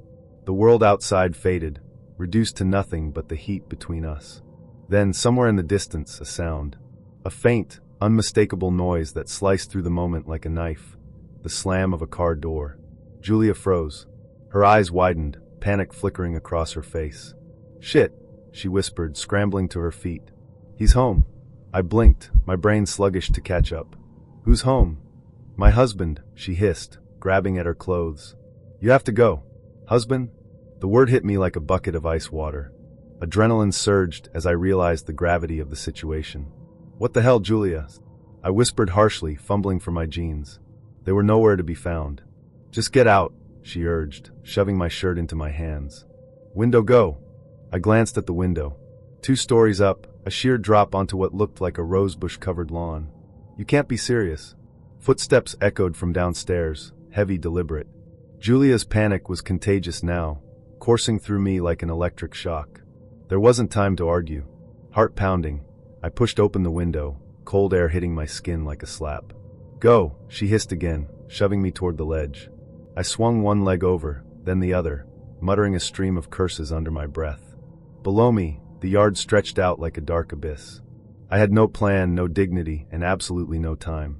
A: The world outside faded, reduced to nothing but the heat between us. Then, somewhere in the distance, a sound. A faint, unmistakable noise that sliced through the moment like a knife. The slam of a car door. Julia froze. Her eyes widened, panic flickering across her face. "Shit," she whispered, scrambling to her feet. "He's home." I blinked, my brain sluggish to catch up. "Who's home?" "My husband," she hissed, grabbing at her clothes. "You have to go." "Husband?" The word hit me like a bucket of ice water. Adrenaline surged as I realized the gravity of the situation. "What the hell, Julia?" I whispered harshly, fumbling for my jeans. They were nowhere to be found. "Just get out," she urged, shoving my shirt into my hands. "Window go." I glanced at the window. 2 stories up, a sheer drop onto what looked like a rosebush-covered lawn. "You can't be serious." Footsteps echoed from downstairs, heavy, deliberate. Julia's panic was contagious now, coursing through me like an electric shock. There wasn't time to argue. Heart pounding, I pushed open the window, cold air hitting my skin like a slap. "Go," she hissed again, shoving me toward the ledge. I swung one leg over, then the other, muttering a stream of curses under my breath. Below me, the yard stretched out like a dark abyss. I had no plan, no dignity, and absolutely no time.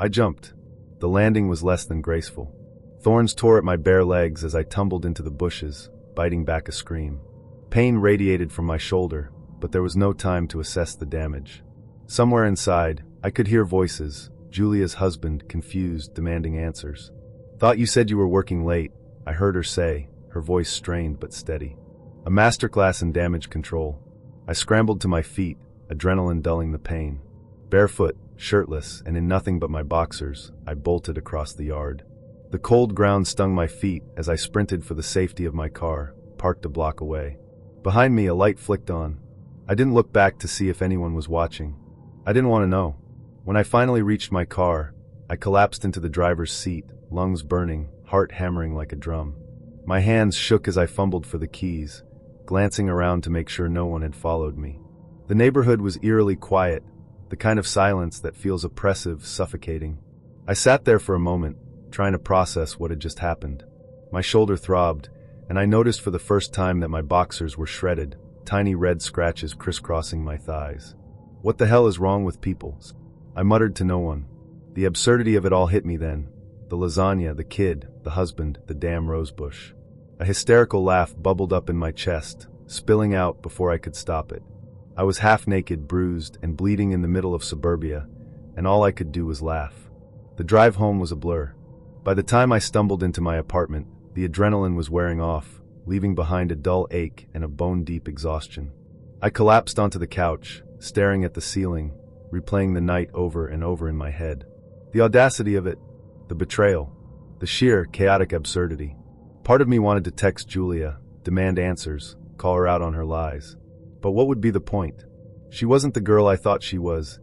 A: I jumped. The landing was less than graceful. Thorns tore at my bare legs as I tumbled into the bushes, biting back a scream. Pain radiated from my shoulder, but there was no time to assess the damage. Somewhere inside, I could hear voices, Julia's husband, confused, demanding answers. "Thought you said you were working late," I heard her say, her voice strained but steady. A masterclass in damage control. I scrambled to my feet, adrenaline dulling the pain. Barefoot, shirtless, and in nothing but my boxers, I bolted across the yard. The cold ground stung my feet as I sprinted for the safety of my car, parked a block away. Behind me, a light flicked on. I didn't look back to see if anyone was watching. I didn't want to know. When I finally reached my car, I collapsed into the driver's seat, lungs burning, heart hammering like a drum. My hands shook as I fumbled for the keys, glancing around to make sure no one had followed me. The neighborhood was eerily quiet, the kind of silence that feels oppressive, suffocating. I sat there for a moment, trying to process what had just happened. My shoulder throbbed, and I noticed for the first time that my boxers were shredded, tiny red scratches crisscrossing my thighs. What the hell is wrong with people? I muttered to no one. The absurdity of it all hit me then. The lasagna, the kid, the husband, the damn rosebush. A hysterical laugh bubbled up in my chest, spilling out before I could stop it. I was half naked, bruised, and bleeding in the middle of suburbia, and all I could do was laugh. The drive home was a blur. By the time I stumbled into my apartment, the adrenaline was wearing off, leaving behind a dull ache and a bone-deep exhaustion. I collapsed onto the couch, staring at the ceiling, replaying the night over and over in my head. The audacity of it, the betrayal, the sheer, chaotic absurdity. Part of me wanted to text Julia, demand answers, call her out on her lies. But what would be the point? She wasn't the girl I thought she was,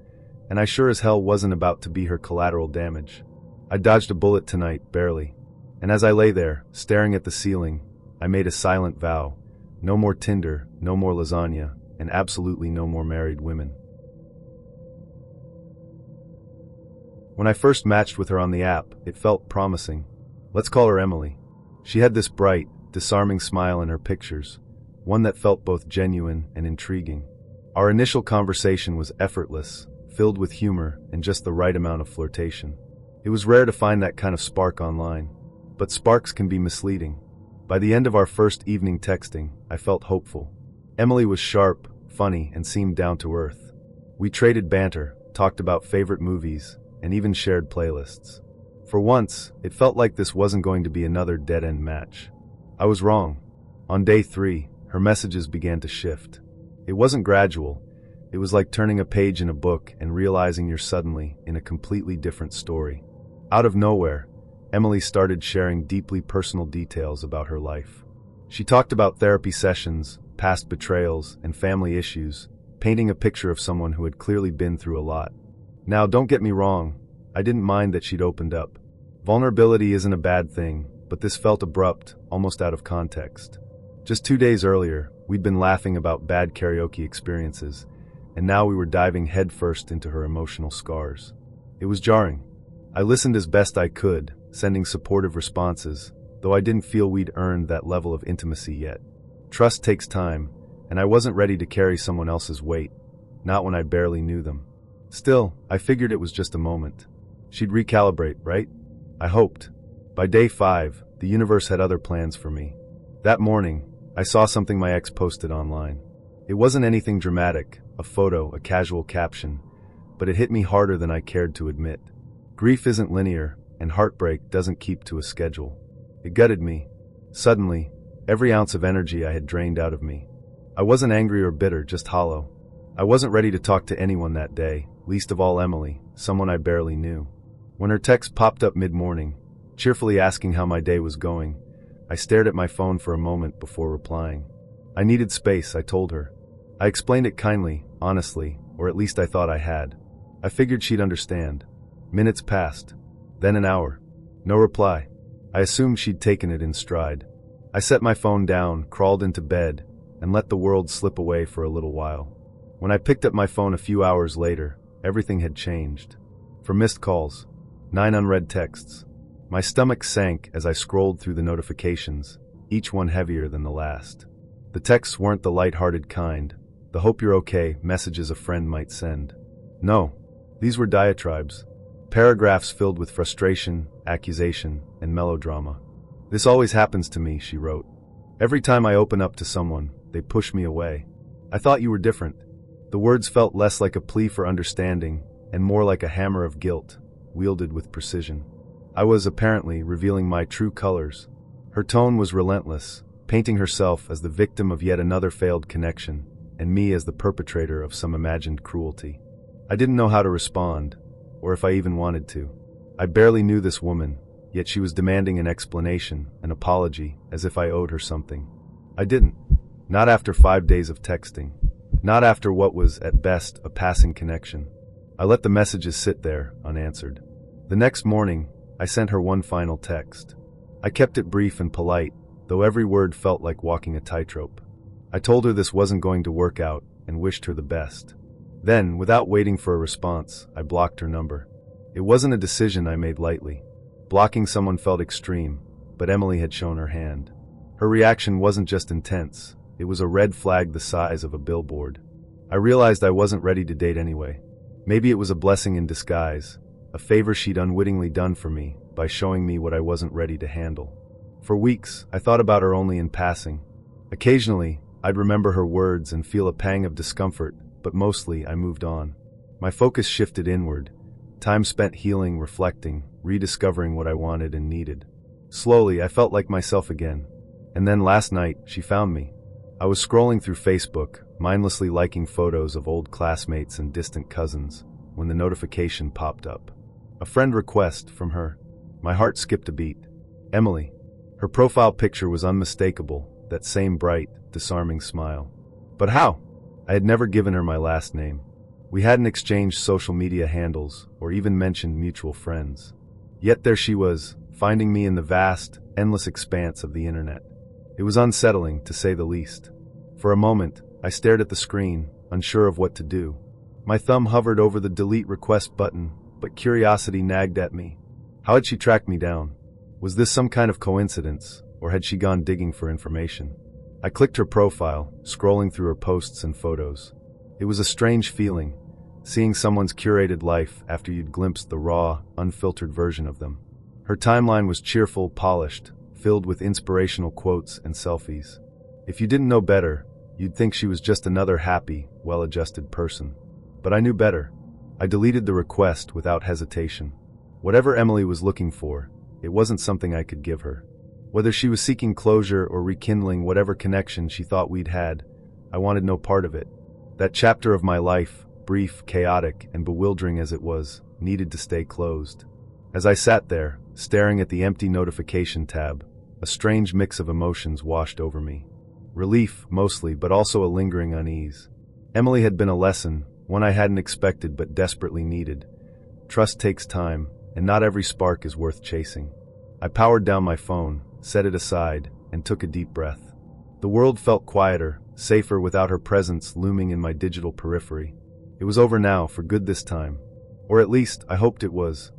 A: and I sure as hell wasn't about to be her collateral damage. I dodged a bullet tonight, barely. And as I lay there, staring at the ceiling, I made a silent vow. No more Tinder, no more lasagna, and absolutely no more married women. When I first matched with her on the app, it felt promising. Let's call her Emily. She had this bright, disarming smile in her pictures, one that felt both genuine and intriguing. Our initial conversation was effortless, filled with humor and just the right amount of flirtation. It was rare to find that kind of spark online, but sparks can be misleading. By the end of our first evening texting, I felt hopeful. Emily was sharp, funny, and seemed down to earth. We traded banter, talked about favorite movies, and even shared playlists. For once, it felt like this wasn't going to be another dead-end match. I was wrong. On day 3, her messages began to shift. It wasn't gradual. It was like turning a page in a book and realizing you're suddenly in a completely different story. Out of nowhere, Emily started sharing deeply personal details about her life. She talked about therapy sessions, past betrayals, and family issues, painting a picture of someone who had clearly been through a lot. Now, don't get me wrong, I didn't mind that she'd opened up. Vulnerability isn't a bad thing, but this felt abrupt, almost out of context. Just 2 days earlier, we'd been laughing about bad karaoke experiences, and now we were diving headfirst into her emotional scars. It was jarring. I listened as best I could, sending supportive responses, though I didn't feel we'd earned that level of intimacy yet. Trust takes time, and I wasn't ready to carry someone else's weight, not when I barely knew them. Still, I figured it was just a moment. She'd recalibrate, right? I hoped. By day 5, the universe had other plans for me. That morning, I saw something my ex posted online. It wasn't anything dramatic, a photo, a casual caption, but it hit me harder than I cared to admit. Grief isn't linear, and heartbreak doesn't keep to a schedule. It gutted me. Suddenly, every ounce of energy I had drained out of me. I wasn't angry or bitter, just hollow. I wasn't ready to talk to anyone that day, least of all Emily, someone I barely knew. When her text popped up mid-morning, cheerfully asking how my day was going, I stared at my phone for a moment before replying. I needed space, I told her. I explained it kindly, honestly, or at least I thought I had. I figured she'd understand. Minutes passed. Then an hour. No reply. I assumed she'd taken it in stride. I set my phone down, crawled into bed, and let the world slip away for a little while. When I picked up my phone a few hours later, everything had changed. From missed calls, 9 unread texts. My stomach sank as I scrolled through the notifications, each one heavier than the last. The texts weren't the light-hearted kind, the hope you're okay messages a friend might send. No, these were diatribes. Paragraphs filled with frustration, accusation, and melodrama. This always happens to me, she wrote. Every time I open up to someone, they push me away. I thought you were different. The words felt less like a plea for understanding and more like a hammer of guilt, wielded with precision. I was apparently revealing my true colors. Her tone was relentless, painting herself as the victim of yet another failed connection, and me as the perpetrator of some imagined cruelty. I didn't know how to respond, or if I even wanted to. I barely knew this woman, yet she was demanding an explanation, an apology, as if I owed her something. I didn't. Not after 5 days of texting. Not after what was, at best, a passing connection. I let the messages sit there, unanswered. The next morning, I sent her one final text. I kept it brief and polite, though every word felt like walking a tightrope. I told her this wasn't going to work out, and wished her the best. Then, without waiting for a response, I blocked her number. It wasn't a decision I made lightly. Blocking someone felt extreme, but Emily had shown her hand. Her reaction wasn't just intense, it was a red flag the size of a billboard. I realized I wasn't ready to date anyway. Maybe it was a blessing in disguise, a favor she'd unwittingly done for me by showing me what I wasn't ready to handle. For weeks, I thought about her only in passing. Occasionally, I'd remember her words and feel a pang of discomfort, but mostly I moved on. My focus shifted inward, time spent healing, reflecting, rediscovering what I wanted and needed. Slowly, I felt like myself again. And then last night, she found me. I was scrolling through Facebook, mindlessly liking photos of old classmates and distant cousins, when the notification popped up. A friend request from her. My heart skipped a beat. Emily. Her profile picture was unmistakable, that same bright, disarming smile. But how? I had never given her my last name. We hadn't exchanged social media handles, or even mentioned mutual friends. Yet there she was, finding me in the vast, endless expanse of the internet. It was unsettling, to say the least. For a moment, I stared at the screen, unsure of what to do. My thumb hovered over the delete request button, but curiosity nagged at me. How had she tracked me down? Was this some kind of coincidence, or had she gone digging for information? I clicked her profile, scrolling through her posts and photos. It was a strange feeling, seeing someone's curated life after you'd glimpsed the raw, unfiltered version of them. Her timeline was cheerful, polished, filled with inspirational quotes and selfies. If you didn't know better, you'd think she was just another happy, well-adjusted person. But I knew better. I deleted the request without hesitation. Whatever Emily was looking for, it wasn't something I could give her. Whether she was seeking closure or rekindling whatever connection she thought we'd had, I wanted no part of it. That chapter of my life, brief, chaotic, and bewildering as it was, needed to stay closed. As I sat there, staring at the empty notification tab, a strange mix of emotions washed over me. Relief, mostly, but also a lingering unease. Emily had been a lesson, one I hadn't expected but desperately needed. Trust takes time, and not every spark is worth chasing. I powered down my phone, set it aside, and took a deep breath. The world felt quieter, safer without her presence looming in my digital periphery. It was over now, for good this time. Or at least, I hoped it was.